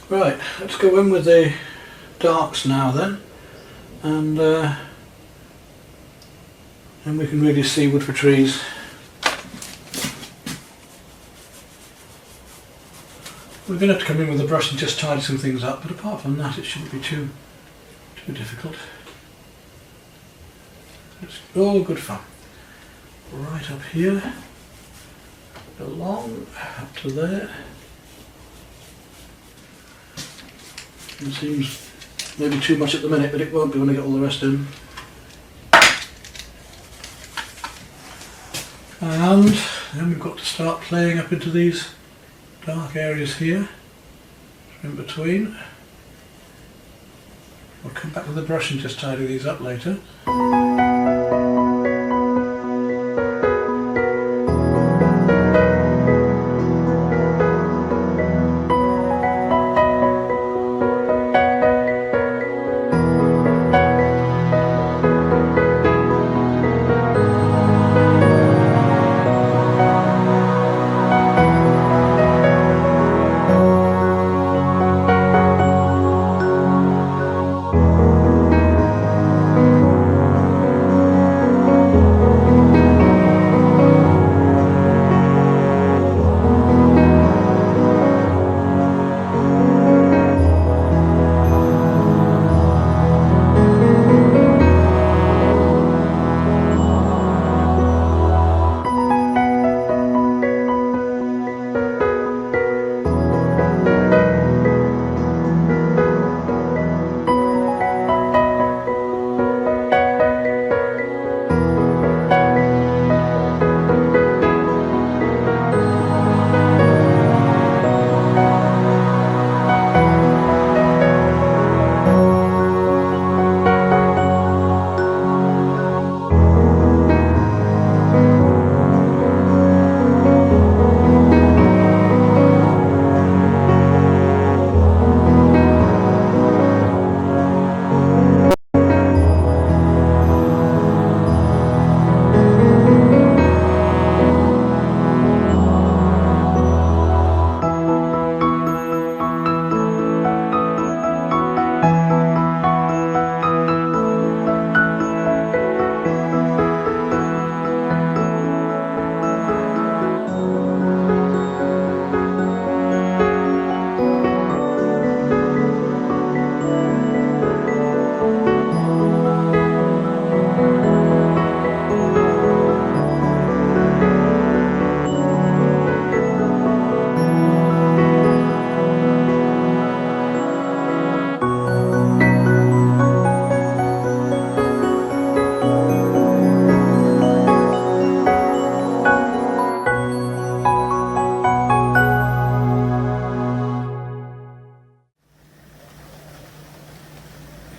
Right, let's go in with the darks now then, and we can really see wood for trees. We're going to have to come in with a brush and just tidy some things up, but apart from that it shouldn't be too difficult. It's all good fun. Right up here, along up to there. It seems maybe too much at the minute, but it won't be when I get all the rest in. And then we've got to start playing up into these dark areas here, in between. We'll come back with a brush and just tidy these up later.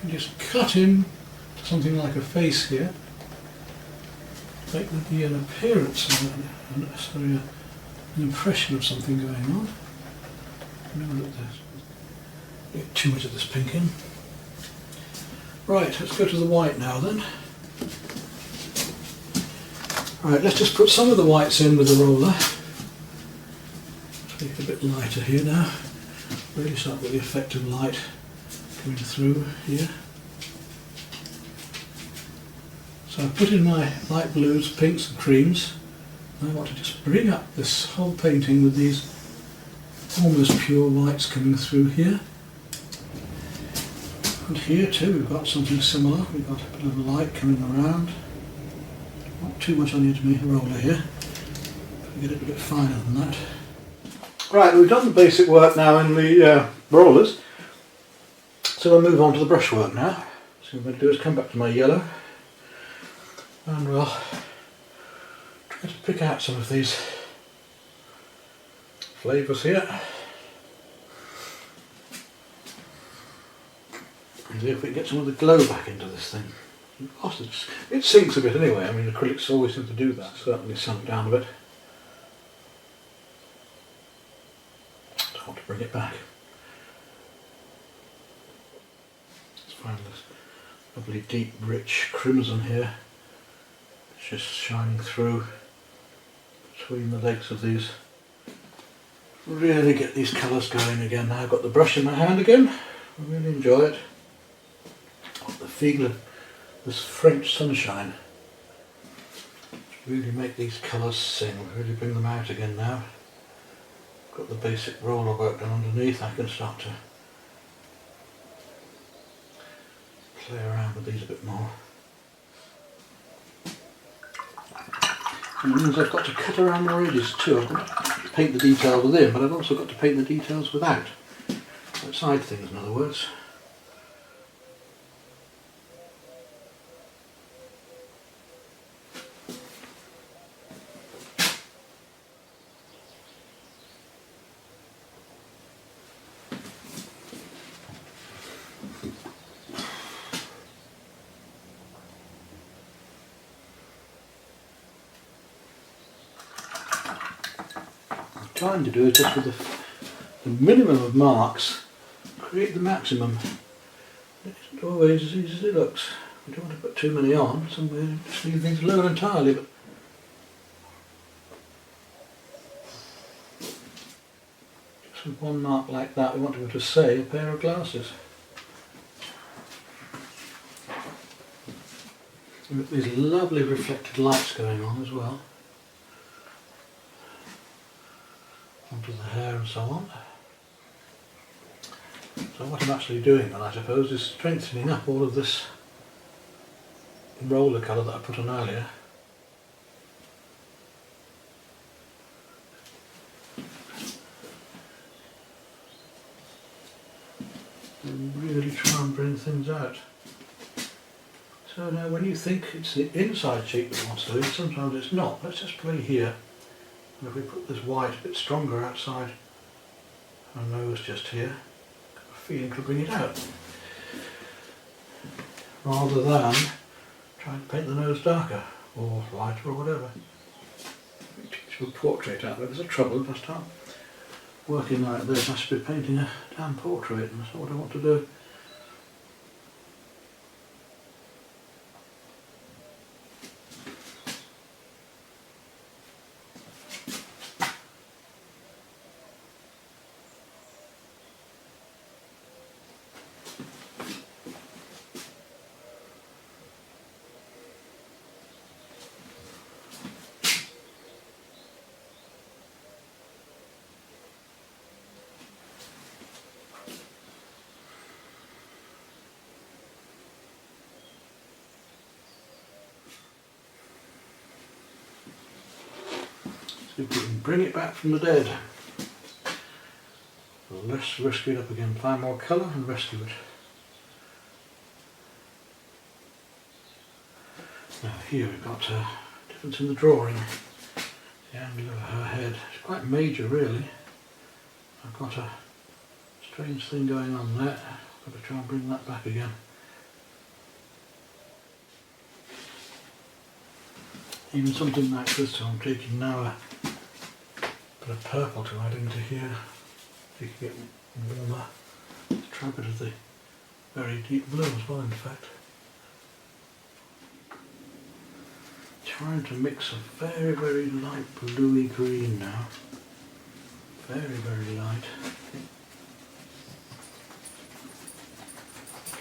Just cut in to something like a face here, make an appearance of an impression of something going on. Look at this. Get too much of this pink in. Right, let's go to the white now then. Right, let's just put some of the whites in with the roller. Make it a bit lighter here now. Really start with the effect of light coming through here. So I've put in my light blues, pinks and creams. I want to just bring up this whole painting with these almost pure whites coming through here. And here too we've got something similar. We've got a bit of light coming around. Not too much on the edge of my roller here. Get it a bit finer than that. Right, we've done the basic work now in the rollers. So we'll move on to the brushwork now. So what I'm going to do is come back to my yellow and we'll try to pick out some of these flavours here. And see if we can get some of the glow back into this thing. It sinks a bit anyway, I mean acrylics always seem to do that. Certainly sunk down a bit. I want to bring it back. Let's find this lovely deep rich crimson here. It's just shining through between the legs of these. Really get these colours going again. Now I've got the brush in my hand again. I really enjoy it. The feel of this French sunshine. Really make these colours sing, really bring them out again now. Got the basic roller work done underneath, I can start to play around with these a bit more. And it means I've got to cut around more edges too. I've got to paint the detail within, but I've also got to paint the details without. Outside things, in other words. trying to do is just with the minimum of marks, create the maximum. It isn't always as easy as it looks. We don't want to put too many on, somewhere just leave things alone entirely. But just with one mark like that, we want to be able to say a pair of glasses. With these lovely reflected lights going on as well, onto the hair and so on. So what I'm actually doing then, I suppose, is strengthening up all of this roller colour that I put on earlier. And really try and bring things out. So now when you think it's the inside cheek that wants doing, sometimes it's not. Let's just play here. And if we put this white a bit stronger outside our nose just here, got a feeling to bring it out. Rather than trying to paint the nose darker or lighter or whatever. Teach you a portrait out there. There's a trouble if I start working like this. I should be painting a damn portrait, and that's not what I want to do. See if we can bring it back from the dead. Let's rescue it up again, find more colour and rescue it. Now here we've got a difference in the drawing. The angle of her head. It's quite major really. I've got a strange thing going on there. I've got to try and bring that back again. Even something like this, so I'm taking now a bit of purple to add into here. You can get warmer. Let's try a bit of the very deep blue as well, in fact. Trying to mix a very, very light bluey green now. Very, very light.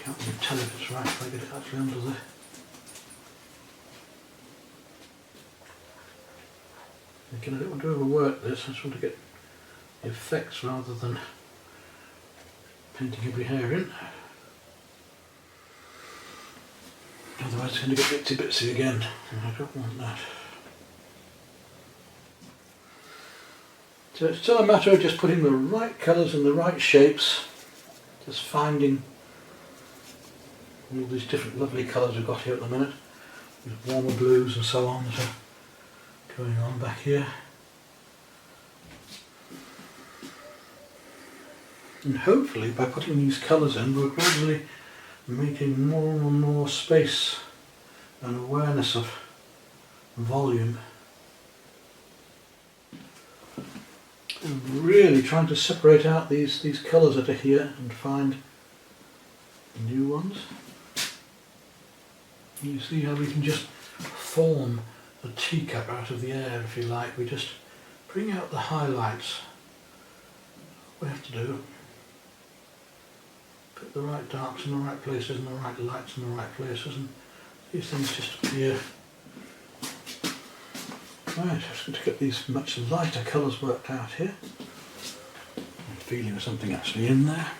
Can't really tell if it's right if I get it actually under the... Again, I don't want to overwork this, I just want to get the effects rather than painting every hair in. Otherwise it's going to get bitsy bitsy again, and I don't want that. So it's still a matter of just putting the right colours in the right shapes, just finding all these different lovely colours we've got here at the minute, with warmer blues and so on that are going on back here. And hopefully by putting these colours in we're gradually making more and more space and awareness of volume. And really trying to separate out these colours that are here and find new ones. And you see how we can just form a teacup out of the air, if you like. We just bring out the highlights. What we have to do, put the right darks in the right places and the right lights in the right places, and these things just appear. Right, just going to get these much lighter colours worked out here. I'm feeling there's something actually in there.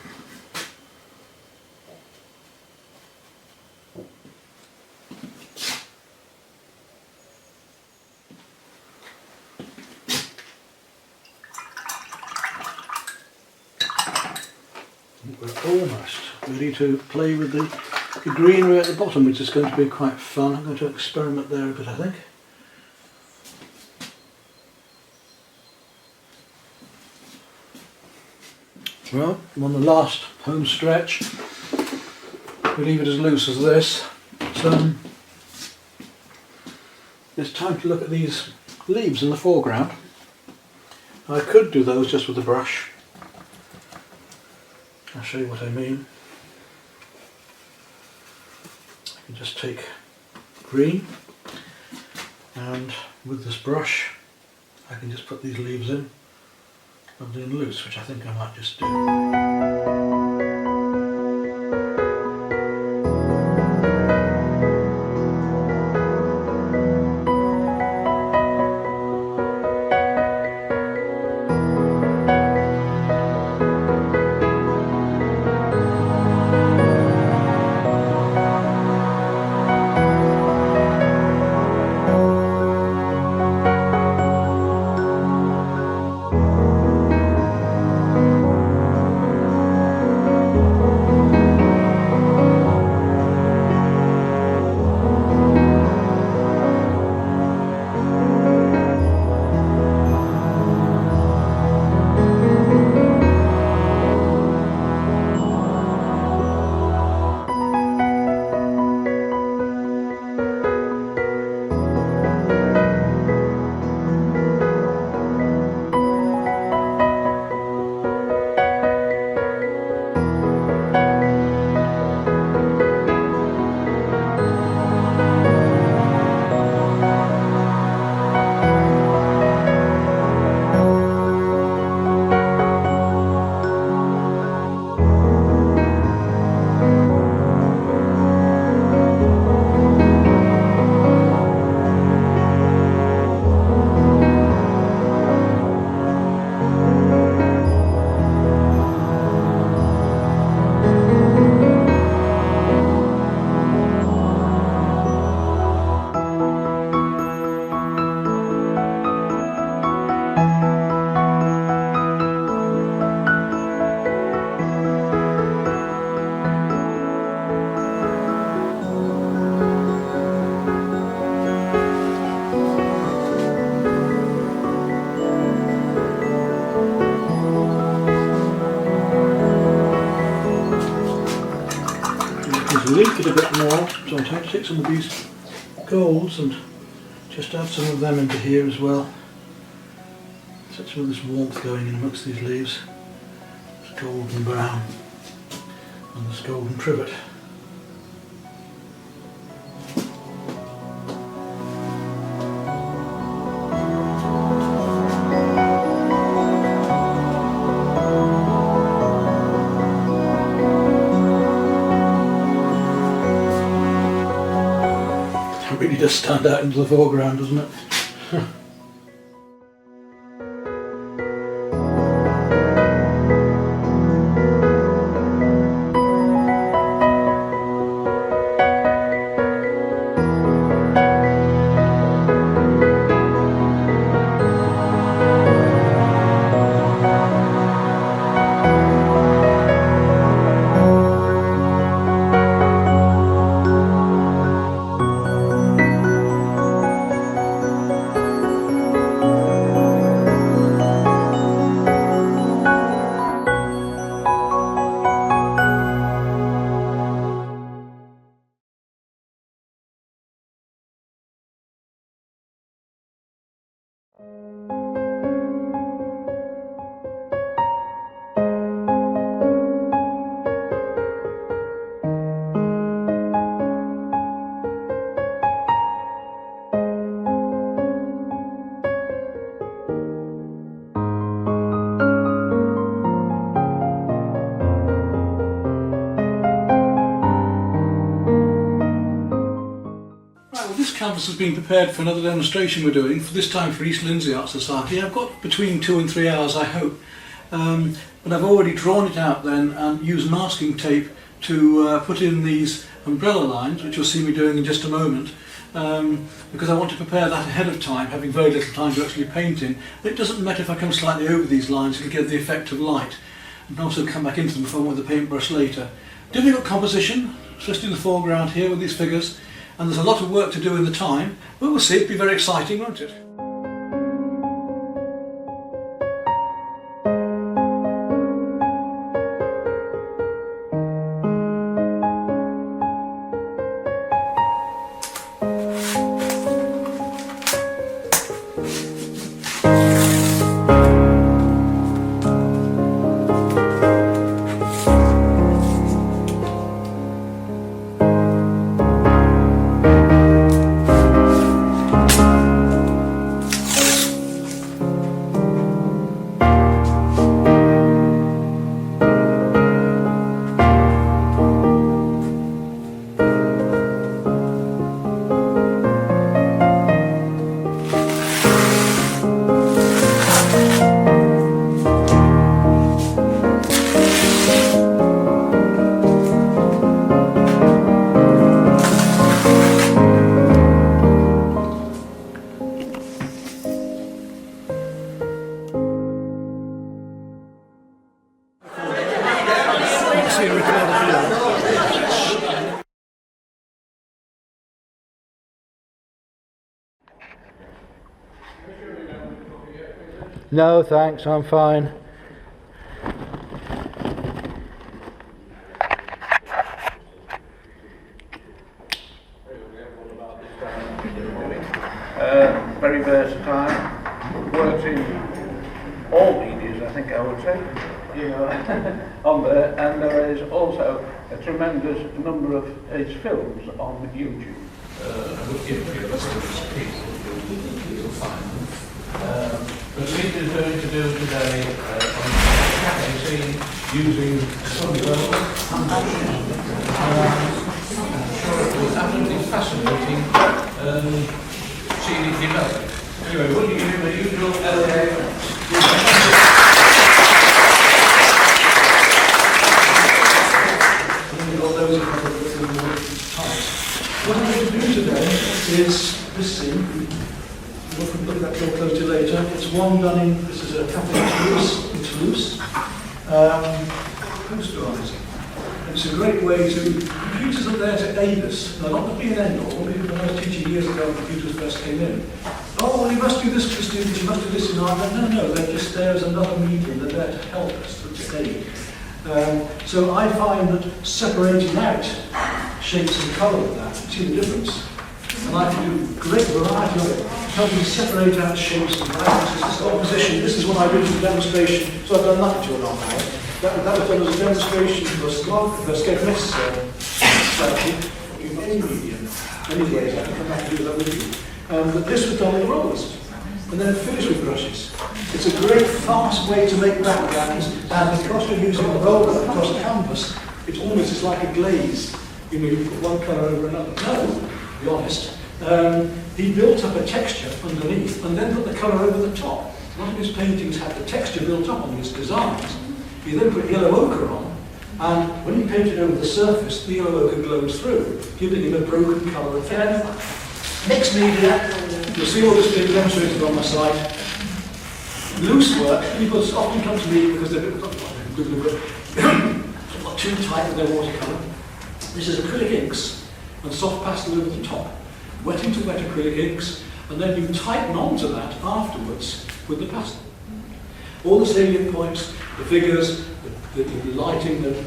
We're almost ready to play with the greenery at the bottom, which is going to be quite fun. I'm going to experiment there a bit, I think. Well, I'm on the last home stretch. We leave it as loose as this. So it's time to look at these leaves in the foreground. I could do those just with a brush. I'll show you what I mean. I can just take green, and with this brush I can just put these leaves in, lovely and loose, which I think I might just do. Link it a bit more, so I'm trying to take some of these golds and just add some of them into here as well. Set some of this warmth going in amongst these leaves. This golden brown and this golden privet. It really does stand out into the foreground, doesn't it? This canvas has been prepared for another demonstration we're doing, for this time for East Lindsey Art Society. I've got between 2 and 3 hours, I hope, but I've already drawn it out then and used masking tape to put in these umbrella lines, which you'll see me doing in just a moment, because I want to prepare that ahead of time, having very little time to actually paint in. And it doesn't matter if I come slightly over these lines, it'll give the effect of light. I can also come back into them if I want with the paintbrush later. Difficult composition, especially in the foreground here with these figures. And there's a lot of work to do in the time, but we'll see, it'll be very exciting, won't it? No, thanks, I'm fine. Very versatile, works in all medias, I think I would say, you know, on there, and there is also a tremendous number of his films on YouTube. I would give you a list of his people, you'll find them. But Pete is going to do today on cafe scene using some I'm sure it was absolutely fascinating. See it develop. Anyway, what do you do? The usual What I'm going to do today is this scene. We'll look at that more closely later. It's one done in, this is a cafe in Toulouse. Posterising. It's a great way to, computers are there to aid us. Now, not to be an end all. When I was teaching years ago, computers first came in. Oh, well, you must do this for students, you must do this in art. No, they're just there as another medium. They're there to help us, to aid. So I find that separating out shapes and colour of that, you see the difference. And I can do great variety of it. Help me separate out shapes and varieties. This composition, this is what I did for demonstration. So I've done nothing to it on now. That was done as a demonstration for scape necessary. In any medium. Anyways, I can come back and do that with you. But this was done with rollers. And then finished with brushes. It's a great fast way to make backgrounds, and because you're using a roller across a canvas, it's almost like a glaze. You know, you put one colour over another. No, to be honest. He built up a texture underneath and then put the colour over the top. A lot of his paintings had the texture built up on his designs. He then put yellow ochre on, and when he painted over the surface, the yellow ochre glows through, giving him a broken colour effect. Next media, you'll see all this being demonstrated on my site. Loose work, people often come to me because they're not too tight with their watercolour. This is acrylic inks and soft pastel over the top. Wet into wet acrylic inks, and then you tighten onto that afterwards with the pastel. All the salient points, the figures, the lighting, and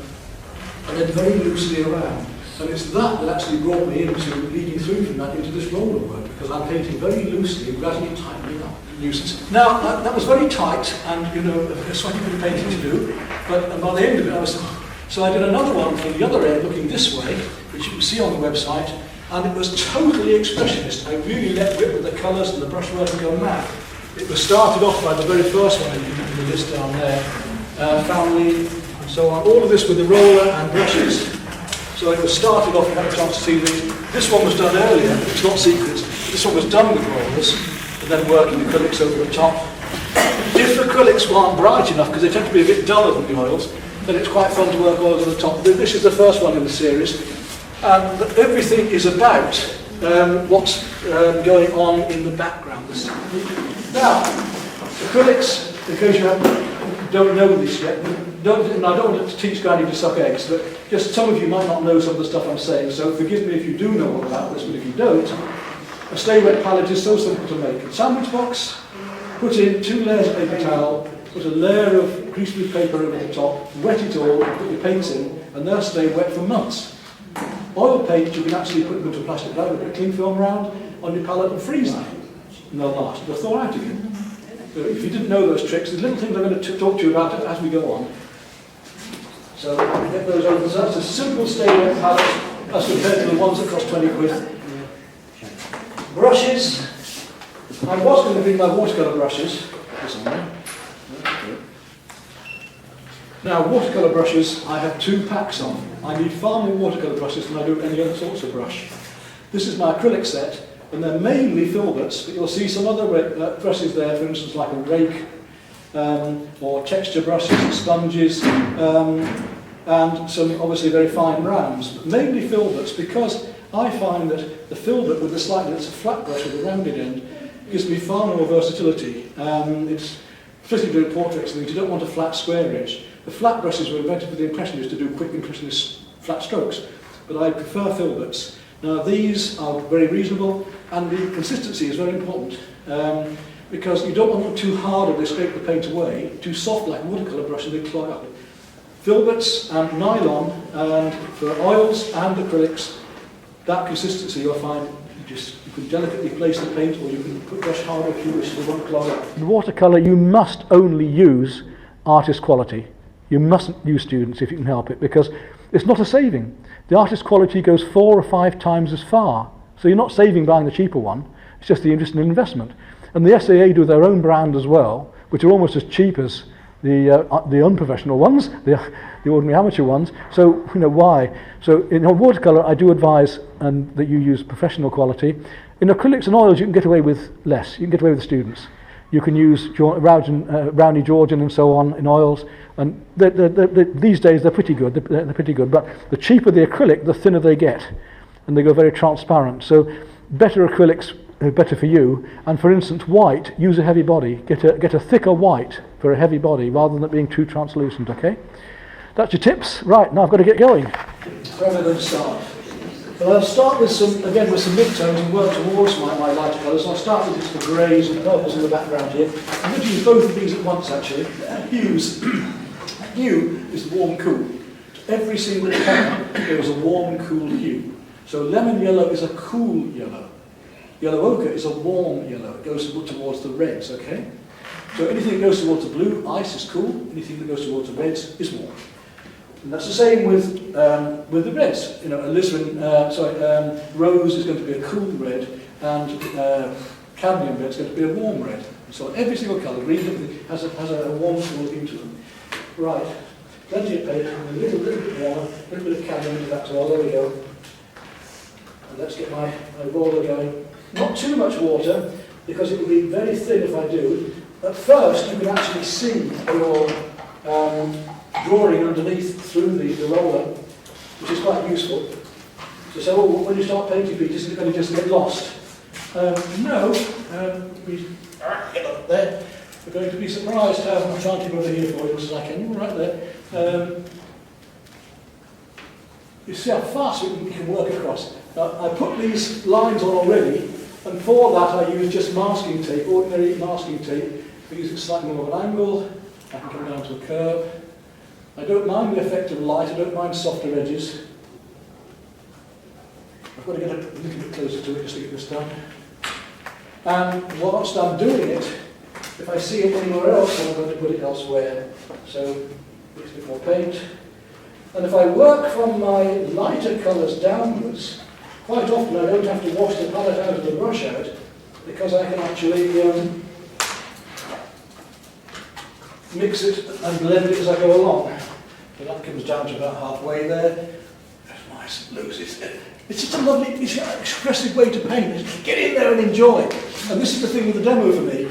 then very loosely around. And it's that that actually brought me into leading through from that into this roller work, because I'm painting very loosely and gradually tightening up. Nuisance. Now, that was very tight and, you know, a sweaty bit of painting to do, but by the end of it I was... So I did another one from the other end looking this way, which you can see on the website, and it was totally expressionist. I really let rip with the colours and the brushwork and go mad. It was started off by the very first one in the list down there, family, and so on. All of this with the roller and brushes. So it was started off, you had a chance to see this one was done earlier, it's not secret. This one was done with rollers, and then working acrylics over the top. If the acrylics aren't bright enough, because they tend to be a bit duller than the oils, then it's quite fun to work oils on the top. This is the first one in the series. And everything is about what's going on in the background. Now, acrylics, in case you don't know this yet, I don't want to teach Granny to suck eggs, but just some of you might not know some of the stuff I'm saying, so forgive me if you do know all about this, but if you don't, a stay wet palette is so simple to make. A sandwich box, put in 2 layers of paper towel, put a layer of greaseproof paper over the top, wet it all, put your paints in, and they'll stay wet for months. Oil paint, you can actually put them into a plastic bag with a cling film round on your palette and freeze them. And they'll last. They'll thaw out again. So if you didn't know those tricks, there's little things I'm going to talk to you about as we go on. So get those over. So that's a simple stay wet palette as compared to the ones that cost 20 quid. Brushes. I was going to bring my watercolour brushes. Now, watercolour brushes, I have 2 packs of. I need far more watercolour brushes than I do any other sorts of brush. This is my acrylic set, and they're mainly filberts, but you'll see some other brushes there, for instance, like a rake, or texture brushes, sponges, and some obviously very fine rounds, but mainly filberts, because I find that the filbert with it's a flat brush with a rounded end, gives me far more versatility. It's particularly doing portraits and things, you don't want a flat square edge. The flat brushes were invented for the Impressionists to do quick Impressionist flat strokes, but I prefer filberts. Now these are very reasonable, and the consistency is very important. because you don't want them too hard or they scrape the paint away, too soft like watercolour brush and they clog up. Filberts and nylon, and for oils and acrylics, that consistency you'll find you can delicately place the paint, or you can put brush harder if you wish, they won't clog up. In watercolour you must only use artist quality. You mustn't use students if you can help it, because it's not a saving. The artist quality goes 4 or 5 times as far. So you're not saving buying the cheaper one, it's just the interest in investment. And the SAA do their own brand as well, which are almost as cheap as the unprofessional ones, the ordinary amateur ones. So, why? So in watercolour I do advise that you use professional quality. In acrylics and oils you can get away with less, you can get away with the students. You can use Brownie Georgian and so on in oils, and these days they're pretty good. They're pretty good. But the cheaper the acrylic, the thinner they get, and they go very transparent. So better acrylics, better for you. And for instance, white, use a heavy body. Get a thicker white for a heavy body rather than it being too translucent. Okay, that's your tips. Right, now I've got to get going. Where am I going to start? Well, I'll start with some midtones and work towards my lighter colours. I'll start with just the greys and purples in the background here. I'm going to use both of these at once actually. Hues. Hue is the warm cool. Every single colour there is a warm and cool hue. So lemon yellow is a cool yellow. Yellow ochre is a warm yellow. It goes towards the reds, okay? So anything that goes towards the blue, ice, is cool. Anything that goes towards the reds is warm. And that's the same with the reds. Rose is going to be a cool red, and cadmium red is going to be a warm red. So every single colour, green has a warm cool into them. Right, plenty of paint, a little bit warmer, a little bit of cadmium into that as well. There we go. And let's get my roller going. Not too much water, because it will be very thin if I do. At first, you can actually see your drawing underneath through the roller, which is quite useful. So when you start painting, isn't it going to just get lost? No, we get up there. We're going to be surprised how I'm trying to go over here for you as I can. Right there. You see how fast we can work across. Now, I put these lines on already, and for that I use just masking tape, ordinary masking tape. I use it slightly more of an angle. I can come down to a curve. I don't mind the effect of light, I don't mind softer edges. I've got to get a little bit closer to it just to get this done. And whilst I'm doing it, if I see it anywhere else, then I'm going to put it elsewhere. So, a bit more paint. And if I work from my lighter colours downwards, quite often I don't have to wash the palette out of the brush out, because I can actually mix it and blend it as I go along. So that comes down to about halfway there. That's nice, loses it. It's just a lovely, it's an expressive way to paint. Get in there and enjoy. And this is the thing with the demo for me.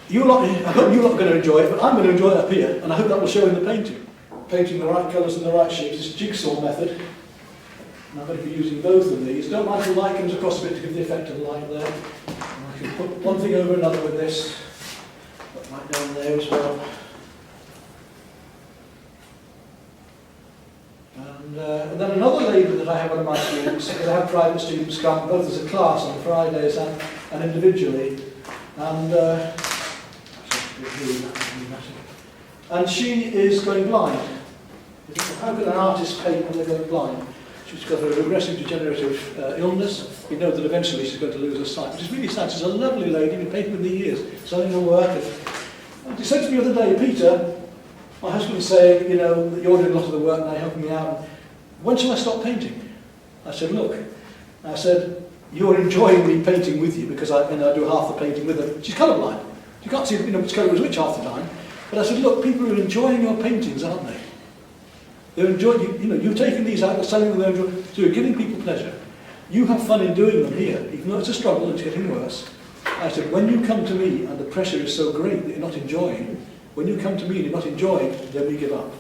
I hope you're not going to enjoy it, but I'm going to enjoy it up here, and I hope that will show in the painting. Painting the right colours and the right shapes. It's a jigsaw method. And I'm going to be using both of these. Don't mind if the light comes across a bit to give the effect of light there. And I can put one thing over another with this. Put right down there as well. And then another lady that I have one of my students, because I have private students come both as a class on Fridays and individually. And she is going blind. How can an artist paint when they're going blind? She's got a regressive degenerative illness. You know that eventually she's going to lose her sight, which is really sad. She's a lovely lady, been painting with me years, selling her work. And she said to me the other day, Peter, my husband saying, that you're doing a lot of the work now, helping me out. When shall I stop painting? I said, look. I said, you're enjoying me painting with you because I do half the painting with her. She's colourblind. You can't see which colour was which half the time. But I said, look, people are enjoying your paintings, aren't they? They're enjoying, you've taken these out, they're selling them, so you're giving people pleasure. You have fun in doing them here, even though it's a struggle, it's getting worse. I said, when you come to me and the pressure is so great that you're not enjoying, when you come to me and you're not enjoying, then we give up.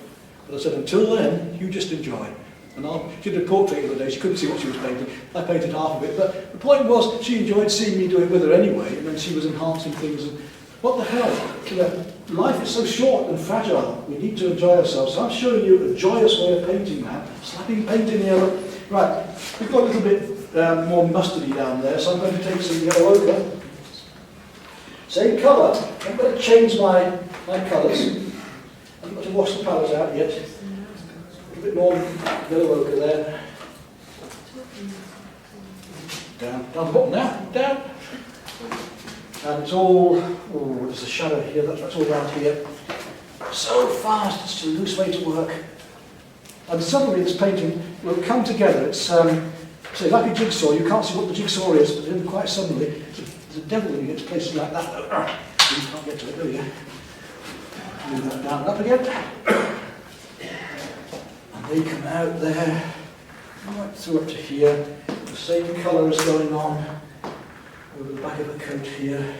But I said, until then, you just enjoy. And she did a portrait the other day, she couldn't see what she was painting. I painted half of it, but the point was, she enjoyed seeing me do it with her anyway, and then she was enhancing things. And what the hell? Life is so short and fragile, we need to enjoy ourselves. So I'm showing you a joyous way of painting now. Slapping paint in yellow. Right, we've got a little bit more mustardy down there, so I'm going to take some yellow ochre. Same colour. I'm going to change my colours. I've got to wash the palette out yet. A bit more yellow ochre there. Down the bottom now. Down. And it's all, oh, there's a shadow here, that's all around here. So fast, it's a loose way to work. And suddenly this painting will come together. It's say like a jigsaw, you can't see what the jigsaw is, but then quite suddenly, there's a devil when you get to places like that. You can't get to it, there you go. Move that down and up again. And they come out there, right through up to here. The same colour is going on over the back of the coat here.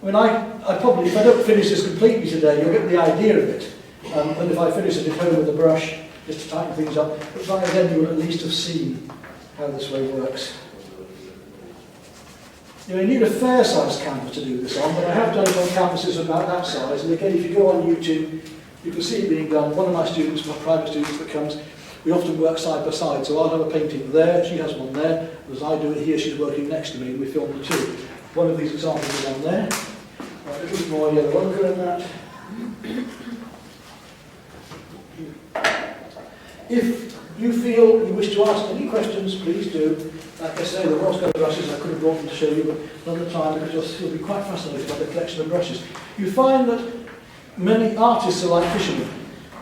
I mean, I probably, if I don't finish this completely today, you'll get the idea of it. And if I finish it at home with a brush, just to tighten things up, but by then you will at least have seen how this way works. You need a fair-sized canvas to do this on, but I have done it on canvases about that size. And again, if you go on YouTube, you can see it being done. One of my students, my private students that comes, we often work side by side. So I'll have a painting there, she has one there. As I do it here, she's working next to me, and we film the two. One of these examples is on there. Right, a little more yellow ochre in that. If you feel you wish to ask any questions, please do. Like I say, the Roscoe brushes, I could have brought them to show you, but another time because you'll be quite fascinated by the collection of brushes. You find that many artists are like fishermen.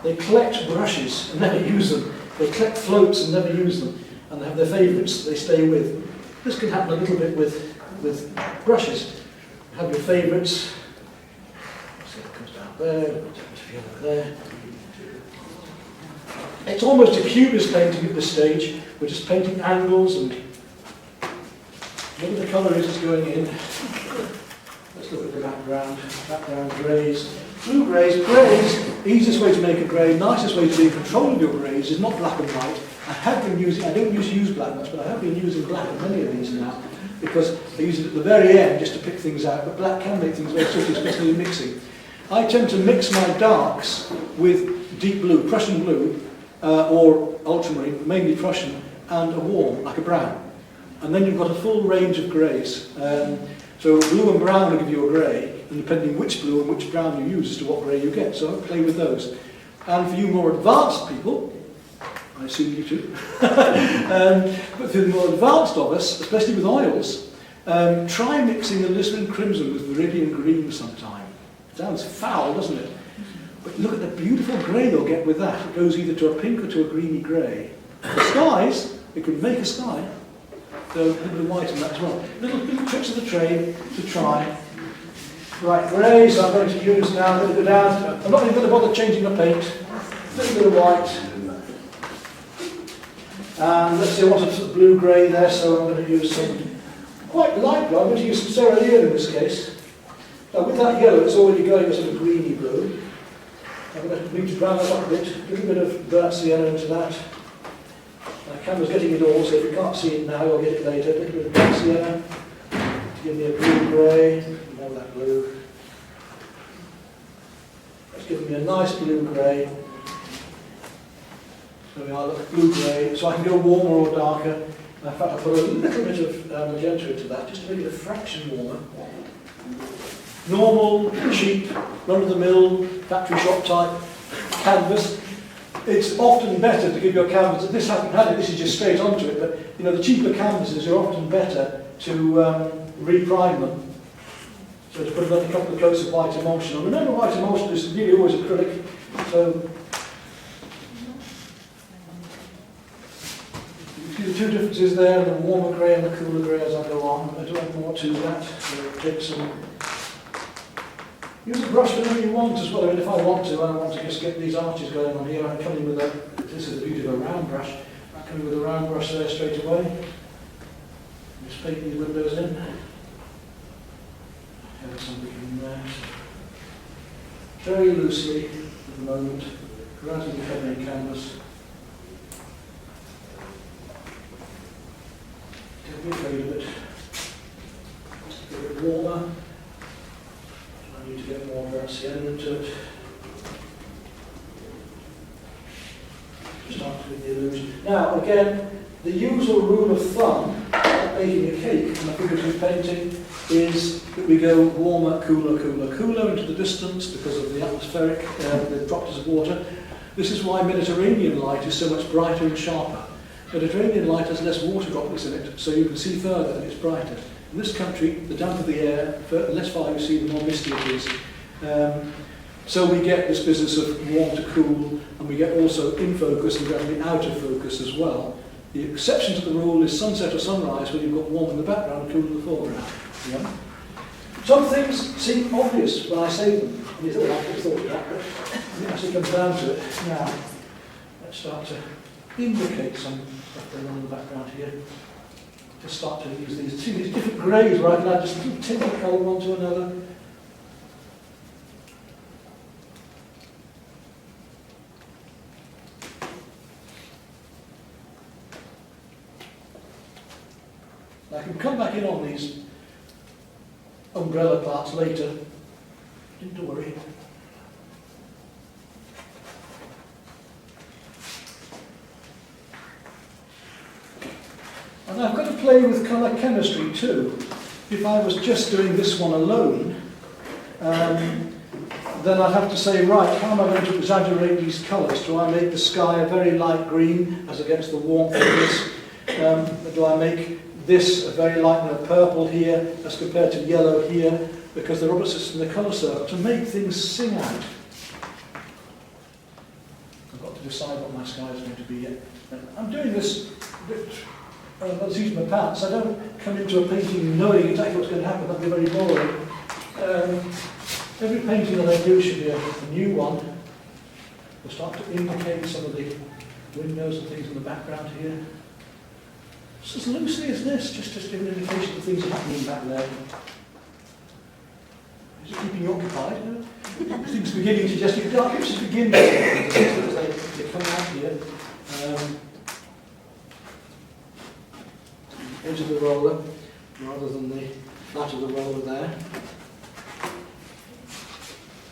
They collect brushes and never use them. They collect floats and never use them. And they have their favourites they stay with. This can happen a little bit with brushes. You have your favourites. See it comes down there, there. It's almost a cubist painting at this stage. We're just painting angles and whatever the colour is going in. Let's look at the background. Background greys. Blue greys. Greys, easiest way to make a grey, nicest way to be in control of your greys is not black and white. I don't use black much, but I have been using black in many of these now because I use it at the very end just to pick things out, but black can make things very tricky, especially in mixing. I tend to mix my darks with deep blue, Prussian blue, or ultramarine, mainly Prussian, and a warm, like a brown. And then you've got a full range of greys. So blue and brown will give you a grey, and depending which blue and which brown you use as to what grey you get. So I play with those. And for you more advanced people, I assume you too, but for the more advanced of us, especially with oils, try mixing the Lisbon crimson with viridian green sometime. Sounds foul, doesn't it? But look at the beautiful grey you'll get with that. It goes either to a pink or to a greeny grey. The skies, it could make a sky. So a little bit of white in that as well. Little tricks of the trade to try. Right, grey, so I'm going to use now, I'm going to go down. I'm not even going to bother changing the paint. A little bit of white. And let's see, I want a sort of blue-grey there, so I'm going to use some quite light blue. I'm going to use some cerulean in this case. Now with that yellow, it's already going a sort of greeny blue. I'm going to need to brown that up a bit, a little bit of burnt sienna into that. My camera's getting it all, so if you can't see it now, I'll get it later. A little bit of burnt sienna to give me a blue-grey, more of that blue. That's giving me a nice blue-grey. There we are, look, blue-grey, so I can go warmer or darker. In fact, I put a little bit of magenta into that, just to make it a fraction warmer. Normal, cheap, run-of-the-mill, factory shop type canvas. It's often better to give your canvas, this hasn't had it, this is just straight onto it, but the cheaper canvases are often better to re-prime them. So to put another couple of coats of white emulsion on. Remember, white emulsion is really always acrylic, so you see the two differences there, the warmer grey and the cooler grey as I go on. I do add more to that, so take some. Use a brush whenever you want as well. I mean, if I want to just get these arches going on here, I come in with this is the beauty of a round brush. I come in with a round brush there straight away. Just paint these windows in. Have something in there. Very loosely at the moment, gradually covering canvas. Don't be afraid of it. Just a bit warmer. I need to get more versatility into it. Start with the illusion. Now, again, the usual rule of thumb, like making a cake in a figurative painting, is that we go warmer, cooler, cooler, cooler into the distance because of the atmospheric, the droplets of water. This is why Mediterranean light is so much brighter and sharper. Mediterranean light has less water droplets in it, so you can see further and it's brighter. In this country, the damper the air, the less far you see, the more misty it is. So we get this business of warm to cool, and we get also in focus and gradually out of focus as well. The exception to the rule is sunset or sunrise, when you've got warm in the background and cool in the foreground. Yeah? Some things seem obvious when I say them. You thought I just thought of that, but it actually comes down to it. Now, let's start to indicate some stuff going on in the background here. Just start to use these. See these different greys where I can add just a tint of colour one to another. I can come back in on these umbrella parts later. Don't worry. And I've got to play with colour chemistry too. If I was just doing this one alone, then I'd have to say, right, how am I going to exaggerate these colours? Do I make the sky a very light green as against the warmth of this? Do I make this a very light and a purple here as compared to yellow here? Because they're opposites in the colour circle, to make things sing out. I've got to decide what my sky is going to be yet. I'm doing this a bit, let's use my pants. I don't come into a painting knowing exactly what's going to happen, that'd be very boring. Every painting that I do should be a new one. We'll start to indicate some of the windows and things in the background here. Just as loosely as this, just to give an indication that things are happening back there. Is it keeping you occupied? Things beginning to just, you can't just begin as they come out here. Into the roller, rather than the flat of the roller there.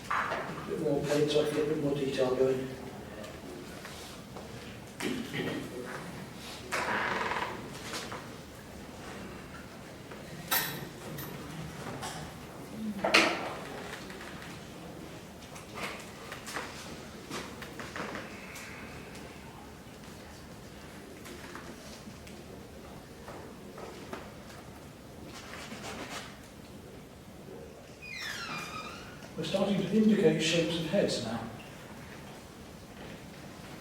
A bit more paint so I can get a bit more detail going. We're starting to indicate shapes of heads now.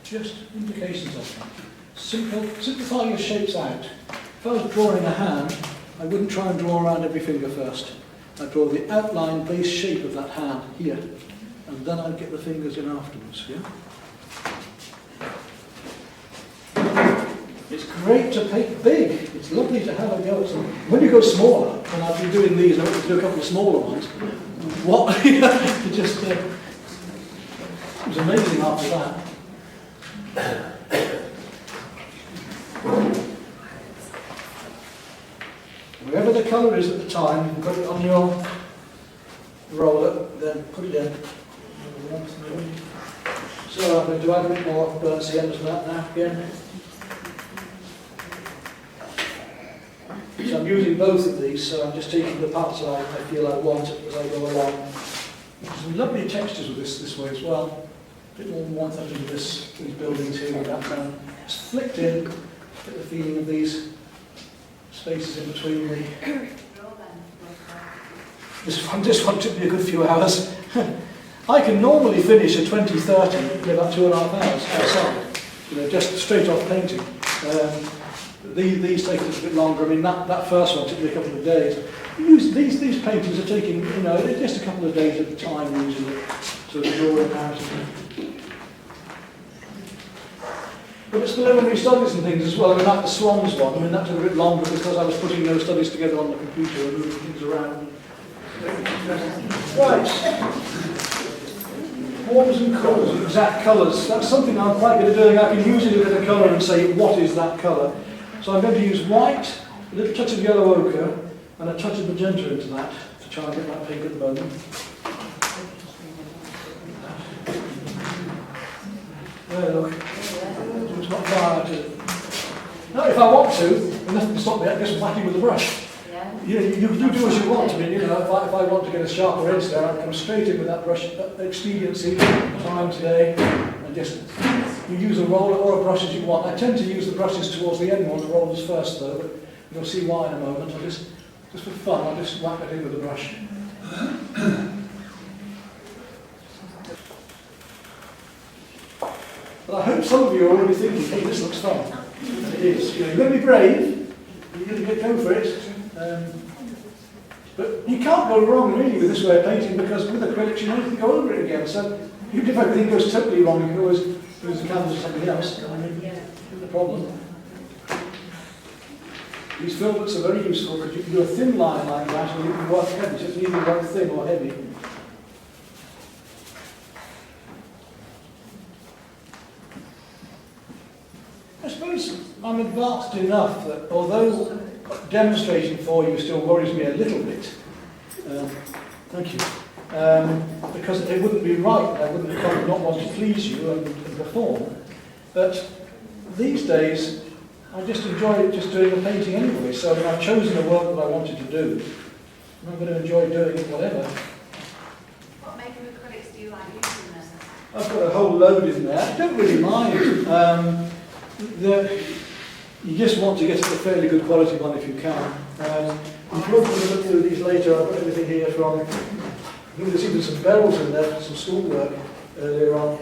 Just indications of them. Simplify your shapes out. If I was drawing a hand, I wouldn't try and draw around every finger first. I'd draw the outline base shape of that hand here, and then I'd get the fingers in afterwards. Yeah? It's great to paint big. It's lovely to have a go at some. When you go smaller, and I've been doing these, I want to do a couple of smaller ones. What? It just it was amazing after that. Wherever the colour is at the time, you can put it on your roller, then put it in. So I'm going to add a bit more burnt sienna to that now again. So I'm using both of these, so I'm just taking the parts that I feel I want as I go along. There's some lovely textures with this way as well. A bit more warmth into these buildings here in the background. Just flicked in, get the feeling of these spaces in between the... This one took me a good few hours. I can normally finish at 20-30 in about 2.5 hours outside, just straight off painting. These take a little bit longer. I mean, that first one took me a couple of days. These paintings are taking, just a couple of days at a time usually to draw it out. But it's preliminary studies and things as well. I mean, like the Swans one, that took a bit longer because I was putting those studies together on the computer and moving things around. Right. Warms and cools, exact colours. That's something I'm quite good at doing. I can usually look at a colour and say, what is that colour? So I'm going to use white, a little touch of yellow ochre, and a touch of magenta into that to try and get that pink at the moment. There, look. It's not far out, is it? Now, if I want to, there's nothing to stop me, I can just whack it with a brush. You can do as you want. I mean, if I want to get a sharper edge there, I come straight in with that brush, expediency, time today, and just you use a roller or a brush as you want. I tend to use the brushes towards the end more, the rollers first though, but you'll see why in a moment. Just for fun, I'll just whack it in with the brush. But I hope some of you are already thinking, hey, this looks fun. And it is. You've got to be brave, you've got to go for it. But you can't go wrong really with this way of painting, because with acrylics you don't have to go over it again. So even if everything goes totally wrong, you can always use the canvas or something else. I mean, no problem. These filberts are very useful because you can do a thin line like that, or you can work heavy, so it's either work thin or heavy. I suppose I'm advanced enough that although demonstrating for you still worries me a little bit, thank you, because it wouldn't be right, and I wouldn't not want to please you and perform, but these days I just enjoy just doing the painting anyway, so I've chosen the work that I wanted to do, and I'm going to enjoy doing it whatever. What make of acrylics do you like using them? I've got a whole load in there. I don't really mind. You just want to get a fairly good quality one if you can. If you want to look through these later, I've got everything here from, I think there's even some barrels in there, some schoolwork earlier on.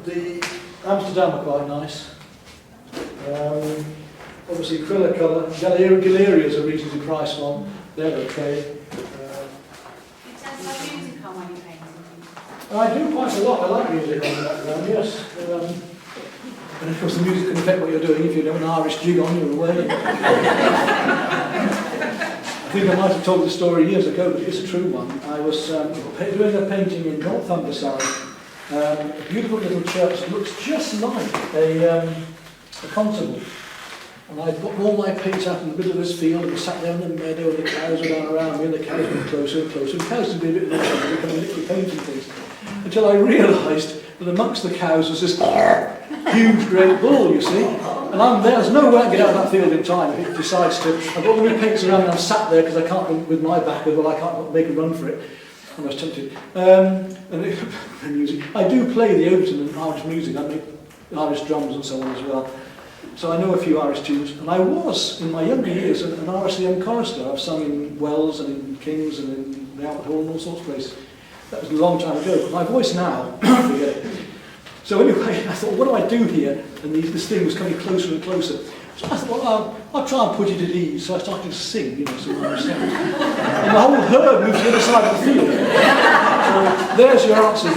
The Amsterdam are quite nice. Obviously acrylic colour. Galerias are a reasonably priced one. They're okay. You tend to have music on when you're painting? I do quite a lot. I like music on the background, yes. And of course the music can affect what you're doing. If you have an Irish jig on, you're away. I think I might have told this story years ago, but it's a true one. I was doing a painting in Northumberside, a beautiful little church that looks just like a constable. And I put all my paints out in the middle of this field, and we sat there in the meadow, and the cows were down around me, and the cows were closer and closer. And the cows would be a bit more becoming liquid painting things. Until I realised that amongst the cows was this huge great bull, you see. And I'm there, there's no way I can get out of that field in time if it decides to. I've got all my paints around and I'm sat there because I can't, with my back, well, I can't make a run for it. And I was tempted. Music. I do play the Overton and Irish music, I make Irish drums and so on as well. So I know a few Irish tunes. And I was, in my younger years, an Irish young chorister. I've sung in Wells and in Kings and in the Albert Hall and all sorts of places. That was a long time ago, but my voice now, forget it. So anyway, I thought, what do I do here? And this thing was coming closer and closer. So I thought, well, I'll try and put it at ease. So I started to sing, some Irish songs. And the whole herd moved to the other side of the field. So there's your answer.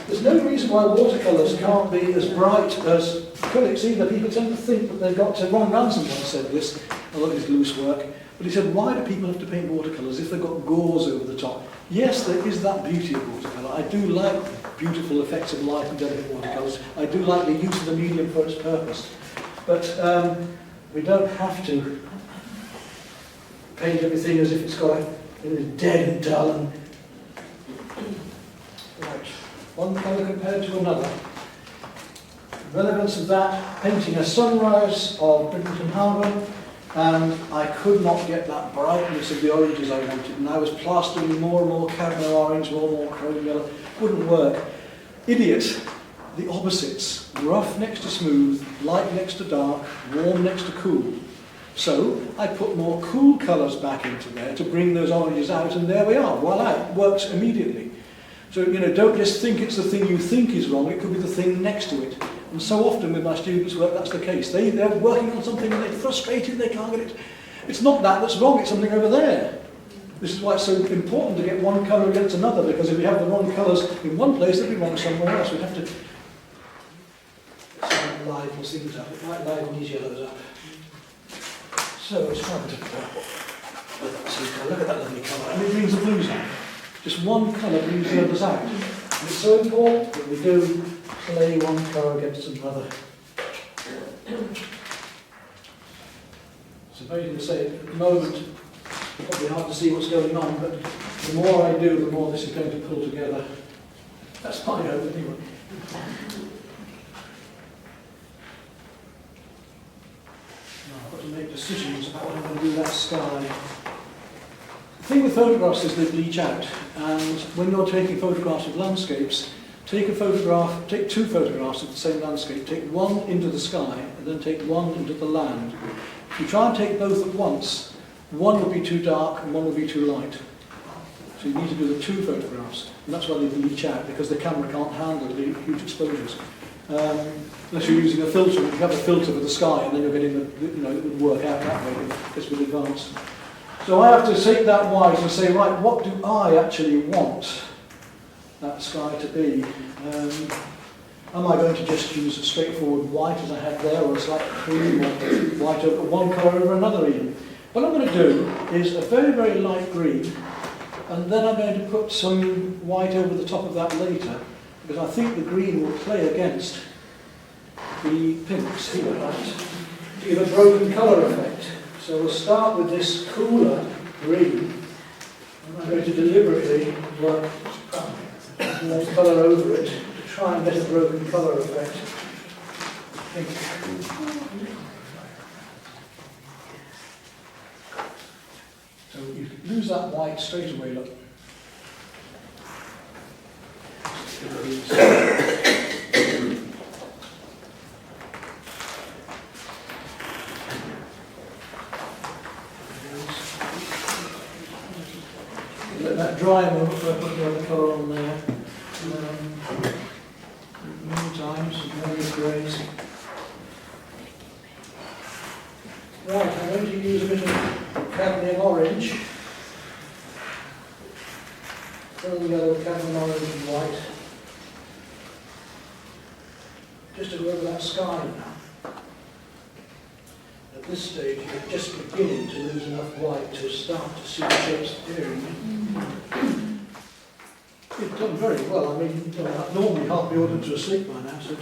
There's no reason why watercolours can't be as bright as acrylics either. People tend to think that they've got to. Ron Ransom once said this, I love his loose work, but he said, why do people have to paint watercolours if they've got gauze over the top? Yes, there is that beauty of watercolour. I do like beautiful effects of light and delicate watercolours. I do like the use of the medium for its purpose. But we don't have to paint everything as if it's got dead and dull and right. One colour compared to another. The relevance of that, painting a sunrise of Bridlington Harbour, and I could not get that brightness of the oranges I wanted, and I was plastering more and more caramel orange, more and more chrome yellow. Wouldn't work. Idiot. The opposites. Rough next to smooth, light next to dark, warm next to cool. So I put more cool colours back into there to bring those oranges out, and there we are. Voila, it works immediately. So, don't just think it's the thing you think is wrong, it could be the thing next to it. And so often with my students' work, that's the case. They're working on something and they're frustrated, they can't get it. It's not that that's wrong, it's something over there. This is why it's so important to get one colour against another, because if we have the wrong colours in one place, they'll be wrong somewhere else. We have to... Let's live and see what's up. It might liven these yellows up. So it's trying to... Look at that lovely colour. And it brings the blues out. Just one colour brings the others out. And it's so important that we do play one colour against another. So very going to say at the moment, it's probably hard to see what's going on, but the more I do, the more this is going to pull together. That's my hope anyway. decisions about what I'm going to do with that sky. The thing with photographs is they bleach out, and when you're taking photographs of landscapes, take two photographs of the same landscape, take one into the sky and then take one into the land. If you try and take both at once, one will be too dark and one will be too light. So you need to do the two photographs, and that's why they bleach out, because the camera can't handle the huge exposures. Unless you're using a filter, you have a filter for the sky, and then you're getting the, it would work out that way, it's with advanced. So I have to take that white and say, right, what do I actually want that sky to be? Am I going to just use a straightforward white as I had there, or a slight cream, or white over one colour over another even? What I'm going to do is a very, very light green, and then I'm going to put some white over the top of that later, because I think the green will play against the pinks here, right? To give a broken colour effect. So we'll start with this cooler green, and I'm going to deliberately work more colour over it to try and get a broken colour effect. So you lose that white straight away, look. Let that dry a moment before I put the other colour on there. Many times, various grays. Right, I'm going to use a bit of cadmium orange. Fill yellow, cadmium orange and white. Just to go over that sky now. At this stage, you're just beginning to lose enough white to start to see the shapes appearing. You've done very well. I mean, normally half the audience are asleep by now, so.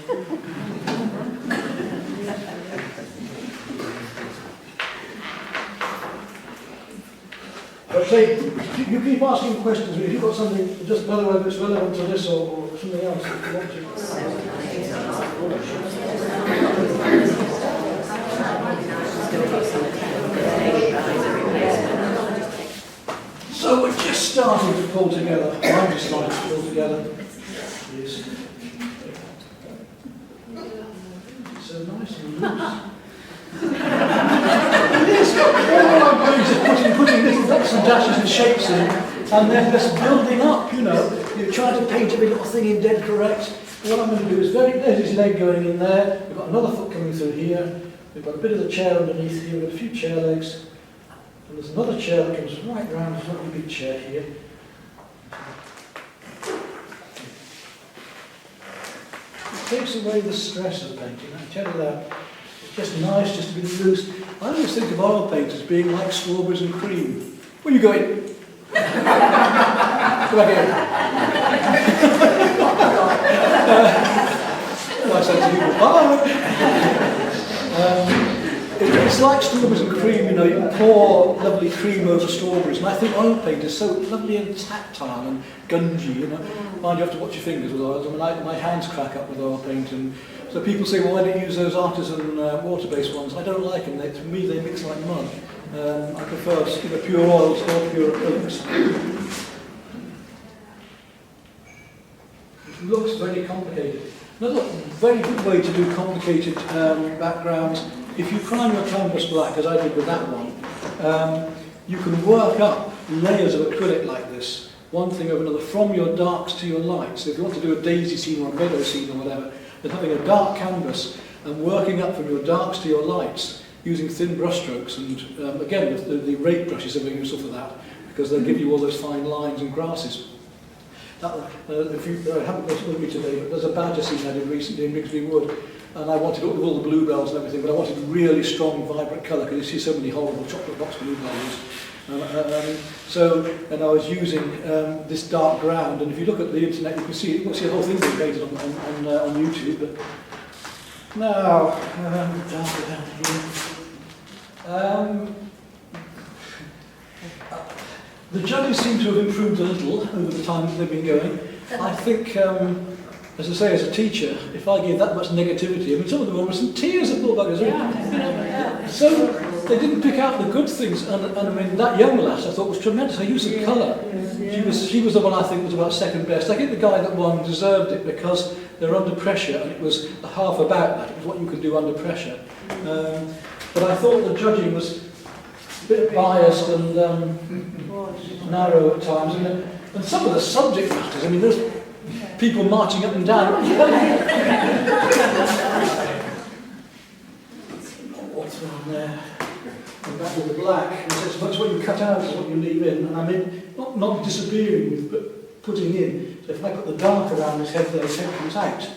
But say, you keep asking questions, but if you've got something, just whether it's relevant to this or something else that you want to. So we're just starting to pull together. I'm just starting to pull together. Yes. It's so nice and loose. It is. All I'm doing is putting little dots and dashes and shapes in, and they're just building up, You're trying to paint every little thing in dead correct. What I'm going to do is there's his leg going in there. We've got another foot coming through here. We've got a bit of the chair underneath here. We've got a few chair legs. And there's another chair that comes right round. There's not a big chair here. It takes away the stress of painting, I tell you that. It's just nice just to be loose. I always think of oil paint as being like strawberries and cream. Where are you going? Go back in. I said to people, it's like strawberries and cream, you pour lovely cream over strawberries, and I think oil paint is so lovely and tactile and gungy, Mind you have to watch your fingers with oils. I mean, my hands crack up with oil paint, and so people say, well, why don't you use those artisan water-based ones? I don't like them. To me, they mix like mud. I prefer pure oils or pure acrylics. It looks very complicated. Another very good way to do complicated backgrounds, if you prime your canvas black, as I did with that one, you can work up layers of acrylic like this, one thing over another, from your darks to your lights. So if you want to do a daisy scene or a meadow scene or whatever, then having a dark canvas and working up from your darks to your lights using thin brush strokes, and again, the rake brushes are very useful for that, because they give you all those fine lines and grasses. I haven't got it with me today, but there's a badger scene I did recently in Rigsby Wood, and I wanted with all the bluebells and everything, but I wanted really strong, vibrant colour, because you see so many horrible chocolate box bluebells. And I was using this dark ground, and if you look at the internet, you can see the whole thing being painted on YouTube. But now, darker down here. The judges seem to have improved a little over the time that they've been going. I think, as I say, as a teacher, if I gave that much negativity, I mean, some of them were some tears of bullbuggers. So they didn't pick out the good things, and I mean, that young lass I thought was tremendous. Her use of colour. She was the one I think was about second best. I think the guy that won deserved it because they're under pressure, and it was half about that. It was what you could do under pressure. But I thought the judging was a bit biased and narrow at times, and some of the subject matters. I mean, there's people marching up and down. What's on there? And back with the black. And so much what you cut out is what you leave in. And I mean, not disappearing with, but putting in. So if I put the dark around his head there, his head comes out.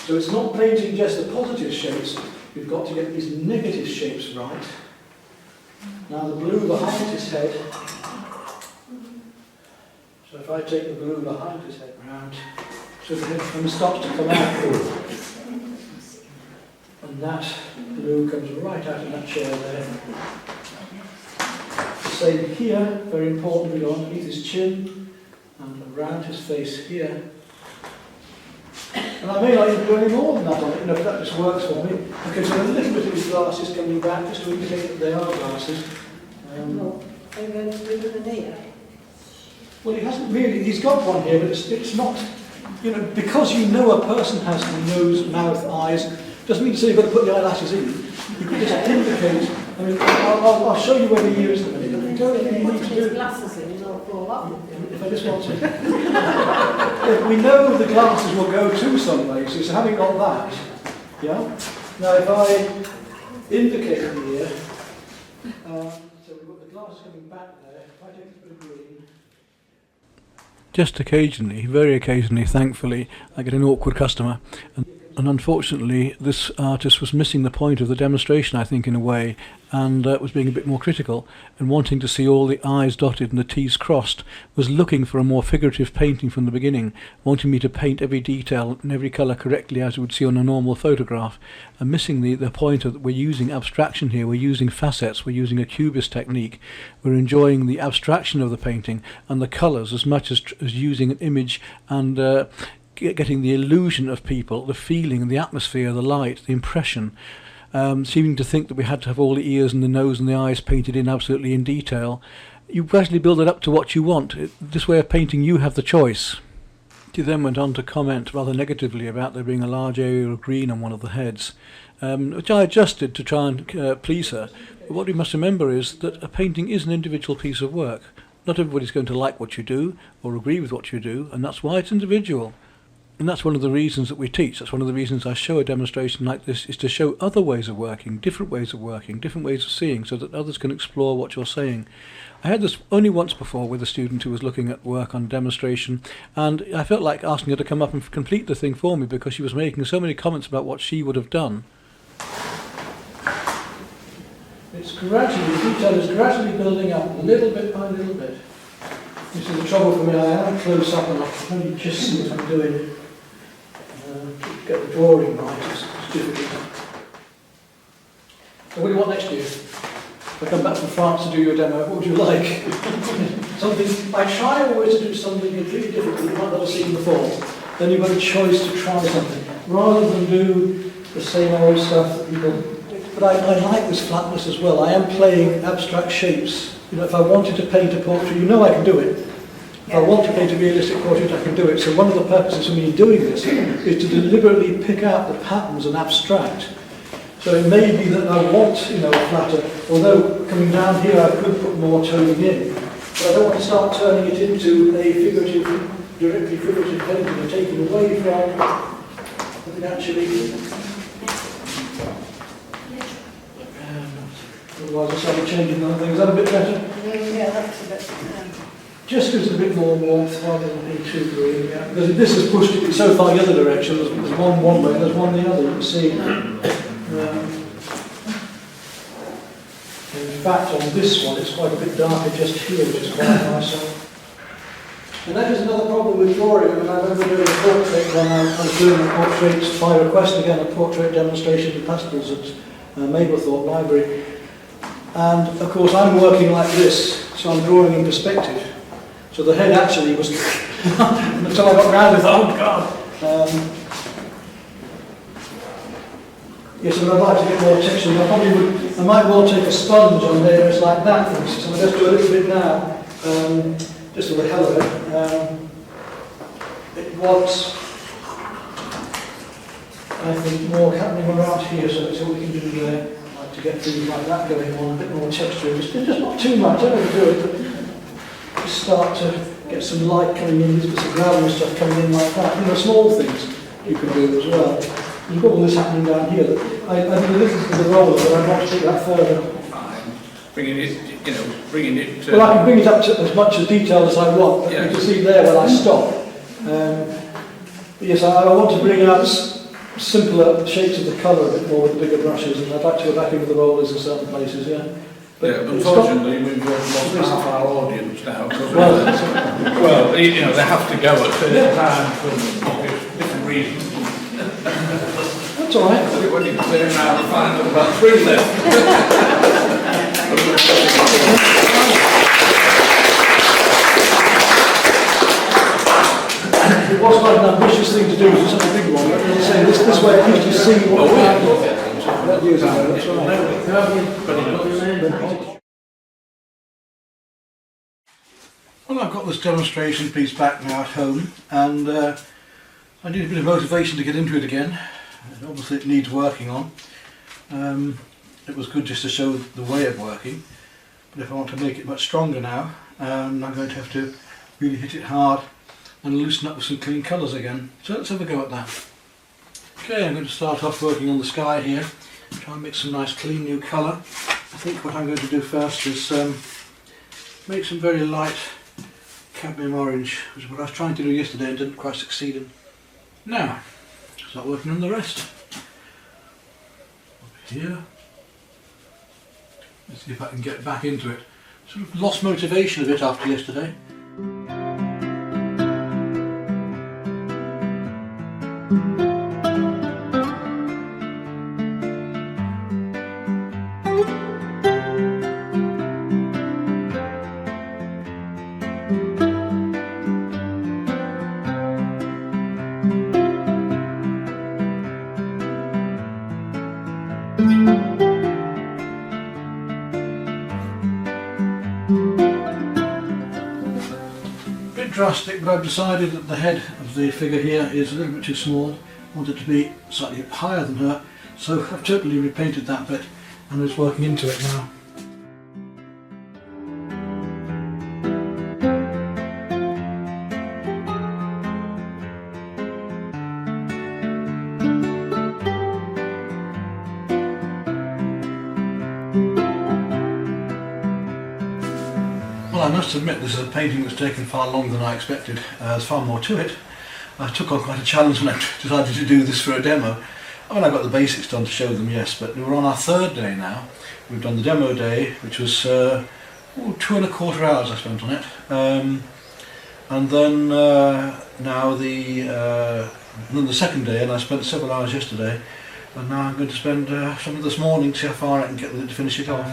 So it's not painting just the positive shapes. We've got to get these negative shapes right. Now the blue behind his head. So if I take the blue behind his head round, so the head starts to come out. And that blue comes right out of that chair there. Same here, very important, we go underneath his chin and around his face here. And I may not even do any more than that on it, if that just works for me. Okay, so a little bit of his glasses coming back just to indicate that they are glasses. Well, are you going to do with an ear? Well, he hasn't really, he's got one here, but it's not, because you know a person has nose, mouth, eyes, doesn't mean to say you've got to put the eyelashes in. You can just indicate. I mean, I'll show you where we use them. You don't really need to do glasses in, it'll fall off. if I just want to. If we know the glasses will go to some places, so having got that, yeah. Now if I indicate the ear, so we've got the glasses coming back there. If I take a bit of green. Just occasionally, very occasionally, thankfully, I get an awkward customer. And unfortunately, this artist was missing the point of the demonstration, I think, in a way, and was being a bit more critical, and wanting to see all the I's dotted and the T's crossed, was looking for a more figurative painting from the beginning, wanting me to paint every detail and every colour correctly as you would see on a normal photograph, and missing the point of that we're using abstraction here, we're using facets, we're using a cubist technique, we're enjoying the abstraction of the painting and the colours as much as using an image and getting the illusion of people, the feeling, the atmosphere, the light, the impression, seeming to think that we had to have all the ears and the nose and the eyes painted in absolutely in detail. You gradually build it up to what you want. This way of painting, you have the choice. He then went on to comment rather negatively about there being a large area of green on one of the heads, which I adjusted to try and please her. But what we must remember is that a painting is an individual piece of work. Not everybody's going to like what you do or agree with what you do, and that's why it's individual. And that's one of the reasons that we teach. That's one of the reasons I show a demonstration like this, is to show other ways of working, different ways of seeing, so that others can explore what you're saying. I had this only once before with a student who was looking at work on demonstration, and I felt like asking her to come up and complete the thing for me because she was making so many comments about what she would have done. It's gradually, the detail is gradually building up, little bit by little bit. This is the trouble for me, I am close up and I can only just see what I'm doing. Get the drawing right, it's difficult. So what do you want next year? If I come back from France to do your demo, what would you like? Something, I try always to do something completely different that you might not have seen before. Then you've got a choice to try something, rather than do the same old stuff that people... But I like this flatness as well. I am playing abstract shapes. If I wanted to paint a portrait, I can do it. If I want to paint a realistic portrait, I can do it. So one of the purposes of me doing this is to deliberately pick out the patterns and abstract. So it may be that I want, a flatter, although coming down here I could put more toning in. But I don't want to start turning it into a directly figurative painting and taking away from what it actually... Otherwise I started changing other things. Is that a bit better? Yeah, that's a bit... Just gives it a bit more warmth rather than being too green. Yeah. Because this has pushed it so far the other direction. There's one way, there's one the other. You can see. In fact, on this one, it's quite a bit darker just here, which is quite nice. And that is another problem with drawing. I remember doing a portrait when I was doing a portrait by request again, a portrait demonstration of pastels at Mablethorpe Library. And of course, I'm working like this, so I'm drawing in perspective. So the head actually was, until I got round to it, oh God. Yes, but I'd like to get more texture. I might well take a sponge on areas like that, for instance. I'm going to do a little bit now, just for the hell of it. It wants, I think, more happening around here, so that's what we can do there. I'd like to get things like that going on, a bit more texture. Just not too much, I don't overdo it, but just start to get some light coming in, there's some gravel and stuff coming in like that. You know, small things you can do as well. You've got all this happening down here. I did a little to the roller, but I want to take that further. Fine. Bringing it, bringing it. Well, I can bring it up to as much detail as I want. But you can see there when I stop. But yes, I want to bring out simpler shapes of the colour a bit more with the bigger brushes, and I'd like to go back into the rollers in certain places. Yeah. But unfortunately, we've lost half our audience now. Well, they have to go at a certain time for obvious different reasons. That's all right. When you turn around and find there's about 3 left. It was quite an ambitious thing to do, it's such a big one. But you'll say this way, at least you see what Well, I've got this demonstration piece back now at home, and I need a bit of motivation to get into it again. Obviously it needs working on. It was good just to show the way of working, but if I want to make it much stronger now, I'm going to have to really hit it hard and loosen up with some clean colours again. So let's have a go at that. Okay, I'm going to start off working on the sky here, try and make some nice clean new colour. I think what I'm going to do first is make some very light cadmium orange, which is what I was trying to do yesterday and didn't quite succeed in. Now, start working on the rest. Up here. Let's see if I can get back into it. Sort of lost motivation a bit after yesterday. Drastic, but I've decided that the head of the figure here is a little bit too small. I want it to be slightly higher than her, so I've totally repainted that bit and it's working into it now. Well, I must admit this is a painting that's taken far longer than I expected. There's far more to it. I took on quite a challenge when I decided to do this for a demo. I mean, I got the basics done to show them, yes, but we're on our 3rd day now. We've done the demo day, which was 2¼ hours I spent on it. And then now the 2nd day, and I spent several hours yesterday. And now I'm going to spend some of this morning to see how far I can get with it to finish it off.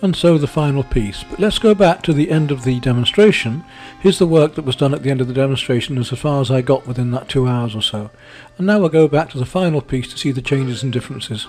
And so the final piece. But let's go back to the end of the demonstration. Here's the work that was done at the end of the demonstration as far as I got within that 2 hours or so. And now we'll go back to the final piece to see the changes and differences.